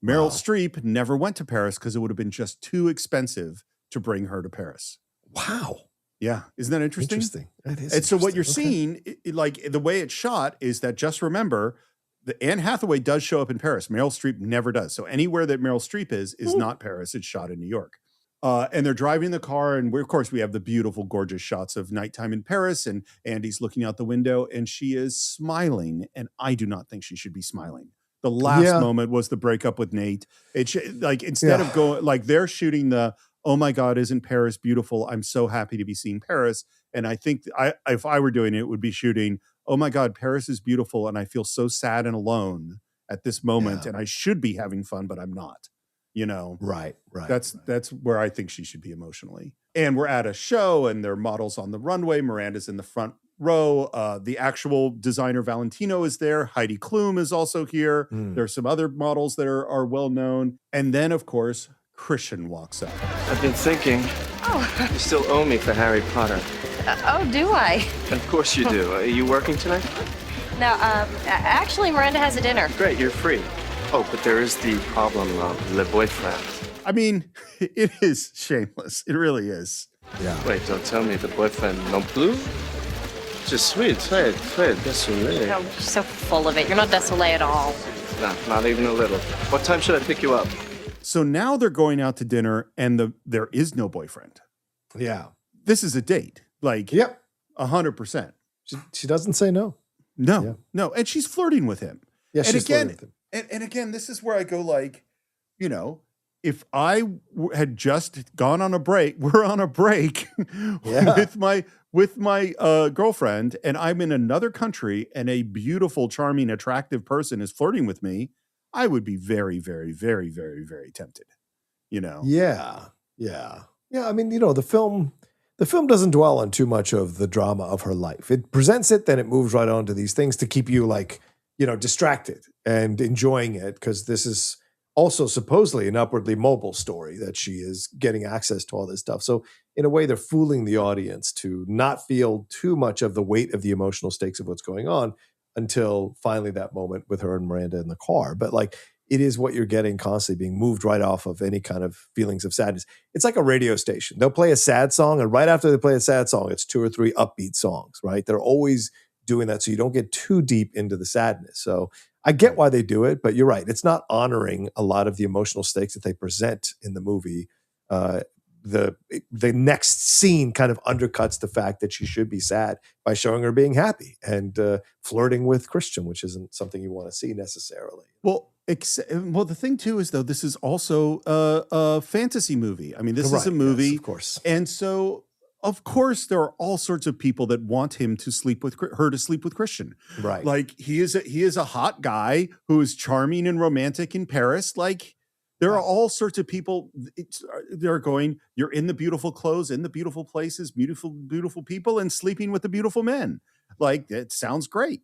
Meryl Streep never went to Paris because it would have been just too expensive to bring her to Paris. Wow. Yeah. Isn't that interesting? Interesting. That is and so what you're interesting. seeing, like the way it's shot is that, just remember, the Anne Hathaway does show up in Paris. Meryl Streep never does. So anywhere that Meryl Streep is not Paris. It's shot in New York. And they're driving the car, and of course we have the beautiful, gorgeous shots of nighttime in Paris, and Andy's looking out the window, and she is smiling, and I do not think she should be smiling. The last moment was the breakup with Nate. Instead of going, like, they're shooting the, oh my God, isn't Paris beautiful? I'm so happy to be seeing Paris. And I think if I were doing it, it would be shooting, oh my God, Paris is beautiful, and I feel so sad and alone at this moment, and I should be having fun, but I'm not. Right. That's where I think she should be emotionally. And we're at a show, and there are models on the runway. Miranda's in the front row. The actual designer Valentino is there. Heidi Klum is also here. There's some other models that are well known. And then, of course, Christian walks up. I've been thinking. Oh. You still owe me for Harry Potter. Do I? Of course you do. Are you working tonight? No, actually, Miranda has a dinner. Great, you're free. Oh, but there is the problem of le boyfriend. I mean, it is shameless. It really is. Yeah. Wait, don't tell me the boyfriend non plus? Just sweet, très désolé. No, you're so full of it. You're not désolé at all. No, not even a little. What time should I pick you up? So now they're going out to dinner, and there is no boyfriend. Yeah. This is a date. Like, 100%. She doesn't say no. No. And she's flirting with him. Yeah, she's flirting with him. And again, this is where I go, like, if I had just gone on a break, we're on a break with my girlfriend, and I'm in another country, and a beautiful, charming, attractive person is flirting with me, I would be very, very, very, very, very tempted. Yeah. I mean, the film doesn't dwell on too much of the drama of her life. It presents it, then it moves right on to these things to keep you distracted and enjoying it, because this is also supposedly an upwardly mobile story that she is getting access to all this stuff. So in a way, they're fooling the audience to not feel too much of the weight of the emotional stakes of what's going on until finally that moment with her and Miranda in the car. But it is what you're getting, constantly being moved right off of any kind of feelings of sadness. It's like a radio station. They'll play a sad song, and right after they play a sad song, it's 2 or 3 upbeat songs, right? They're always doing that so you don't get too deep into the sadness. So I get why they do it, but you're right. It's not honoring a lot of the emotional stakes that they present in the movie. The next scene kind of undercuts the fact that she should be sad by showing her being happy and flirting with Christian, which isn't something you want to see necessarily. Well, the thing too is, though, this is also a fantasy movie. I mean, this is a movie, yes, of course. And so of course, there are all sorts of people that want him to sleep with her to sleep with Christian. Right. Like he is a hot guy who is charming and romantic in Paris. Like there are all sorts of people. They're going, you're in the beautiful clothes, in the beautiful places, beautiful people, and sleeping with the beautiful men. Like it sounds great.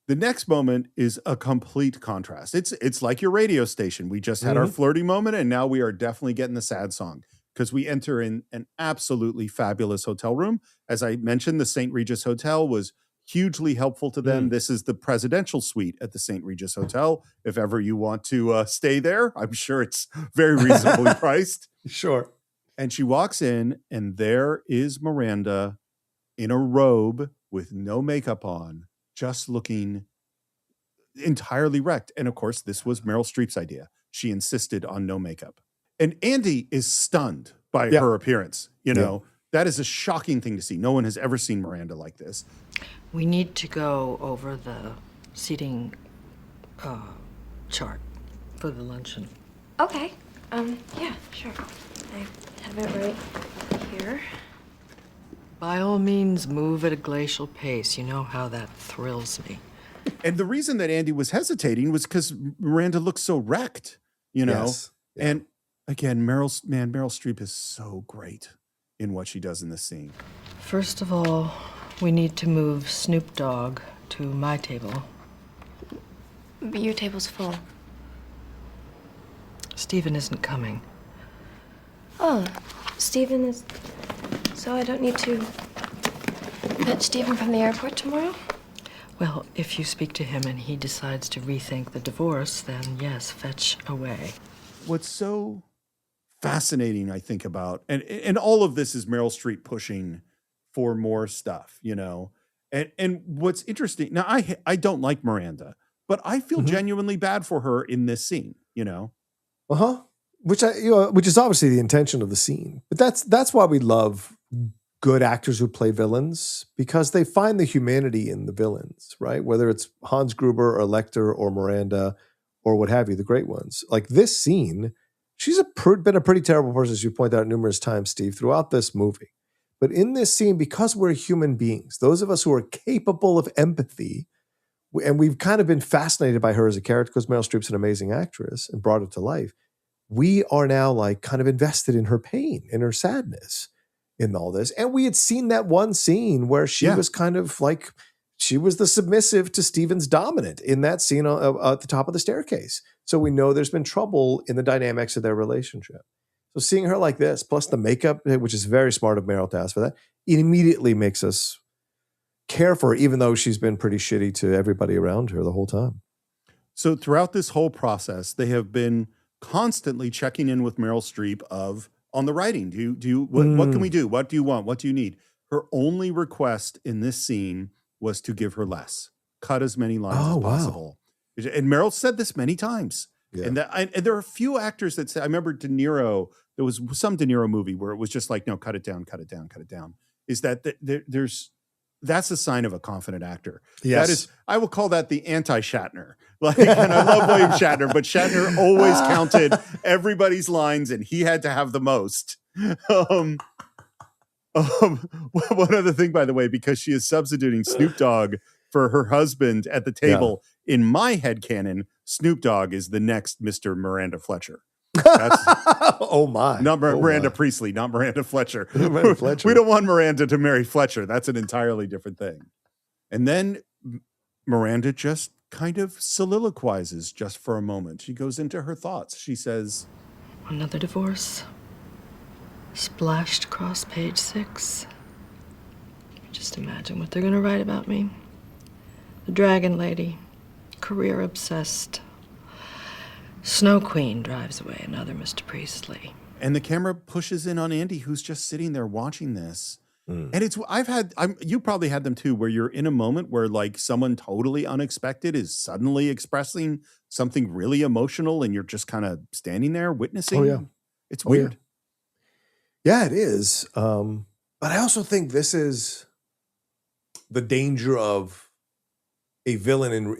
The next moment is a complete contrast. It's like your radio station. We just had our flirty moment, and now we are definitely getting the sad song. Because we enter in an absolutely fabulous hotel room. As I mentioned, the St. Regis Hotel was hugely helpful to them. This is the presidential suite at the St. Regis Hotel. If ever you want to stay there, I'm sure it's very reasonably priced. Sure. And she walks in, and there is Miranda in a robe with no makeup on, just looking entirely wrecked. And of course, this was Meryl Streep's idea. She insisted on no makeup. And Andy is stunned by her appearance. You know, that is a shocking thing to see. No one has ever seen Miranda like this. We need to go over the seating chart for the luncheon. Okay. Yeah, sure. I have it right here. By all means, move at a glacial pace. You know how that thrills me. And the reason that Andy was hesitating was because Miranda looks so wrecked, you know? Yes. And again, Meryl Streep is so great in what she does in this scene. First of all, we need to move Snoop Dogg to my table. But your table's full. Stephen isn't coming. Oh, Stephen is... So I don't need to fetch Stephen from the airport tomorrow? Well, if you speak to him and he decides to rethink the divorce, then yes, fetch away. What's so fascinating, I think, about, and all of this is Meryl Streep pushing for more stuff, you know? And what's interesting, now I don't like Miranda, but I feel genuinely bad for her in this scene, you know? Which is obviously the intention of the scene. But that's why we love good actors who play villains, because they find the humanity in the villains, right? Whether it's Hans Gruber or Lecter or Miranda or what have you, the great ones. Like this scene, she's been a pretty terrible person, as you point out numerous times, Steve, throughout this movie. But in this scene, because we're human beings, those of us who are capable of empathy, and we've kind of been fascinated by her as a character because Meryl Streep's an amazing actress and brought it to life, we are now like kind of invested in her pain, in her sadness, in all this. And we had seen that one scene where she was kind of like, she was the submissive to Stephen's dominant in that scene at the top of the staircase. So we know there's been trouble in the dynamics of their relationship. So seeing her like this, plus the makeup, which is very smart of Meryl to ask for that, it immediately makes us care for her, even though she's been pretty shitty to everybody around her the whole time. So throughout this whole process, they have been constantly checking in with Meryl Streep on the writing. What can we do? What do you want? What do you need? Her only request in this scene was to give her less, cut as many lines as possible. And Meryl said this many times. Yeah. And there are a few actors that say, I remember De Niro, there was some De Niro movie where it was just like, no, cut it down, cut it down, cut it down. Is that that's a sign of a confident actor. Yes. That is, I will call that the anti-Shatner. Like, and I love William Shatner, but Shatner always counted everybody's lines and he had to have the most. One other thing, by the way, because she is substituting Snoop Dogg for her husband at the table, in my headcanon, Snoop Dogg is the next Mr. Miranda Fletcher. That's, oh my. Not Miranda Priestly, not Miranda Fletcher. Miranda Fletcher. We don't want Miranda to marry Fletcher. That's an entirely different thing. And then Miranda just kind of soliloquizes just for a moment. She goes into her thoughts. She says, another divorce. Splashed across page 6. Just imagine what they're going to write about me. The Dragon Lady, career obsessed. Snow Queen drives away another Mr. Priestly. And the camera pushes in on Andy, who's just sitting there watching this. And you probably had them too, where you're in a moment where like someone totally unexpected is suddenly expressing something really emotional and you're just kind of standing there witnessing. Oh, yeah. It's weird. Yeah, it is. But I also think this is the danger of a villain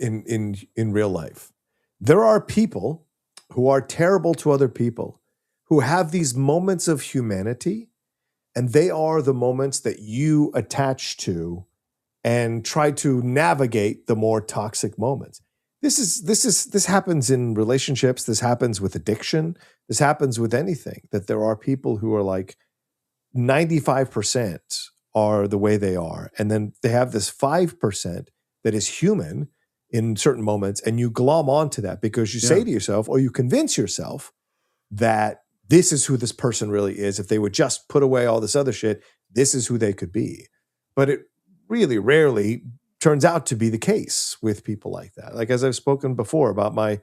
in real life. There are people who are terrible to other people who have these moments of humanity And they are the moments that you attach to and try to navigate the more toxic moments. This happens in relationships. This happens with addiction. This happens with anything, that there are people who are like 95% are the way they are. And then they have this 5% that is human in certain moments. And you glom onto that because you say to yourself, or you convince yourself that this is who this person really is. If they would just put away all this other shit, this is who they could be. But it really rarely turns out to be the case with people like that. Like, as I've spoken before about my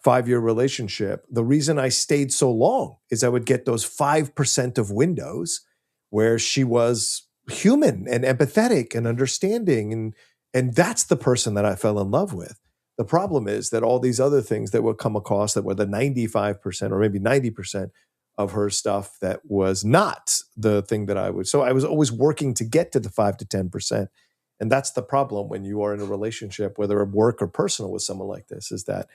5-year relationship, the reason I stayed so long is I would get those 5% of windows where she was human and empathetic and understanding. And that's the person that I fell in love with. The problem is that all these other things that would come across that were the 95% or maybe 90% of her stuff that was not the thing that I would. So I was always working to get to the 5 to 10%. And that's the problem when you are in a relationship, whether at work or personal, with someone like this, is that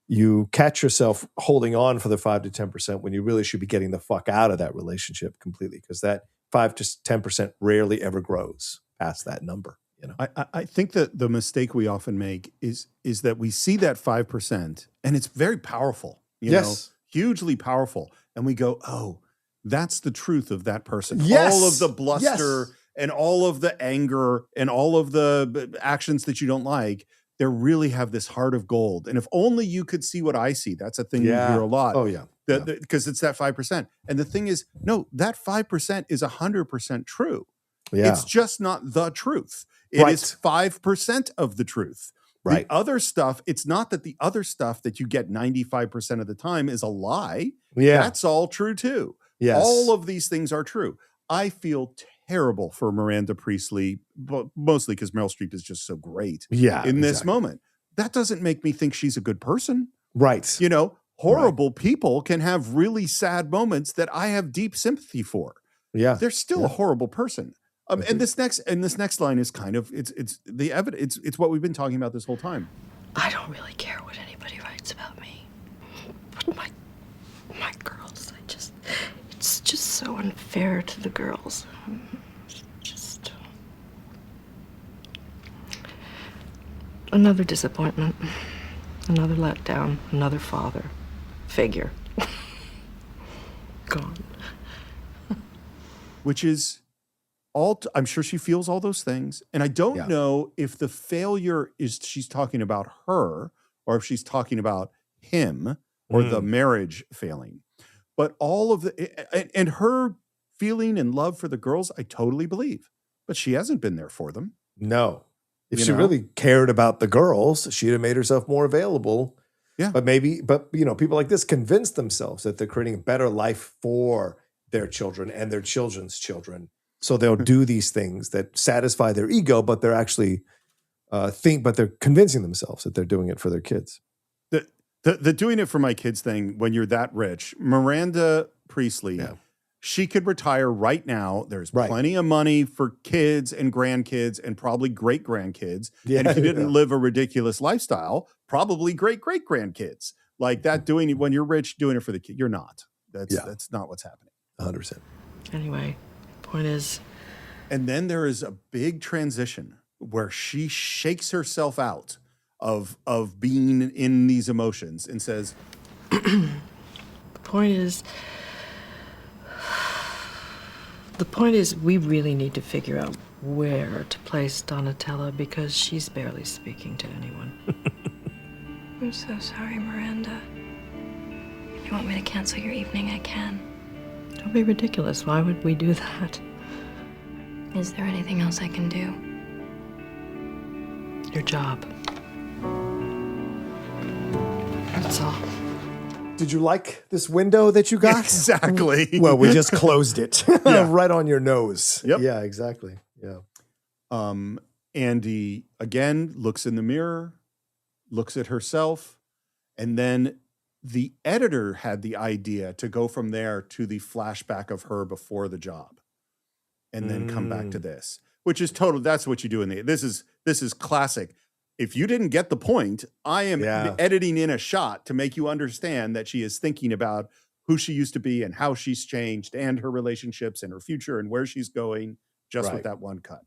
you catch yourself holding on for the 5 to 10% when you really should be getting the fuck out of that relationship completely, because that 5 to 10% rarely ever grows past that number. You know? I think that the mistake we often make is that we see that 5% and it's very powerful, you know, hugely powerful. And we go, oh, that's the truth of that person. Yes. All of the bluster and all of the anger and all of the actions that you don't like, they really have this heart of gold. And if only you could see what I see. That's a thing you hear a lot. Oh, yeah. Because it's that 5%. And the thing is, no, that 5% is 100% true. Yeah. It's just not the truth. It is 5% of the truth. Right. The other stuff, it's not that the other stuff that you get 95% of the time is a lie. Yeah. That's all true too. Yes. All of these things are true. I feel terrible for Miranda Priestly, but mostly because Meryl Streep is just so great in this moment. That doesn't make me think she's a good person. Right. You know, horrible people can have really sad moments that I have deep sympathy for. Yeah. They're still a horrible person. And this next line is kind of it's the evidence. It's what we've been talking about this whole time. I don't really care what anybody writes about me, but my girls, it's just so unfair to the girls. Just another disappointment, another letdown, another father figure gone. Which is. I'm sure she feels all those things. And I don't know if the failure is she's talking about her or if she's talking about him or the marriage failing. But all of and her feeling and love for the girls, I totally believe. But she hasn't been there for them. No. If she really cared about the girls, she'd have made herself more available. Yeah. But you know, people like this convince themselves that they're creating a better life for their children and their children's children. So they'll do these things that satisfy their ego, but they're actually but they're convincing themselves that they're doing it for their kids. The doing it for my kids thing, when you're that rich, Miranda Priestly, she could retire right now. There's plenty of money for kids and grandkids and probably great-grandkids. Yeah, and if you didn't live a ridiculous lifestyle, probably great-great-grandkids. Like that when you're rich, doing it for the kid. You're not. That's not what's happening. 100%. Anyway. Point is, and then there is a big transition where she shakes herself out of being in these emotions and says, the point is we really need to figure out where to place Donatella because she's barely speaking to anyone. I'm so sorry, Miranda. If you want me to cancel your evening, I can. Don't be ridiculous. Why would we do that? Is there anything else I can do? Your job. That's all. Did you like this window that you got? Exactly. Well, we just closed it right on your nose. Yep. Yeah, exactly. Yeah. Andy again looks in the mirror, looks at herself, and then the editor had the idea to go from there to the flashback of her before the job and then come back to this, which is that's what you do this is classic. If you didn't get the point, I am editing in a shot to make you understand that she is thinking about who she used to be and how she's changed and her relationships and her future and where she's going just with that one cut.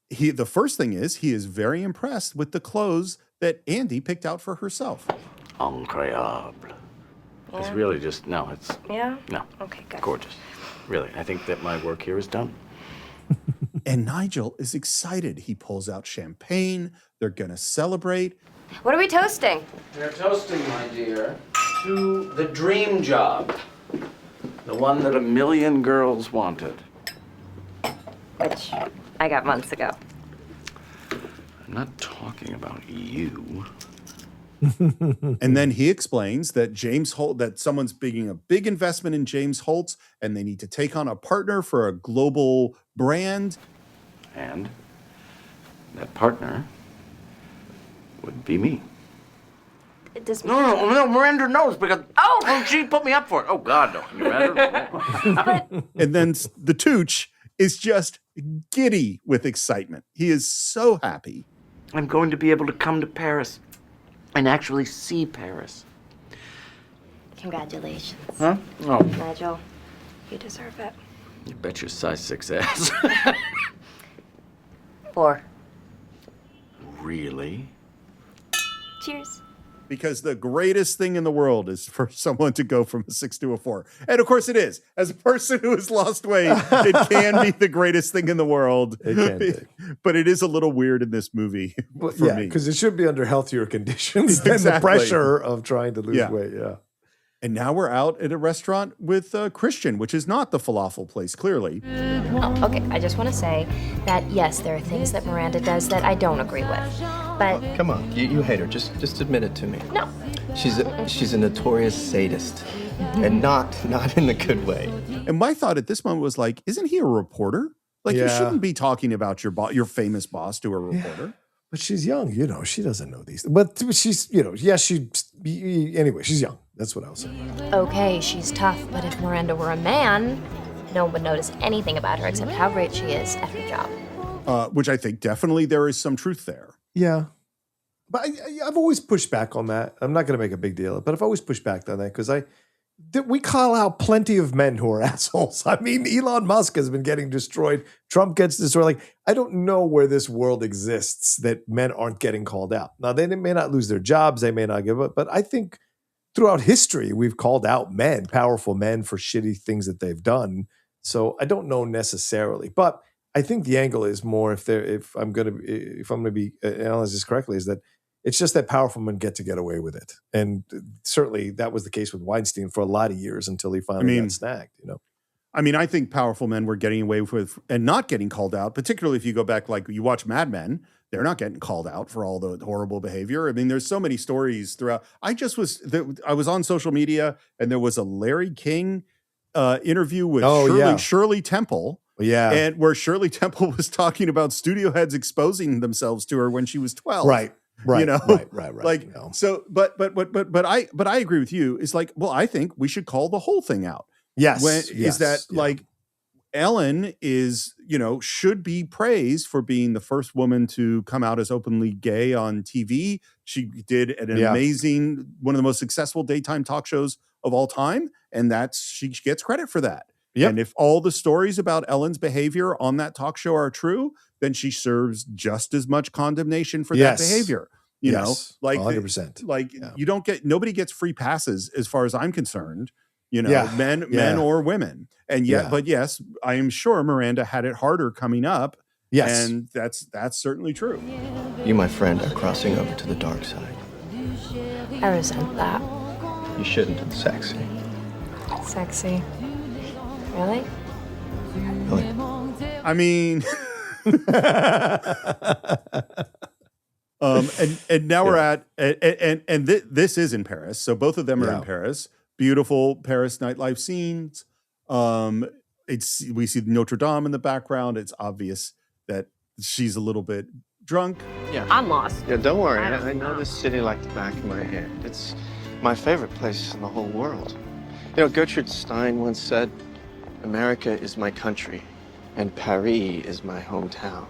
The first thing is he is very impressed with the clothes that Andy picked out for herself. Incroyable. Yeah. It's really just, no, it's, Yeah? no. Okay, good. Gorgeous. Really, I think that my work here is done. And Nigel is excited. He pulls out champagne. They're going to celebrate. What are we toasting? They're toasting, my dear, to the dream job. The one that 1 million girls wanted. Which I got months ago. I'm not talking about you. And then he explains that that someone's making a big investment in James Holtz and they need to take on a partner for a global brand. And that partner would be me. It does No, Miranda knows because she put me up for it. Oh, God, no. Miranda. And then the Tooch is just giddy with excitement. He is so happy. I'm going to be able to come to Paris and actually see Paris. Congratulations. Huh? Oh. Nigel, you deserve it. You bet your size 6 ass. 4. Really? Cheers. Because the greatest thing in the world is for someone to go from a 6 to a 4. And of course it is. As a person who has lost weight, it can be the greatest thing in the world. It can be. But it is a little weird in this movie for me. Because it should be under healthier conditions than the Exactly. pressure of trying to lose weight. Yeah. And now we're out at a restaurant with Christian, which is not the falafel place, clearly. Oh, okay. I just want to say that, yes, there are things that Miranda does that I don't agree with. But Come on, you hate her. Just admit it to me. no. She's a notorious sadist, and not in the good way. And my thought at this moment was like, isn't he a reporter? Like, you Yeah. shouldn't be talking about your famous boss to a reporter. But she's young, she doesn't know these. But she's, anyway, she's young. That's what I was saying. Okay, she's tough, but if Miranda were a man, no one would notice anything about her except how great she is at her job. Which I think definitely there is some truth there. Yeah. But I've always pushed back on that. I'm not going to make a big deal of it, but I've always pushed back on that because we call out plenty of men who are assholes. I mean, Elon Musk has been getting destroyed. Trump gets destroyed. Like, I don't know where this world exists that men aren't getting called out. Now, they may not lose their jobs. They may not give up. But I think throughout history, we've called out men, powerful men, for shitty things that they've done. So I don't know necessarily. But I think the angle is more, if I'm going to be analyzing this correctly, is that it's just that powerful men get away with it. And certainly that was the case with Weinstein for a lot of years until he finally got snagged, I mean, I think powerful men were getting away with and not getting called out, particularly if you go back, like you watch Mad Men, they're not getting called out for all the horrible behavior. I mean, there's so many stories throughout. I was on social media and there was a Larry King interview with Shirley Temple. Yeah. And where Shirley Temple was talking about studio heads exposing themselves to her when she was 12. Right. Right. Right. Like, so, but I agree with you. It's like, well, I think we should call the whole thing out. Yes. Is that like Ellen is, should be praised for being the first woman to come out as openly gay on TV. She did an amazing, one of the most successful daytime talk shows of all time. And she gets credit for that. Yep. And if all the stories about Ellen's behavior on that talk show are true, then she serves just as much condemnation for that behavior. You know, like 100%. Nobody gets free passes as far as I'm concerned, men or women. And but yes, I am sure Miranda had it harder coming up. Yes. And that's certainly true. You, my friend, are crossing over to the dark side. I resent that. You shouldn't. It's sexy. Sexy. Really? I mean, and now we're at this is in Paris. So both of them are in Paris. Beautiful Paris nightlife scenes. We see Notre Dame in the background. It's obvious that she's a little bit drunk. Yeah. I'm lost. Yeah, don't worry. I know this city like the back of my hand. It's my favorite place in the whole world. Gertrude Stein once said, "America is my country, and Paris is my hometown."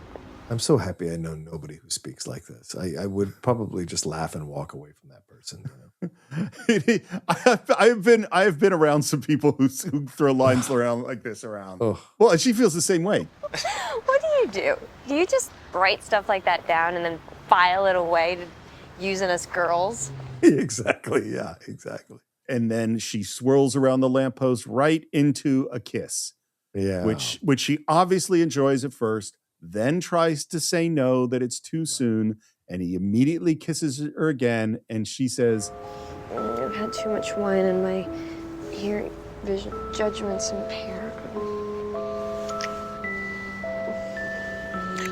I'm so happy I know nobody who speaks like this. I would probably just laugh and walk away from that person. I've been around some people who throw lines around like this around. Oh. Well, and she feels the same way. What do you do? Do you just write stuff like that down and then file it away to use in us girls? Exactly. Yeah, exactly. And then she swirls around the lamppost right into a kiss. Yeah. Which she obviously enjoys at first, then tries to say no, that it's too soon, and he immediately kisses her again, and she says, I've had too much wine and my hearing, vision, judgment's impaired.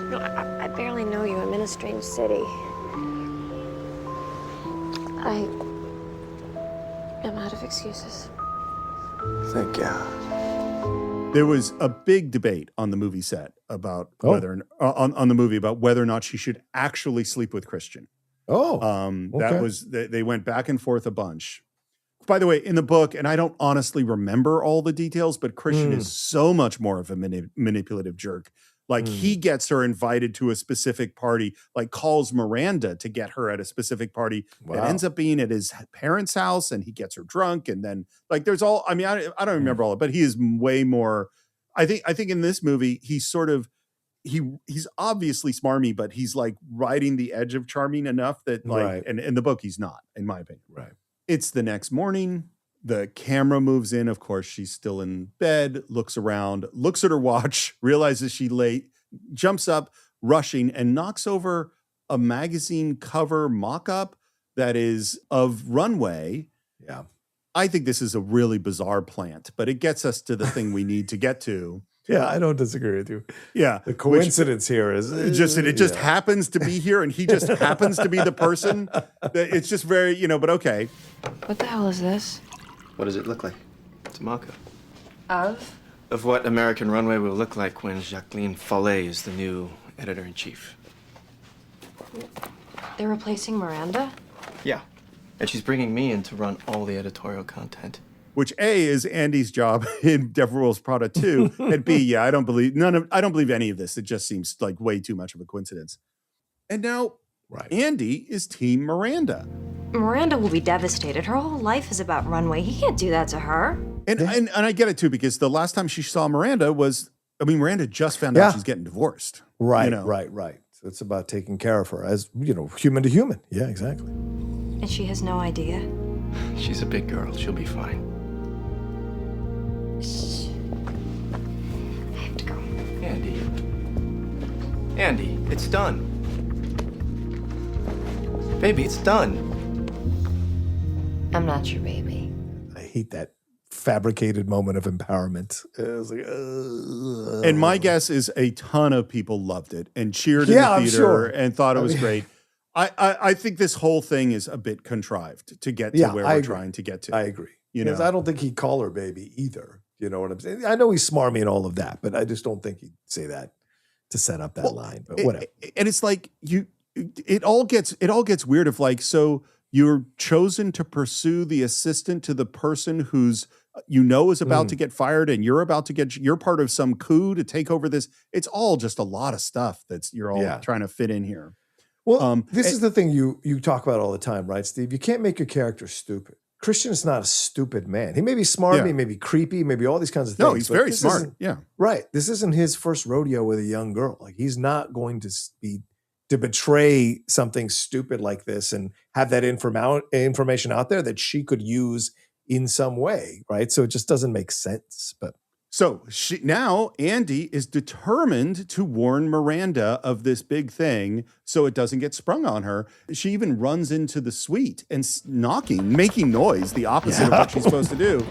No, I barely know you. I'm in a strange city. I am out of excuses. Thank God. there was a big debate on the movie set about whether on the movie about whether or not she should actually sleep with Christian. That was they went back and forth a bunch. By the way, in the book, and I don't honestly remember all the details, but Christian is so much more of a manipulative jerk. Like he gets her invited to a specific party, like calls Miranda to get her at a specific party that ends up being at his parents' house, and he gets her drunk. And then like there's all, I mean, I don't remember all of it, but he is way more, I think in this movie, he's sort of, he's obviously smarmy, but he's like riding the edge of charming enough that like, and in the book, he's not, in my opinion. Right. It's the next morning. The camera moves in. Of course, she's still in bed, looks around, looks at her watch, realizes she's late, jumps up, rushing, and knocks over a magazine cover mock-up that is of Runway. Yeah. I think this is a really bizarre plant, but it gets us to the thing we need to get to. Yeah, I don't disagree with you. Yeah. The coincidence here is it just happens to be here, and he just happens to be the person. It's just very, but okay. What the hell is this? What does it look like? It's a mock-up. Of? Of what American Runway will look like when Jacqueline Follet is the new editor-in-chief. They're replacing Miranda? Yeah. And she's bringing me in to run all the editorial content. Which A is Andy's job in Devil Wears Prada 2, and B, yeah, I don't believe any of this. It just seems like way too much of a coincidence. And now Andy is Team Miranda. Miranda will be devastated. Her whole life is about Runway. He can't do that to her. And I get it too, because the last time she saw Miranda was, Miranda just found out she's getting divorced. Right. So it's about taking care of her as, human to human. Yeah, exactly. And she has no idea. She's a big girl. She'll be fine. Shh. I have to go. Andy, it's done. Baby, it's done. I'm not your baby. I hate that fabricated moment of empowerment. It was like, And my guess is a ton of people loved it and cheered in the theater and thought it was great. I think this whole thing is a bit contrived to get to where we're trying to get to. I agree. Because I don't think he'd call her baby either. You know what I'm saying? I know he's smarmy and all of that, but I just don't think he'd say that to set up that line. But whatever. And it's like it all gets weird if like, so you're chosen to pursue the assistant to the person who's is about to get fired, and you're part of some coup to take over this. It's all just a lot of stuff you're all trying to fit in here. Well, this is the thing you talk about all the time, right, Steve? You can't make your character stupid. Christian is not a stupid man. He may be smart, he may be creepy, maybe all these kinds of things. No, he's very smart. Yeah. Right. This isn't his first rodeo with a young girl. Like, he's not going to betray something stupid like this and have that information out there that she could use in some way, right? So it just doesn't make sense. But so now Andy is determined to warn Miranda of this big thing so it doesn't get sprung on her. She even runs into the suite and making noise, the opposite of what she's supposed to do.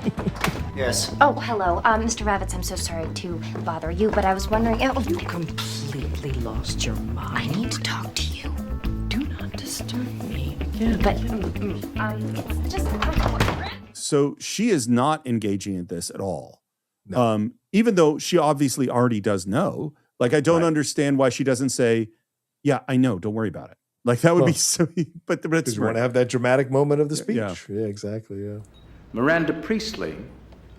Yes. Oh, hello. Mr. Ravitz, I'm so sorry to bother you, but I was wondering... You completely lost your mind. I need to talk to you. Do not disturb me again. But, it's just... So she is not engaging in this at all. No. Even though she obviously already does know. Like, I don't understand why she doesn't say, yeah, I know, don't worry about it. Like, that would be so... But it's you want to have that dramatic moment of the speech. Yeah, exactly, yeah. Miranda Priestly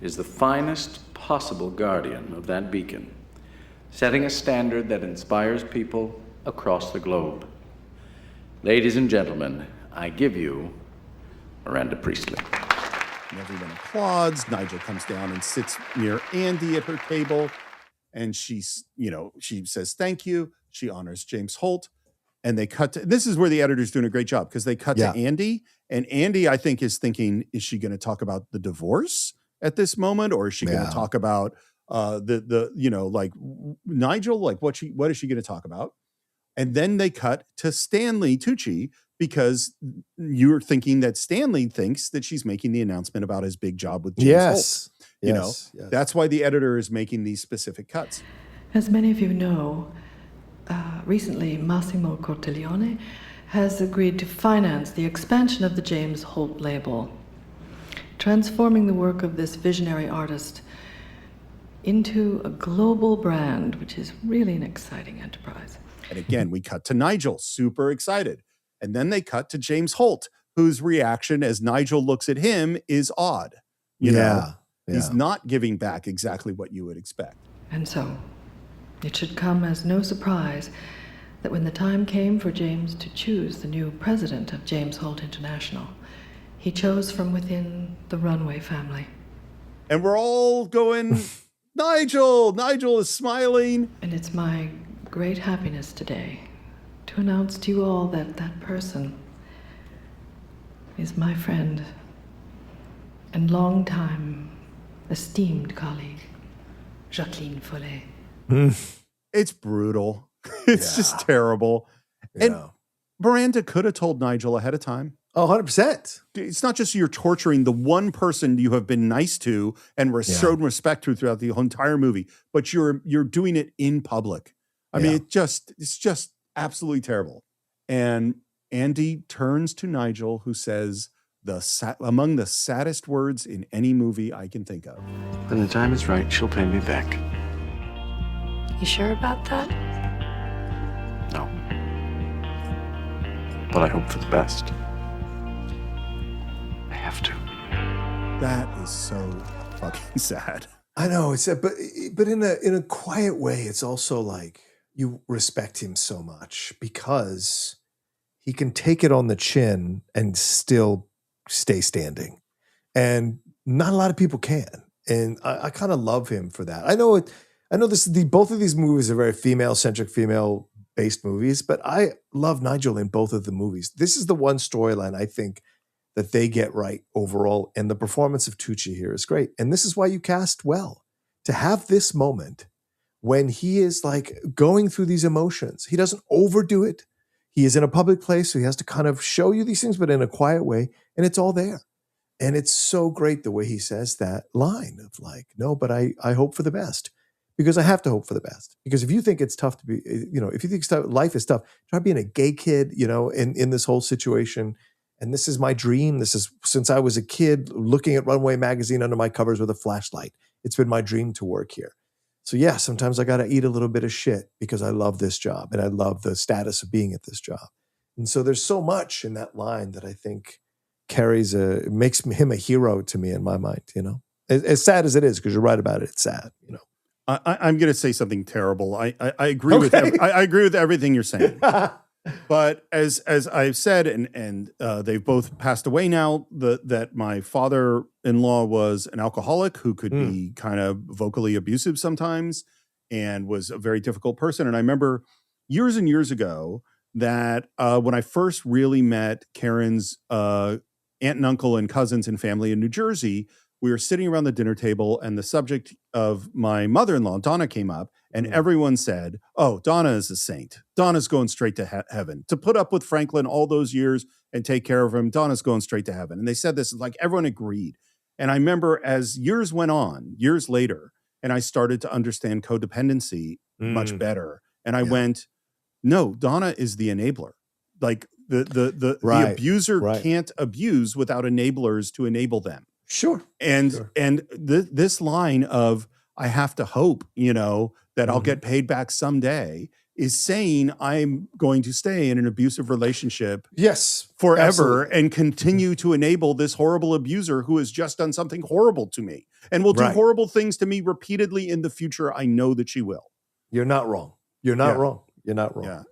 is the finest possible guardian of that beacon. setting a standard that inspires people across the globe. Ladies and gentlemen, I give you Miranda Priestly. And everyone applauds. Nigel comes down and sits near Andy at her table. And she says, thank you. She honors James Holt. And they cut to, this is where the editor's doing a great job, because they cut to Andy. And Andy, I think, is thinking, is she going to talk about the divorce at this moment? Or is she going to talk about Nigel? Like, what is she going to talk about? And then they cut to Stanley Tucci, because you're thinking that Stanley thinks that she's making the announcement about his big job with James Holt. That's why the editor is making these specific cuts. As many of you know, recently Massimo Cortellone has agreed to finance the expansion of the James Holt label, transforming the work of this visionary artist into a global brand, which is really an exciting enterprise. And again, we cut to Nigel, super excited. And then they cut to James Holt, whose reaction as Nigel looks at him is odd. You know, he's not giving back exactly what you would expect. And so, it should come as no surprise that when the time came for James to choose the new president of James Holt International, he chose from within the Runway family. And we're all going, Nigel! Nigel is smiling. And it's my great happiness today to announce to you all that that person is my friend and longtime esteemed colleague, Jacqueline Follet. It's brutal. It's just terrible. And Miranda could have told Nigel ahead of time. Oh, 100%. It's not just you're torturing the one person you have been nice to and shown respect to throughout the entire movie, but you're doing it in public. I mean, it's just absolutely terrible. And Andy turns to Nigel, who says among the saddest words in any movie I can think of. When the time is right, she'll pay me back. You sure about that? No. But I hope for the best. I have to. That is so fucking sad. I know, it's but in a quiet way, it's also like you respect him so much because he can take it on the chin and still stay standing. And not a lot of people can. And I kind of love him for that. I know both of these movies are very female-centric, female-based movies, but I love Nigel in both of the movies. This is the one storyline I think that they get right overall, and the performance of Tucci here is great. And this is why you cast well. To have this moment when he is like going through these emotions, he doesn't overdo it. He is in a public place, so he has to kind of show you these things, but in a quiet way, and it's all there. And it's so great the way he says that line of like, no, but I hope for the best. Because I have to hope for the best. Because if you think it's tough to be, if you think life is tough, try being a gay kid, in this whole situation. And this is my dream. This is since I was a kid looking at Runway magazine under my covers with a flashlight. It's been my dream to work here. So yeah, sometimes I got to eat a little bit of shit because I love this job and I love the status of being at this job. And so there's so much in that line that I think makes him a hero to me in my mind, As sad as it is, because you're right about it, it's sad, I'm going to say something terrible. I agree with I agree with everything you're saying. But as I've said, and they've both passed away now, that my father-in-law was an alcoholic who could be kind of vocally abusive sometimes and was a very difficult person. And I remember years and years ago that when I first really met Karen's aunt and uncle and cousins and family in New Jersey, we were sitting around the dinner table and the subject of my mother-in-law, Donna, came up and everyone said, oh, Donna is a saint. Donna's going straight to heaven. To put up with Franklin all those years and take care of him, Donna's going straight to heaven. And they said this, like everyone agreed. And I remember as years went on, years later, and I started to understand codependency much better. And I went, no, Donna is the enabler. Like the abuser can't abuse without enablers to enable them. Sure. And this line of I have to hope, that I'll get paid back someday is saying I'm going to stay in an abusive relationship forever and continue to enable this horrible abuser who has just done something horrible to me and will do horrible things to me repeatedly in the future. I know that she will. You're not wrong. You're not wrong. You're not wrong. Yeah.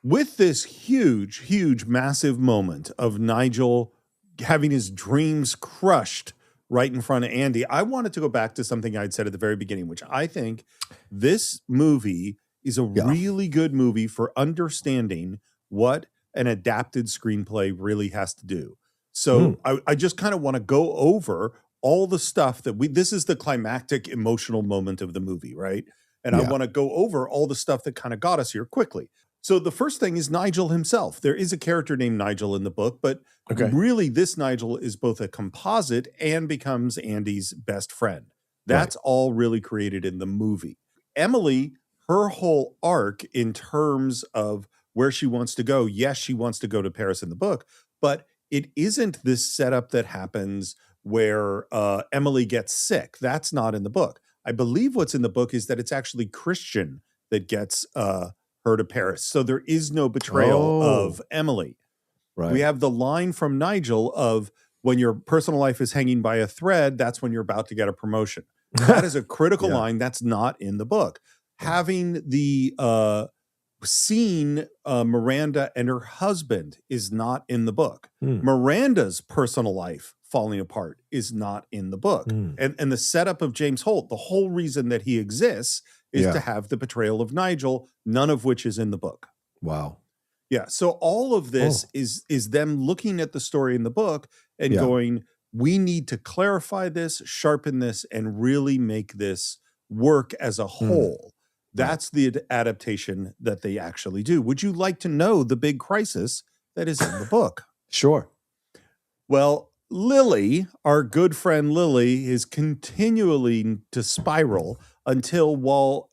With this huge, massive moment of Nigel having his dreams crushed right in front of Andy, I wanted to go back to something I'd said at the very beginning, which I think this movie is a really good movie for understanding what an adapted screenplay really has to do. So I just kind of want to go over all the stuff that this is the climactic emotional moment of the movie, right? And I want to go over all the stuff that kind of got us here quickly. So the first thing is Nigel himself. There is a character named Nigel in the book, but really this Nigel is both a composite and becomes Andy's best friend. That's all really created in the movie. Emily, her whole arc in terms of where she wants to go, yes, she wants to go to Paris in the book, but it isn't this setup that happens where Emily gets sick. That's not in the book. I believe what's in the book is that it's actually Christian that gets her to Paris. So there is no betrayal of Emily. Right. We have the line from Nigel of when your personal life is hanging by a thread, that's when you're about to get a promotion. That is a critical line that's not in the book. Having the scene Miranda and her husband is not in the book. Miranda's personal life falling apart is not in the book. And the setup of James Holt, the whole reason that he exists is to have the betrayal of Nigel, none of which is in the book. Wow. Yeah. So all of this is them looking at the story in the book and going, we need to clarify this, sharpen this, and really make this work as a whole. That's the adaptation that they actually do. Would you like to know the big crisis that is in the book? Sure. Well, Lily, our good friend Lily, is continually to spiral until while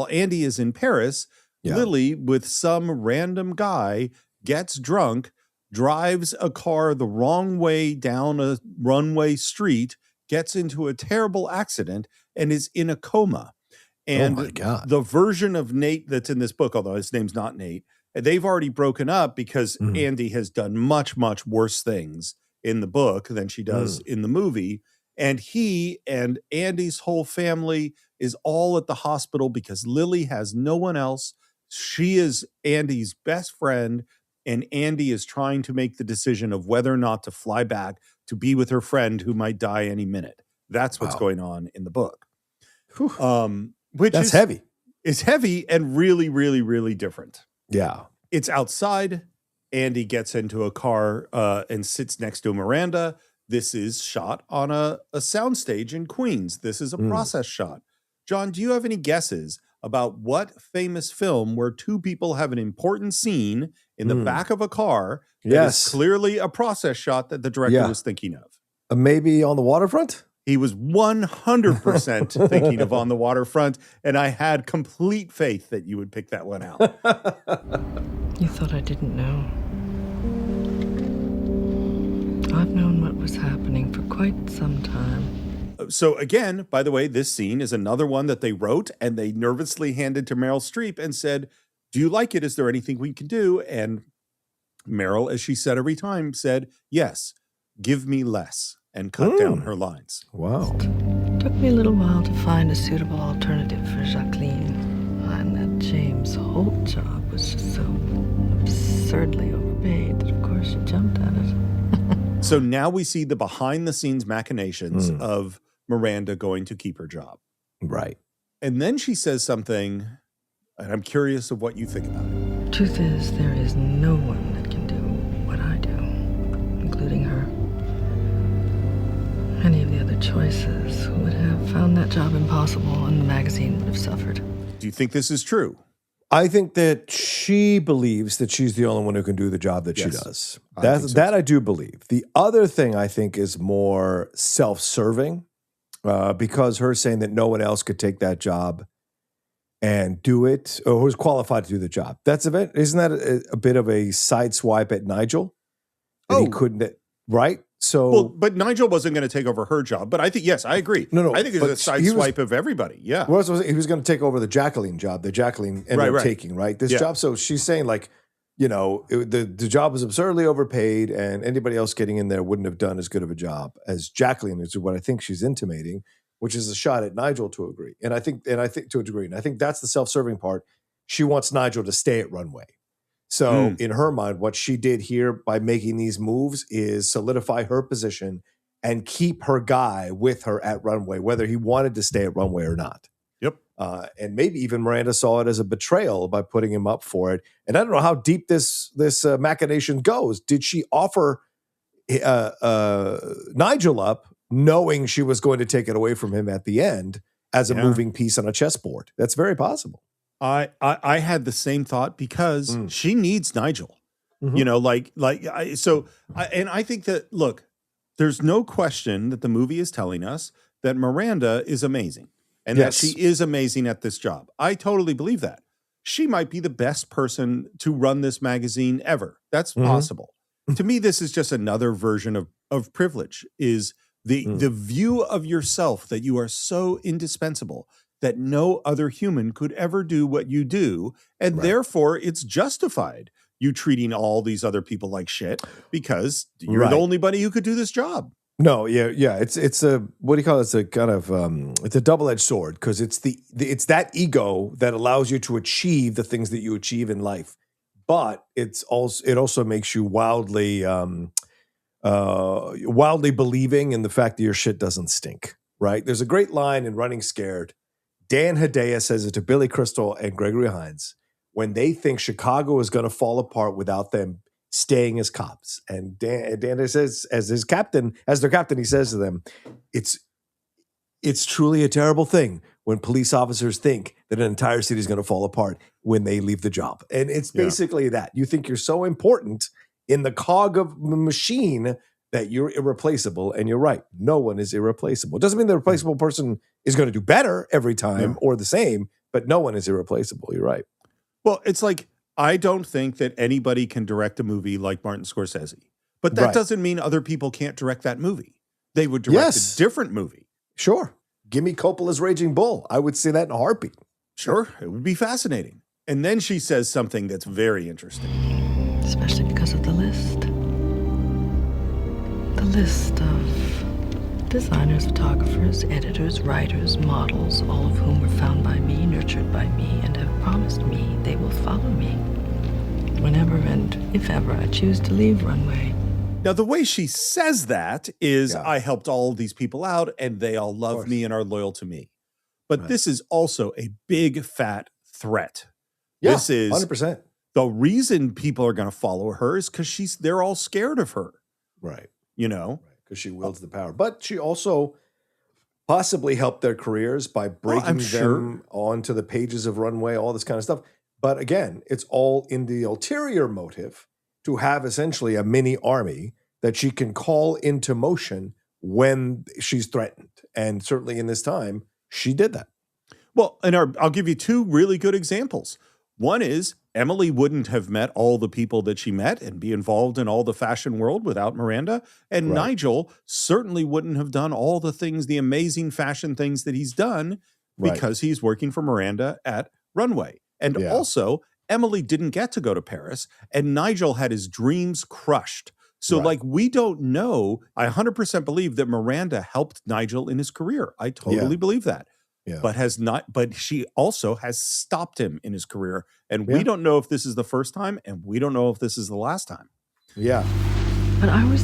Andy is in Paris, Lily, with some random guy, gets drunk, drives a car the wrong way down a runway street, gets into a terrible accident, and is in a coma. And the version of Nate that's in this book, although his name's not Nate, they've already broken up because Andy has done much, much worse things in the book than she does in the movie. And he and Andy's whole family is all at the hospital because Lily has no one else. She is Andy's best friend, and Andy is trying to make the decision of whether or not to fly back to be with her friend who might die any minute. That's what's going on in the book. Which is heavy. It's heavy and really, really, really different. Yeah. It's outside. Andy gets into a car and sits next to Miranda. This is shot on a soundstage in Queens. This is a process shot. John, do you have any guesses about what famous film where two people have an important scene in the back of a car that is clearly a process shot that the director was thinking of? Maybe On the Waterfront? He was 100% thinking of On the Waterfront, and I had complete faith that you would pick that one out. You thought I didn't know. I've known what was happening for quite some time. So again, by the way, this scene is another one that they wrote and they nervously handed to Meryl Streep and said, do you like it? Is there anything we can do? And Meryl, as she said every time, said, yes, give me less, and cut down her lines. Wow. Took me a little while to find a suitable alternative for Jacqueline. And that James Holt job was just so absurdly overpaid that, of course, she jumped at it. So now we see the behind-the-scenes machinations of Miranda going to keep her job. Right. And then she says something, and I'm curious of what you think about it. Truth is, there is no one that can do what I do, including her. Any of the other choices would have found that job impossible, and the magazine would have suffered. Do you think this is true? I think that she believes that she's the only one who can do the job that she does. That I do believe. The other thing I think is more self-serving because her saying that no one else could take that job and do it, or who's qualified to do the job. Isn't that a bit of a side swipe at Nigel? That he couldn't, right? So, well, but Nigel wasn't going to take over her job. But I think, yes, I agree. No, I think it's a side swipe of everybody. Yeah. Well, he was going to take over the Jacqueline job that Jacqueline ended up taking, right? This job. So she's saying, like, you know, the job was absurdly overpaid, and anybody else getting in there wouldn't have done as good of a job as Jacqueline, is what I think she's intimating. which is a shot at Nigel to agree. And I think to a degree, and I think that's the self-serving part. She wants Nigel to stay at Runway. So in her mind, what she did here by making these moves is solidify her position and keep her guy with her at Runway, whether he wanted to stay at Runway or not. Yep. And maybe even Miranda saw it as a betrayal by putting him up for it. And I don't know how deep this machination goes. Did she offer Nigel up knowing she was going to take it away from him at the end as a moving piece on a chessboard? That's very possible. I had the same thought because she needs Nigel. You know, I think that, look, there's no question that the movie is telling us that Miranda is amazing and that she is amazing at this job. I totally believe that. She might be the best person to run this magazine ever. That's possible. To me, this is just another version of privilege, is the view of yourself that you are so indispensable that no other human could ever do what you do. And therefore, it's justified you treating all these other people like shit because you're the only buddy who could do this job. No, yeah. It's a, what do you call it? It's a kind of it's a double-edged sword, because it's it's that ego that allows you to achieve the things that you achieve in life, but it also makes you wildly believing in the fact that your shit doesn't stink. Right? There's a great line in Running Scared. Dan Hedaya says it to Billy Crystal and Gregory Hines when they think Chicago is going to fall apart without them staying as cops. And Dan says, as their captain, he says to them, it's truly a terrible thing when police officers think that an entire city is going to fall apart when they leave the job. And it's basically that. You think you're so important in the cog of the machine that you're irreplaceable, and you're right. No one is irreplaceable. It doesn't mean the replaceable person is going to do better every time or the same, but no one is irreplaceable. You're right. Well, it's like, I don't think that anybody can direct a movie like Martin Scorsese, but that doesn't mean other people can't direct that movie. They would direct a different movie. Sure. Give me Coppola's Raging Bull. I would see that in a heartbeat. Sure. It would be fascinating. And then she says something that's very interesting. Especially because of the list. The list of designers, photographers, editors, writers, models, all of whom were found by me, nurtured by me, and have promised me they will follow me whenever and if ever I choose to leave Runway. Now, the way she says that is, I helped all these people out and they all love me and are loyal to me. But this is also a big, fat threat. Yeah, this is 100%. The reason people are going to follow her is because they're all scared of her. Right. You know? Because she wields the power. But she also possibly helped their careers by breaking them onto the pages of Runway, all this kind of stuff. But again, it's all in the ulterior motive to have essentially a mini army that she can call into motion when she's threatened. And certainly in this time, she did that. Well, and I'll give you two really good examples. One is Emily wouldn't have met all the people that she met and be involved in all the fashion world without Miranda. And Nigel certainly wouldn't have done all the things, the amazing fashion things that he's done because he's working for Miranda at Runway. And also, Emily didn't get to go to Paris and Nigel had his dreams crushed. So we don't know. I 100% believe that Miranda helped Nigel in his career. I totally believe that. Yeah. But she also has stopped him in his career. And we don't know if this is the first time, and we don't know if this is the last time. Yeah. But I was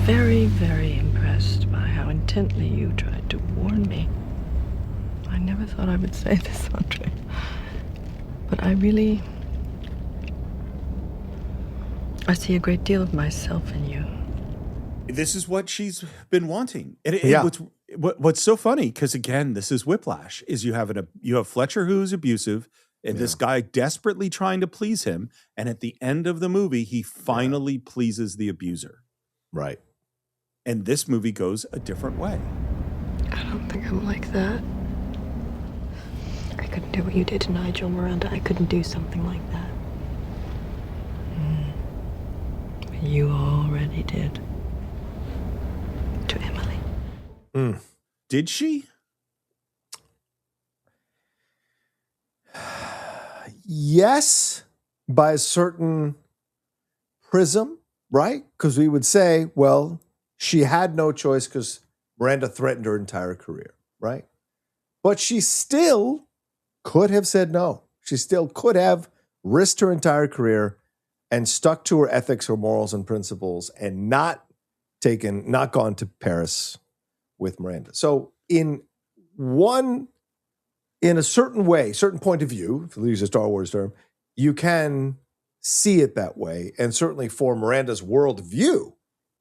very, very impressed by how intently you tried to warn me. I never thought I would say this, Andre. But I see a great deal of myself in you. This is what she's been wanting. What's so funny, because again, this is whiplash, is you have Fletcher who's abusive, and this guy desperately trying to please him, and at the end of the movie, he finally pleases the abuser. Right. And this movie goes a different way. I don't think I'm like that. I couldn't do what you did to Nigel, Miranda. I couldn't do something like that. You already did. To Emily. Did she? Yes, by a certain prism, right? Because we would say, well, she had no choice because Miranda threatened her entire career. right? But she still could have said no. She still could have risked her entire career and stuck to her ethics, her morals and principles, and not gone to Paris with Miranda. So in a certain way, certain point of view, if we use a Star Wars term, you can see it that way. And certainly for Miranda's worldview,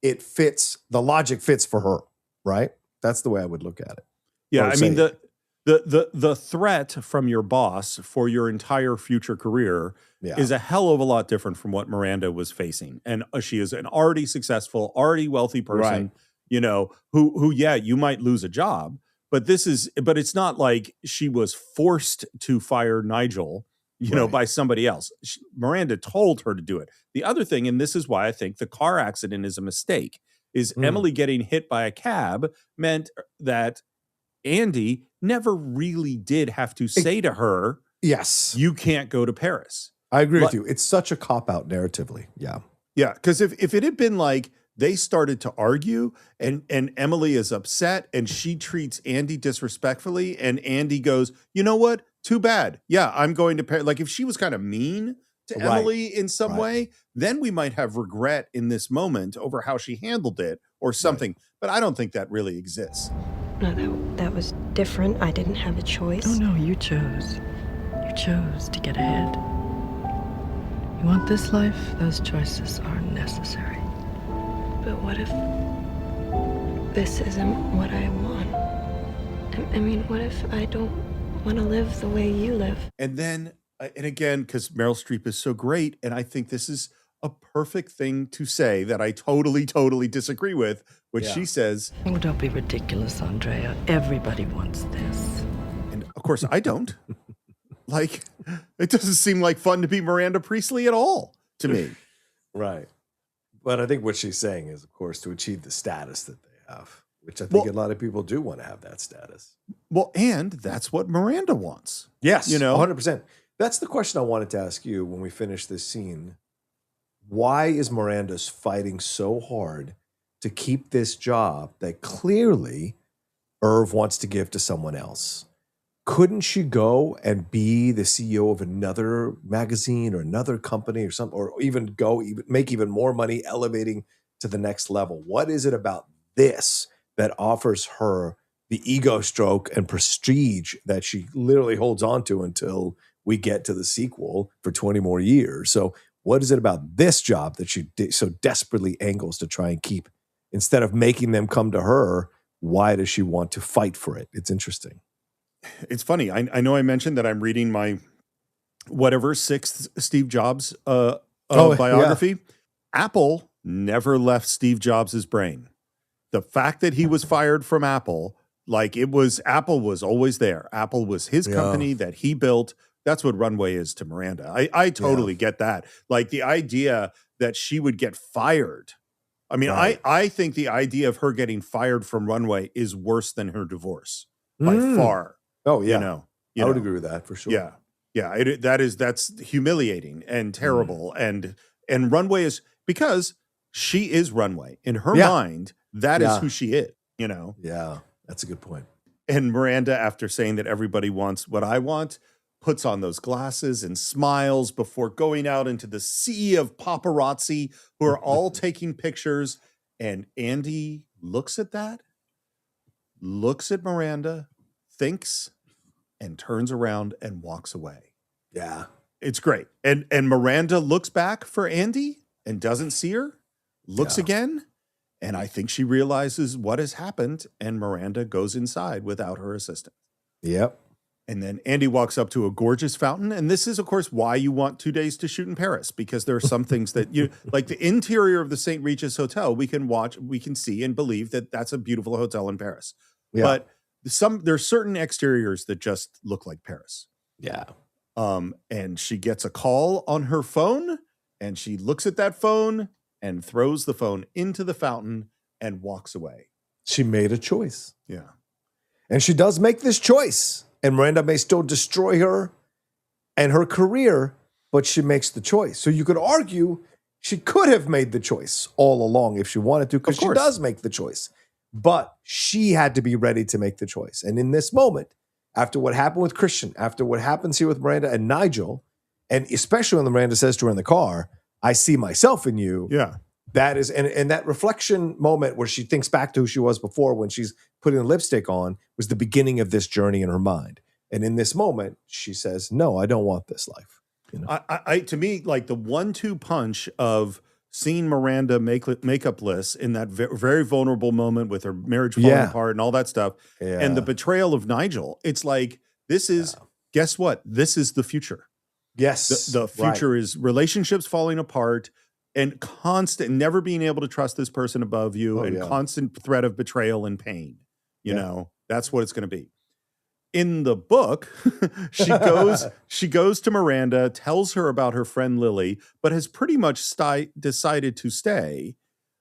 it fits, the logic fits for her, right? That's the way I would look at it. Yeah, Or I mean, say it. the threat from your boss for your entire future career Yeah. is a hell of a lot different from what Miranda was facing. And she is an already successful, already wealthy person, Right. who, yeah, you might lose a job, but it's not like she was forced to fire Nigel, Right. by somebody else. Miranda told her to do it. The other thing, and this is why I think the car accident is a mistake, is Emily getting hit by a cab meant that Andy never really did have to say to her, yes, you can't go to Paris. I agree with you. It's such a cop-out narratively. Yeah. Yeah, because if it had been like they started to argue and Emily is upset and she treats Andy disrespectfully and Andy goes, you know what? Too bad. Yeah, I'm going to Paris. Like if she was kind of mean to Right. Emily in some way, then we might have regret in this moment over how she handled it or something. But I don't think that really exists. No, that was different. I didn't have a choice. Oh, no, you chose. You chose to get ahead. You want this life? Those choices are necessary. But what if this isn't what I want? I mean, what if I don't want to live the way you live? And then, and again, because Meryl Streep is so great, and I think this is a perfect thing to say that I totally, totally disagree with, which she says, Oh, don't be ridiculous, Andrea. Everybody wants this. and of course I don't. Like, it doesn't seem like fun to be Miranda Priestly at all to me. Right. But I think what she's saying is, of course, to achieve the status that they have, which I think a lot of people do want to have that status. Well, and that's what Miranda wants. Yes, 100%. That's the question I wanted to ask you when we finish this scene. Why is Miranda fighting so hard to keep this job that clearly Irv wants to give to someone else? Couldn't she go and be the CEO of another magazine or another company or something, or even make even more money, elevating to the next level? What is it about this that offers her the ego stroke and prestige that she literally holds on to until we get to the sequel for 20 more years? So what is it about this job that she so desperately angles to try and keep? Instead of making them come to her, why does she want to fight for it? It's interesting. It's funny. I know I mentioned that I'm reading my sixth Steve Jobs biography. Yeah. Apple never left Steve Jobs' brain. The fact that he was fired from Apple, Apple was always there. Apple was his company that he built. That's what Runway is to Miranda. I totally get that. Like the idea that she would get fired. I mean, I think the idea of her getting fired from Runway is worse than her divorce by far. Oh yeah, I would agree with that for sure. Yeah, yeah. That's humiliating and terrible. And Runway is, because she is Runway in her mind. That is who she is. Yeah, that's a good point. And Miranda, after saying that everybody wants what I want, puts on those glasses and smiles before going out into the sea of paparazzi who are all taking pictures. And Andy looks at that, looks at Miranda, thinks, and turns around and walks away. Yeah. It's great. And Miranda looks back for Andy and doesn't see her, looks again, and I think she realizes what has happened, and Miranda goes inside without her assistant. Yep. And then Andy walks up to a gorgeous fountain, and this is, of course, why you want 2 days to shoot in Paris, because there are some things that like the interior of the St. Regis Hotel, we can see and believe that that's a beautiful hotel in Paris. Yeah. But there's certain exteriors that just look like Paris. Yeah. And she gets a call on her phone, and she looks at that phone and throws the phone into the fountain and walks away. She made a choice. Yeah. And she does make this choice. And Miranda may still destroy her and her career, but she makes the choice. So you could argue she could have made the choice all along if she wanted to, because she does make the choice. But she had to be ready to make the choice. And in this moment, after what happened with Christian, after what happens here with Miranda and Nigel, and especially when Miranda says to her in the car, I see myself in you. Yeah. That is, and that reflection moment where she thinks back to who she was before when she's putting the lipstick on was the beginning of this journey in her mind. And in this moment, she says, no, I don't want this life. You know? I to me, like the 1-2 punch of seeing Miranda makeupless in that very vulnerable moment with her marriage falling apart and all that stuff, and the betrayal of Nigel, it's like, this is, guess what? This is the future. Yes. The future is relationships falling apart and constant, never being able to trust this person above you, and constant threat of betrayal and pain. You know, that's what it's going to be. In the book, she goes to Miranda, tells her about her friend Lily, but has pretty much decided to stay,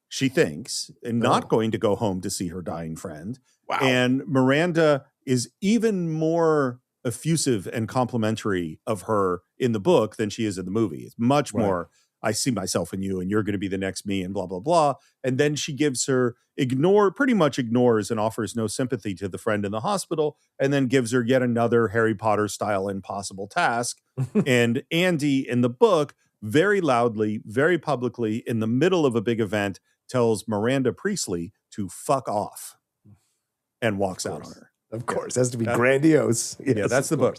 she thinks, and not going to go home to see her dying friend. Wow. And Miranda is even more effusive and complimentary of her in the book than she is in the movie. It's much more, I see myself in you and you're going to be the next me and blah, blah, blah. And then she gives her, pretty much ignores and offers no sympathy to the friend in the hospital, and then gives her yet another Harry Potter style impossible task. And Andy in the book, very loudly, very publicly, in the middle of a big event, tells Miranda Priestly to fuck off and walks out on her. Of course, has to be grandiose. Yes, that's the book.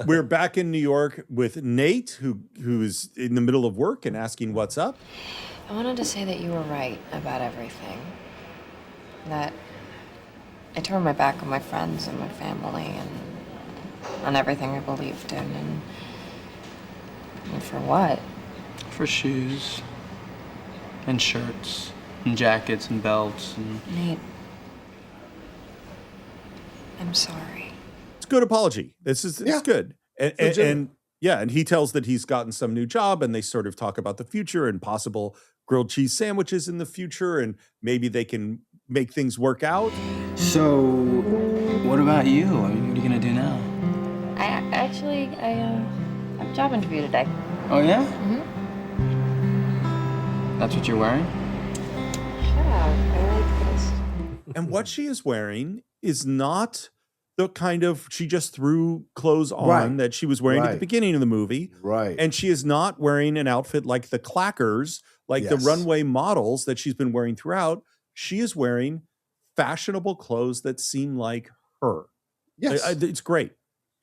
We're back in New York with Nate, who's in the middle of work and asking what's up. I wanted to say that you were right about everything. That I turned my back on my friends and my family and on everything I believed in. And for what? For shoes and shirts and jackets and belts and... Nate, I'm sorry. It's a good apology. It's good. And he tells that he's gotten some new job, and they sort of talk about the future and possible grilled cheese sandwiches in the future, and maybe they can make things work out. So, what about you? I mean, what are you gonna do now? I have a job interview today. Oh yeah? Mm-hmm. That's what you're wearing? Shut up. I like this. And what she is wearing is not the kind of, she just threw clothes on that she was wearing at the beginning of the movie. Right. And she is not wearing an outfit like the clackers, like the runway models that she's been wearing throughout. She is wearing fashionable clothes that seem like her. Yes. It's great.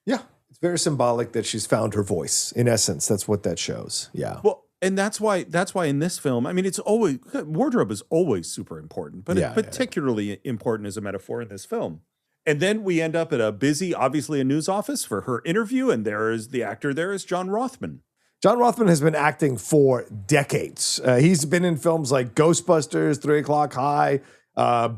Yeah. It's very symbolic that she's found her voice. In essence, that's what that shows. Yeah. Well, and that's why in this film, I mean, it's always, wardrobe is always super important, but it's particularly important as a metaphor in this film. And then we end up at a busy, obviously a news office for her interview. And the actor there is John Rothman. John Rothman has been acting for decades. He's been in films like Ghostbusters, 3 O'Clock High,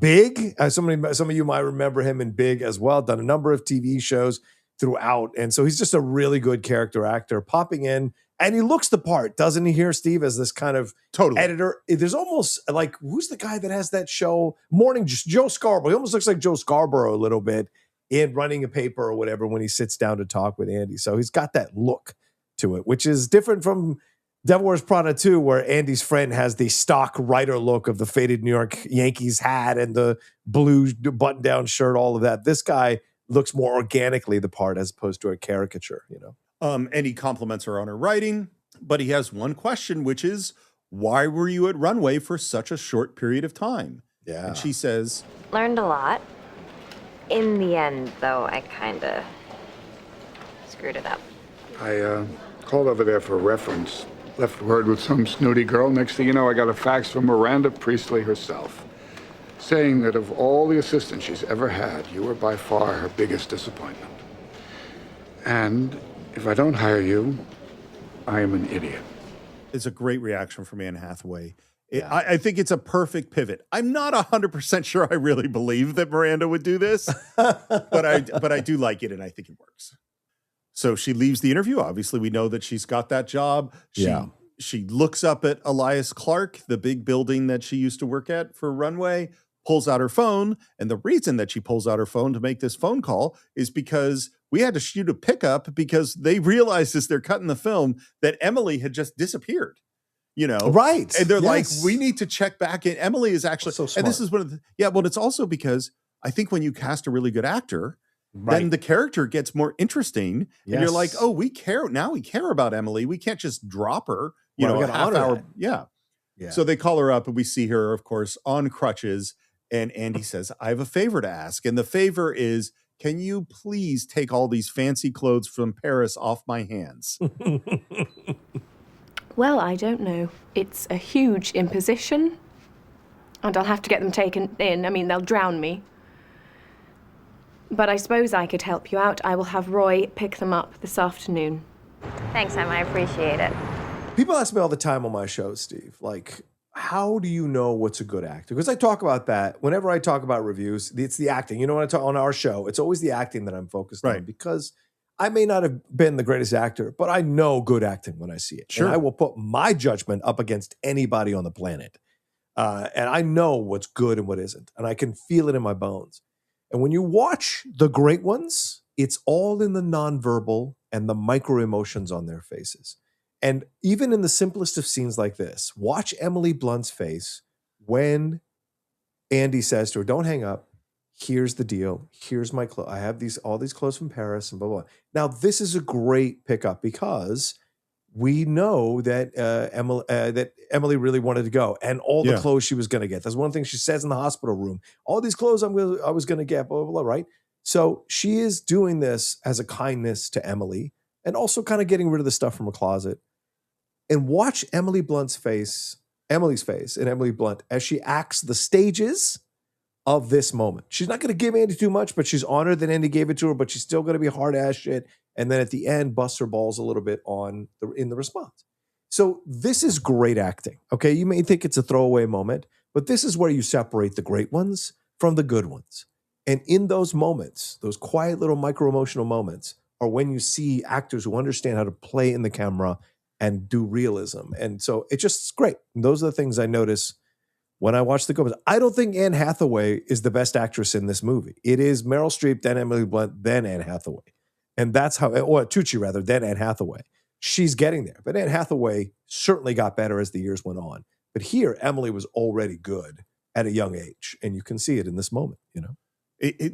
Big. Some of you might remember him in Big as well. Done a number of TV shows throughout. And so he's just a really good character actor popping in. And he looks the part, doesn't he, here, Steve, as this kind of editor? There's almost like, who's the guy that has that show? Joe Scarborough. He almost looks like Joe Scarborough a little bit in running a paper or whatever when he sits down to talk with Andy. So he's got that look to it, which is different from Devil Wears Prada 2, where Andy's friend has the stock writer look of the faded New York Yankees hat and the blue button-down shirt, all of that. This guy looks more organically the part as opposed to a caricature, you know? And he compliments her on her writing, but he has one question, which is, why were you at Runway for such a short period of time? Yeah. And she says, Learned a lot. In the end, though, I kind of screwed it up. I called over there for reference, left word with some snooty girl. Next thing you know, I got a fax from Miranda Priestly herself, saying that of all the assistants she's ever had, you were by far her biggest disappointment. And if I don't hire you, I am an idiot. It's a great reaction from Anne Hathaway. I think it's a perfect pivot. I'm not 100% sure I really believe that Miranda would do this, but I do like it, and I think it works. So she leaves the interview. Obviously, we know that she's got that job. She looks up at Elias Clark, the big building that she used to work at for Runway, pulls out her phone. And the reason that she pulls out her phone to make this phone call is because we had to shoot a pickup because they realized as they're cutting the film that Emily had just disappeared. you know? Right. And they're Yes. like, we need to check back in. Emily is actually, So and this smart. is one of the, well, it's also because I think when you cast a really good actor, then Right. the character gets more interesting. And you're like, Yes. oh, we care. Now we care about Emily. We can't just drop her, you Right, know, we a gotta half honor hour. that. Yeah. Yeah. So they call her up and we see her, of course, on crutches. And Andy says, I have a favor to ask. And the favor is, can you please take all these fancy clothes from Paris off my hands? Well, I don't know. It's a huge imposition, and I'll have to get them taken in. I mean, they'll drown me. But I suppose I could help you out. I will have Roy pick them up this afternoon. Thanks, Em. I appreciate it. People ask me all the time on my show, Steve, like, how do you know what's a good actor? Because I talk about that whenever I talk about reviews. It's the acting. You know, when I talk on our show, it's always the acting that I'm focused on, because I may not have been the greatest actor, but I know good acting when I see it. Sure. And I will put my judgment up against anybody on the planet. And I know what's good and what isn't. And I can feel it in my bones. And when you watch the great ones, it's all in the nonverbal and the micro emotions on their faces. And even in the simplest of scenes like this, watch Emily Blunt's face when Andy says to her, don't hang up. Here's the deal. Here's my clothes. I have all these clothes from Paris and blah, blah, blah. Now, this is a great pickup because we know that Emily really wanted to go, and all the clothes she was going to get. That's one thing she says in the hospital room. All these clothes I was going to get, blah, blah, blah, right? So she is doing this as a kindness to Emily and also kind of getting rid of the stuff from her closet. And watch Emily's face, and Emily Blunt as she acts the stages of this moment. She's not going to give Andy too much, but she's honored that Andy gave it to her, but she's still going to be hard ass shit. And then at the end, busts her balls a little bit in the response. So this is great acting. Okay. You may think it's a throwaway moment, but this is where you separate the great ones from the good ones. And in those moments, those quiet little micro emotional moments are when you see actors who understand how to play in the camera and do realism. And so it's just great. And those are the things I notice when I watch the Gomez. I don't think Anne Hathaway is the best actress in this movie. It is Meryl Streep, then Emily Blunt, then Anne Hathaway. And that's how, or Tucci rather, then Anne Hathaway. She's getting there. But Anne Hathaway certainly got better as the years went on. But here, Emily was already good at a young age. And you can see it in this moment, you know?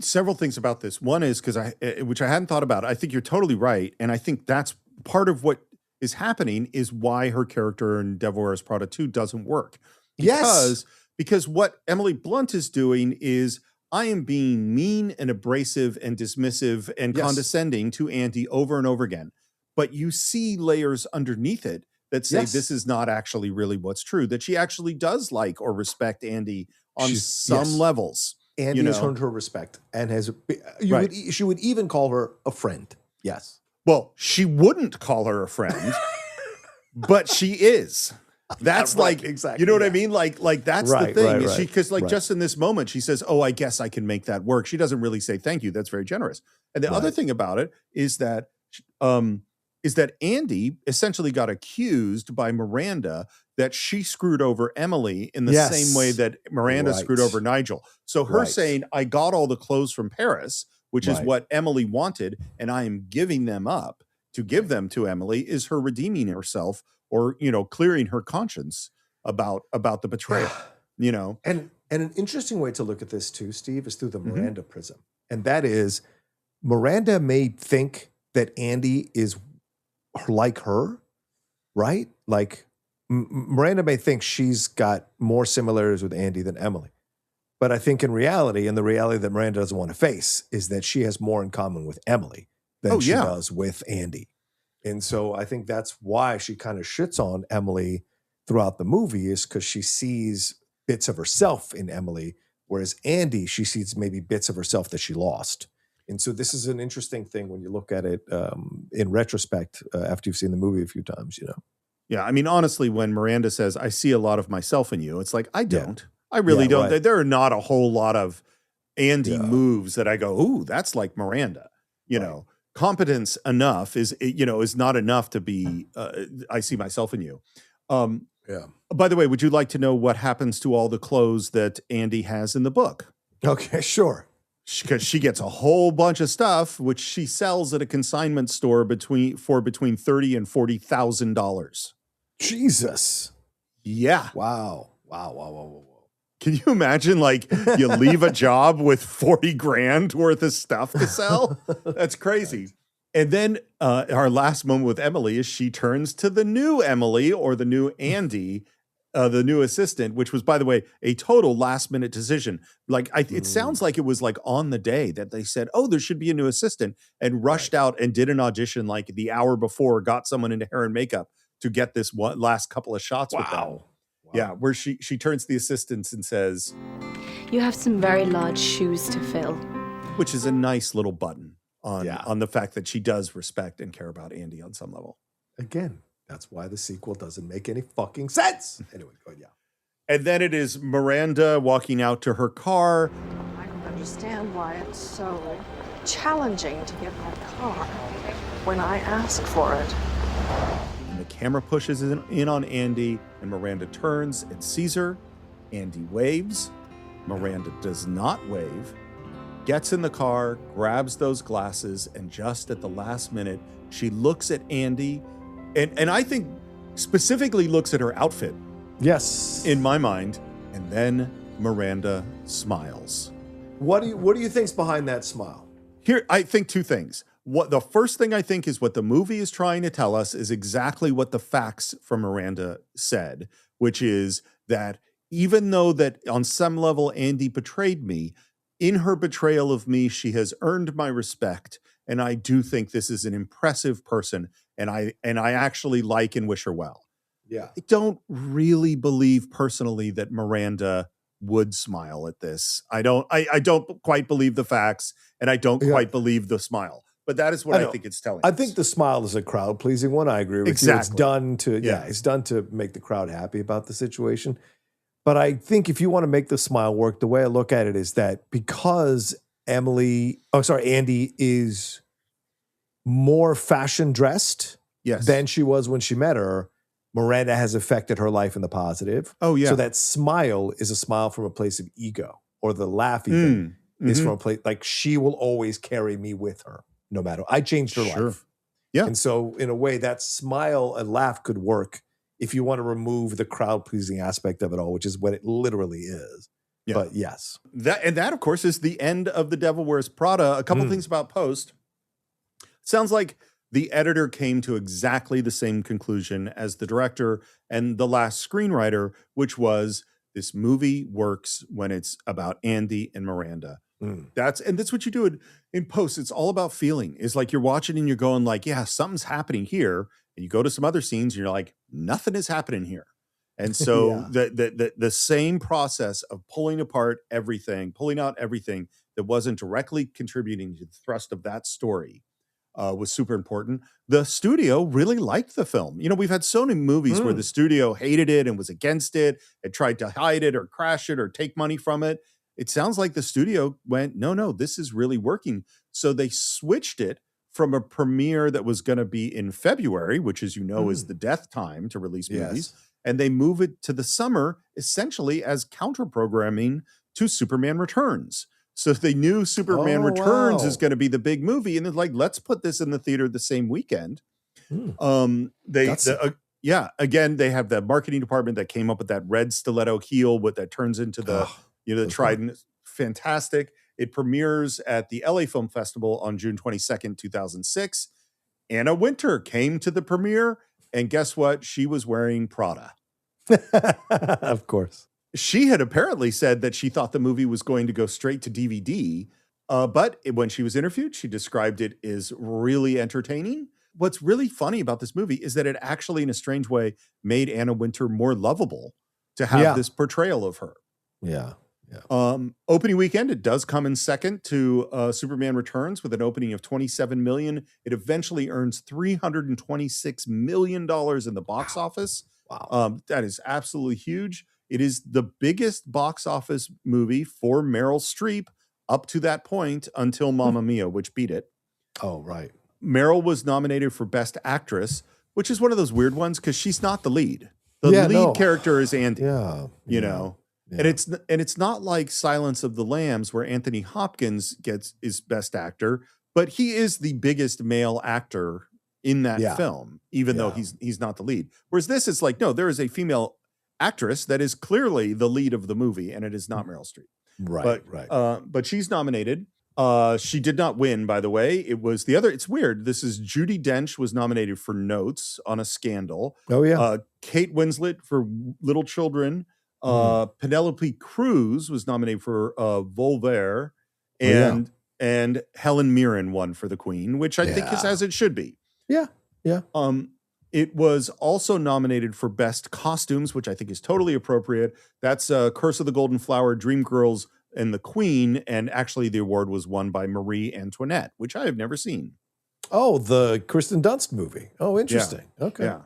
Several things about this. One is, which I hadn't thought about, I think you're totally right. And I think that's part of what is happening is why her character in Devil Wears Prada 2 doesn't work. Because what Emily Blunt is doing is, I am being mean and abrasive and dismissive and condescending to Andy over and over again. But you see layers underneath it that say this is not actually really what's true, that she actually does like or respect Andy on some levels. Andy has earned her respect and she would even call her a friend. Yes. Well, she wouldn't call her a friend, but she is. That's like, exactly. You know what I mean? Like that's the thing. Because just in this moment, she says, "Oh, I guess I can make that work." She doesn't really say thank you. That's very generous. And the other thing about it is that Andy essentially got accused by Miranda that she screwed over Emily in the same way that Miranda screwed over Nigel. So her saying, "I got all the clothes from Paris," which is what Emily wanted, and I am giving them up to give them to Emily, is her redeeming herself, or, you know, clearing her conscience about the betrayal, you know. And an interesting way to look at this too, Steve, is through the Miranda prism. And that is, Miranda may think that Andy is like her, right? Like Miranda may think she's got more similarities with Andy than Emily. But I think in reality, and the reality that Miranda doesn't want to face, is that she has more in common with Emily than she does with Andy. And so I think that's why she kind of shits on Emily throughout the movie, is because she sees bits of herself in Emily, whereas Andy, she sees maybe bits of herself that she lost. And so this is an interesting thing when you look at it in retrospect after you've seen the movie a few times, you know? Yeah, I mean, honestly, when Miranda says, "I see a lot of myself in you," it's like, I don't. I really don't. Right. There are not a whole lot of Andy moves that I go, "Ooh, that's like Miranda." You know, competence enough is not enough to be, I see myself in you. By the way, would you like to know what happens to all the clothes that Andy has in the book? Okay, sure. Because she gets a whole bunch of stuff, which she sells at a consignment store for between $30,000 and $40,000. Jesus. Yeah. Wow. Can you imagine, like, you leave a job with 40 grand worth of stuff to sell? That's crazy. And then our last moment with Emily is she turns to the new Emily, or the new Andy, the new assistant, which was, by the way, a total last-minute decision. Like, it sounds like it was like on the day that they said, oh, there should be a new assistant, and rushed out and did an audition like the hour before, got someone into hair and makeup to get this last couple of shots with them. Yeah, where she turns to the assistants and says, You have some very large shoes to fill. which is a nice little button on the fact that she does respect and care about Andy on some level. Again, that's why the sequel doesn't make any fucking sense. Anyway, go ahead, yeah. And then it is Miranda walking out to her car. I don't understand why it's so challenging to get my car when I ask for it. And the camera pushes in on Andy, and Miranda turns and sees her. Andy waves. Miranda does not wave. Gets in the car, grabs those glasses, and just at the last minute, she looks at Andy, and I think specifically looks at her outfit. Yes. In my mind. And then Miranda smiles. What do you think's behind that smile? Here, I think two things. The first thing I think is what the movie is trying to tell us is exactly what the facts from Miranda said, which is that even though that on some level Andy betrayed me, in her betrayal of me, she has earned my respect, and I do think this is an impressive person, and I actually like and wish her well. Yeah. I don't really believe personally that Miranda would smile at this. I don't quite believe the facts, and I don't quite believe the smile. But that is what I think it's telling I us. think the smile is a crowd pleasing one. I agree with you. It's Exactly. done to it's done to make the crowd happy about the situation. But I think if you want to make the smile work, the way I look at it is that because Andy is more fashion dressed than she was when she met her, Miranda has affected her life in the positive. Oh, yeah. So that smile is a smile from a place of ego, or the laugh even is from a place like she will always carry me with her, no matter. I changed her life. Yeah. And so in a way, that smile and laugh could work if you want to remove the crowd pleasing aspect of it all, which is what it literally is. Yeah. But yes. That, of course, is the end of The Devil Wears Prada. A couple things about post. Sounds like the editor came to exactly the same conclusion as the director and the last screenwriter, which was this movie works when it's about Andy and Miranda. That's what you do in post. It's all about feeling. It's like you're watching and you're going like, yeah, something's happening here. And you go to some other scenes and you're like, nothing is happening here. And so the same process of pulling apart everything, pulling out everything that wasn't directly contributing to the thrust of that story was super important. The studio really liked the film. You know, we've had so many movies where the studio hated it and was against it and tried to hide it or crash it or take money from it. It sounds like the studio went, no, this is really working. So they switched it from a premiere that was going to be in February, which, as you know, is the death time to release movies. And they move it to the summer, essentially as counter-programming to Superman Returns. So they knew Superman Returns is going to be the big movie. And they're like, let's put this in the theater the same weekend. Again, they have the marketing department that came up with that red stiletto heel, that turns into the trident. Fantastic. It premieres at the LA Film Festival on June 22nd, 2006. Anna Wintour came to the premiere, and guess what? She was wearing Prada. Of course. She had apparently said that she thought the movie was going to go straight to DVD, but when she was interviewed, she described it as really entertaining. What's really funny about this movie is that it actually, in a strange way, made Anna Wintour more lovable to have this portrayal of her. Yeah. Opening weekend, it does come in second to Superman Returns with an opening of $27 million. It eventually earns $326 million in the box office. Wow. That is absolutely huge. It is the biggest box office movie for Meryl Streep up to that point until Mamma Mia, which beat it. Oh, right. Meryl was nominated for Best Actress, which is one of those weird ones because she's not the lead. The lead character is Andy. You know. And it's not like Silence of the Lambs where Anthony Hopkins is Best Actor, but he is the biggest male actor in that film, even though he's not the lead. Whereas this is like, no, there is a female actress that is clearly the lead of the movie, and it is not Meryl Streep. Right, But she's nominated. She did not win, by the way. It was the other. It's weird. This is Judi Dench was nominated for Notes on a Scandal. Oh, yeah. Kate Winslet for Little Children. Penelope Cruz was nominated for Voltaire. And Helen Mirren won for The Queen, which I think is as it should be. Yeah. It was also nominated for Best Costumes, which I think is totally appropriate. That's Curse of the Golden Flower, Dreamgirls, and The Queen. And actually, the award was won by Marie Antoinette, which I have never seen. Oh, the Kristen Dunst movie. Oh, interesting. Yeah. Okay. Yeah.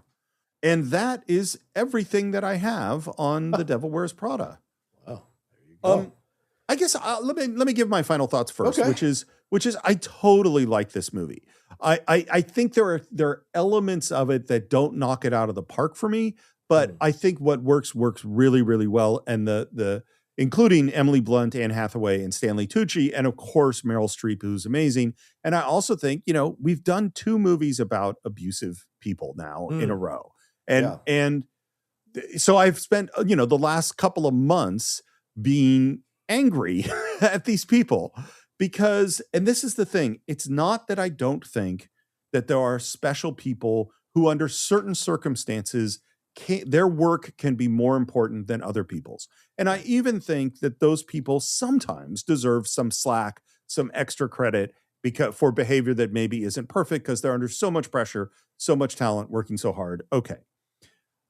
And that is everything that I have on The Devil Wears Prada. Wow. There you go. I guess let me give my final thoughts first, Okay. which is I totally like this movie. I think there are elements of it that don't knock it out of the park for me, but I think what works really, really well. And the including Emily Blunt, Anne Hathaway, and Stanley Tucci, and of course Meryl Streep, who's amazing. And I also think, we've done 2 movies about abusive people now in a row. And so I've spent, the last couple of months being angry at these people because, and this is the thing, it's not that I don't think that there are special people who under certain circumstances their work can be more important than other people's. And I even think that those people sometimes deserve some slack, some extra credit for behavior that maybe isn't perfect because they're under so much pressure, so much talent, working so hard. Okay.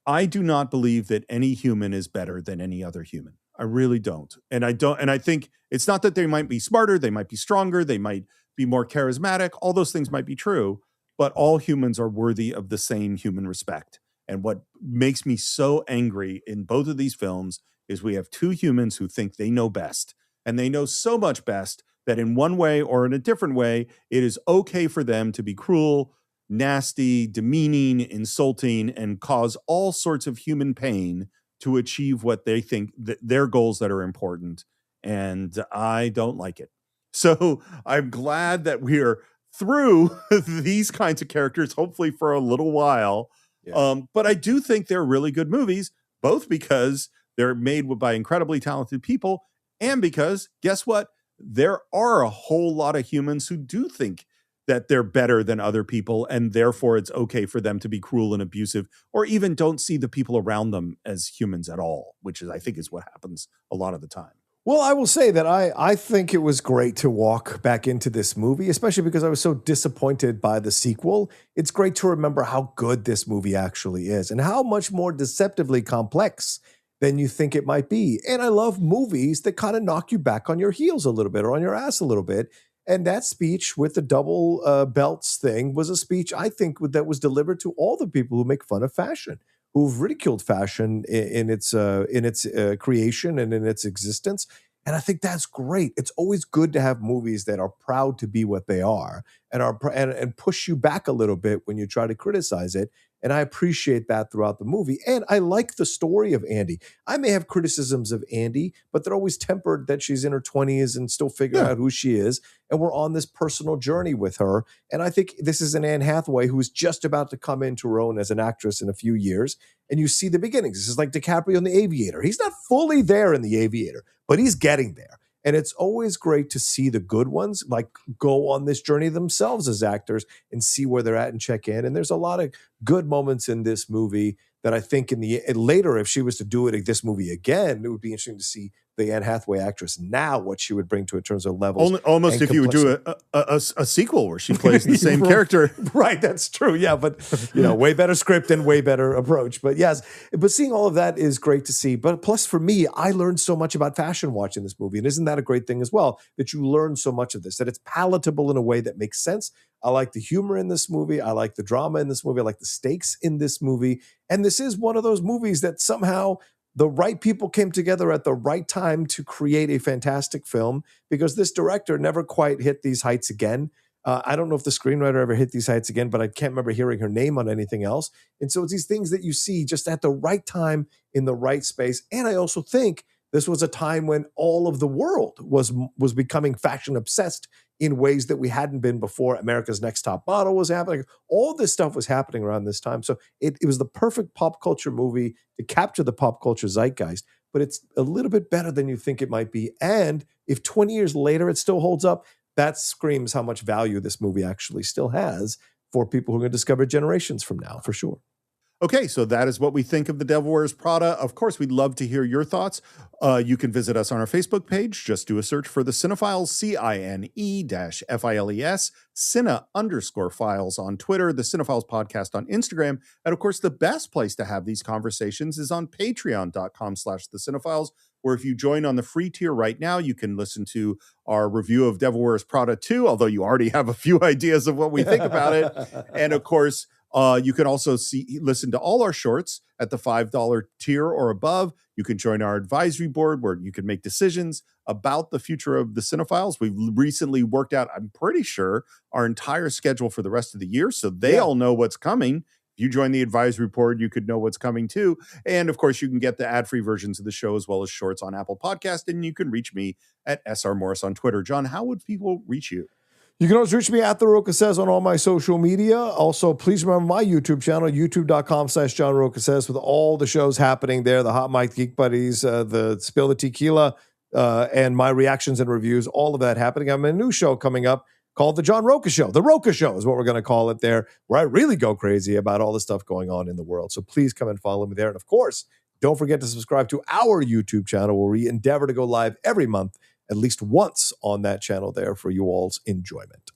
I do not believe that any human is better than any other human. I really don't. And I think it's not that they might be smarter, they might be stronger, they might be more charismatic. All those things might be true, but all humans are worthy of the same human respect. And what makes me so angry in both of these films is we have 2 humans who think they know best, and they know so much best that in one way or in a different way, it is okay for them to be cruel, nasty, demeaning, insulting, and cause all sorts of human pain to achieve what they think their goals that are important. And I don't like it. So I'm glad that we're through these kinds of characters, hopefully for a little while. Yeah. But I do think they're really good movies, both because they're made by incredibly talented people and because, guess what? There are a whole lot of humans who do think that they're better than other people, and therefore it's okay for them to be cruel and abusive, or even don't see the people around them as humans at all, which I think is what happens a lot of the time. Well, I will say that I think it was great to walk back into this movie, especially because I was so disappointed by the sequel. It's great to remember how good this movie actually is and how much more deceptively complex than you think it might be. And I love movies that kind of knock you back on your heels a little bit or on your ass a little bit. And that speech with the double belts thing was a speech, I think, that was delivered to all the people who make fun of fashion, who've ridiculed fashion in its creation and in its existence. And I think that's great. It's always good to have movies that are proud to be what they are and push you back a little bit when you try to criticize it. And I appreciate that throughout the movie. And I like the story of Andy. I may have criticisms of Andy, but they're always tempered that she's in her 20s and still figuring out who she is. And we're on this personal journey with her. And I think this is an Anne Hathaway who is just about to come into her own as an actress in a few years. And you see the beginnings. This is like DiCaprio in The Aviator. He's not fully there in The Aviator, but he's getting there. And it's always great to see the good ones like go on this journey themselves as actors and see where they're at and check in. And there's a lot of good moments in this movie that I think later, if she was to do this movie again, it would be interesting to see the Anne Hathaway actress now, what she would bring to it in terms of levels. Almost if you would do a sequel where she plays the same character. Right, that's true. Yeah, but way better script and way better approach. But yes, but seeing all of that is great to see. But plus for me, I learned so much about fashion watching this movie. And isn't that a great thing as well, that you learn so much of this, that it's palatable in a way that makes sense. I like the humor in this movie. I like the drama in this movie. I like the stakes in this movie. And this is one of those movies that somehow the right people came together at the right time to create a fantastic film, because this director never quite hit these heights again. I don't know if the screenwriter ever hit these heights again, but I can't remember hearing her name on anything else. And so it's these things that you see just at the right time in the right space. And I also think this was a time when all of the world was becoming fashion obsessed in ways that we hadn't been before. America's Next Top Model was happening. All this stuff was happening around this time. So it was the perfect pop culture movie to capture the pop culture zeitgeist, but it's a little bit better than you think it might be. And if 20 years later it still holds up, that screams how much value this movie actually still has for people who are going to discover generations from now, for sure. Okay, so that is what we think of The Devil Wears Prada. Of course, we'd love to hear your thoughts. You can visit us on our Facebook page. Just do a search for The Cine-Files, CINE-FILES, Cine_Files on Twitter, The Cine-Files Podcast on Instagram. And of course, the best place to have these conversations is on patreon.com/The Cine-Files, where if you join on the free tier right now, you can listen to our review of Devil Wears Prada 2, although you already have a few ideas of what we think about it. And of course, you can also listen to all our shorts at the $5 tier or above. You can join our advisory board where you can make decisions about the future of the Cine-Files. We've recently worked out, I'm pretty sure, our entire schedule for the rest of the year, so they all know what's coming. If you join the advisory board, you could know what's coming too. And of course, you can get the ad-free versions of the show as well as shorts on Apple Podcast, and you can reach me at SR Morris on Twitter. John, how would people reach you? You can always reach me at The Rocha Says on all my social media. Also, please remember my YouTube channel, youtube.com/John Rocha Says, with all the shows happening there, the Hot Mic Geek Buddies, the Spill the Tequila, and my reactions and reviews, all of that happening. I'm in a new show coming up called The John Rocha Show. The Rocha Show is what we're going to call it there, where I really go crazy about all the stuff going on in the world. So please come and follow me there. And of course, don't forget to subscribe to our YouTube channel, where we endeavor to go live every month, at least once on that channel there for you all's enjoyment.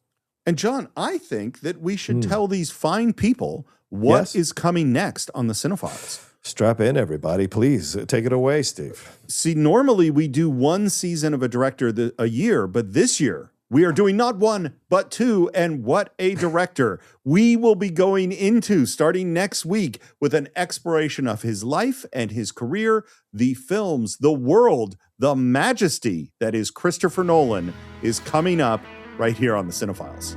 And John, I think that we should tell these fine people what is coming next on the Cine-Files. Strap in, everybody. Please take it away, Steve. See, normally we do one season of a director a year, but this year we are doing not one, but two, and what a director. We will be going into, starting next week, with an exploration of his life and his career, the films, the world, the majesty that is Christopher Nolan is coming up right here on the Cine-Files.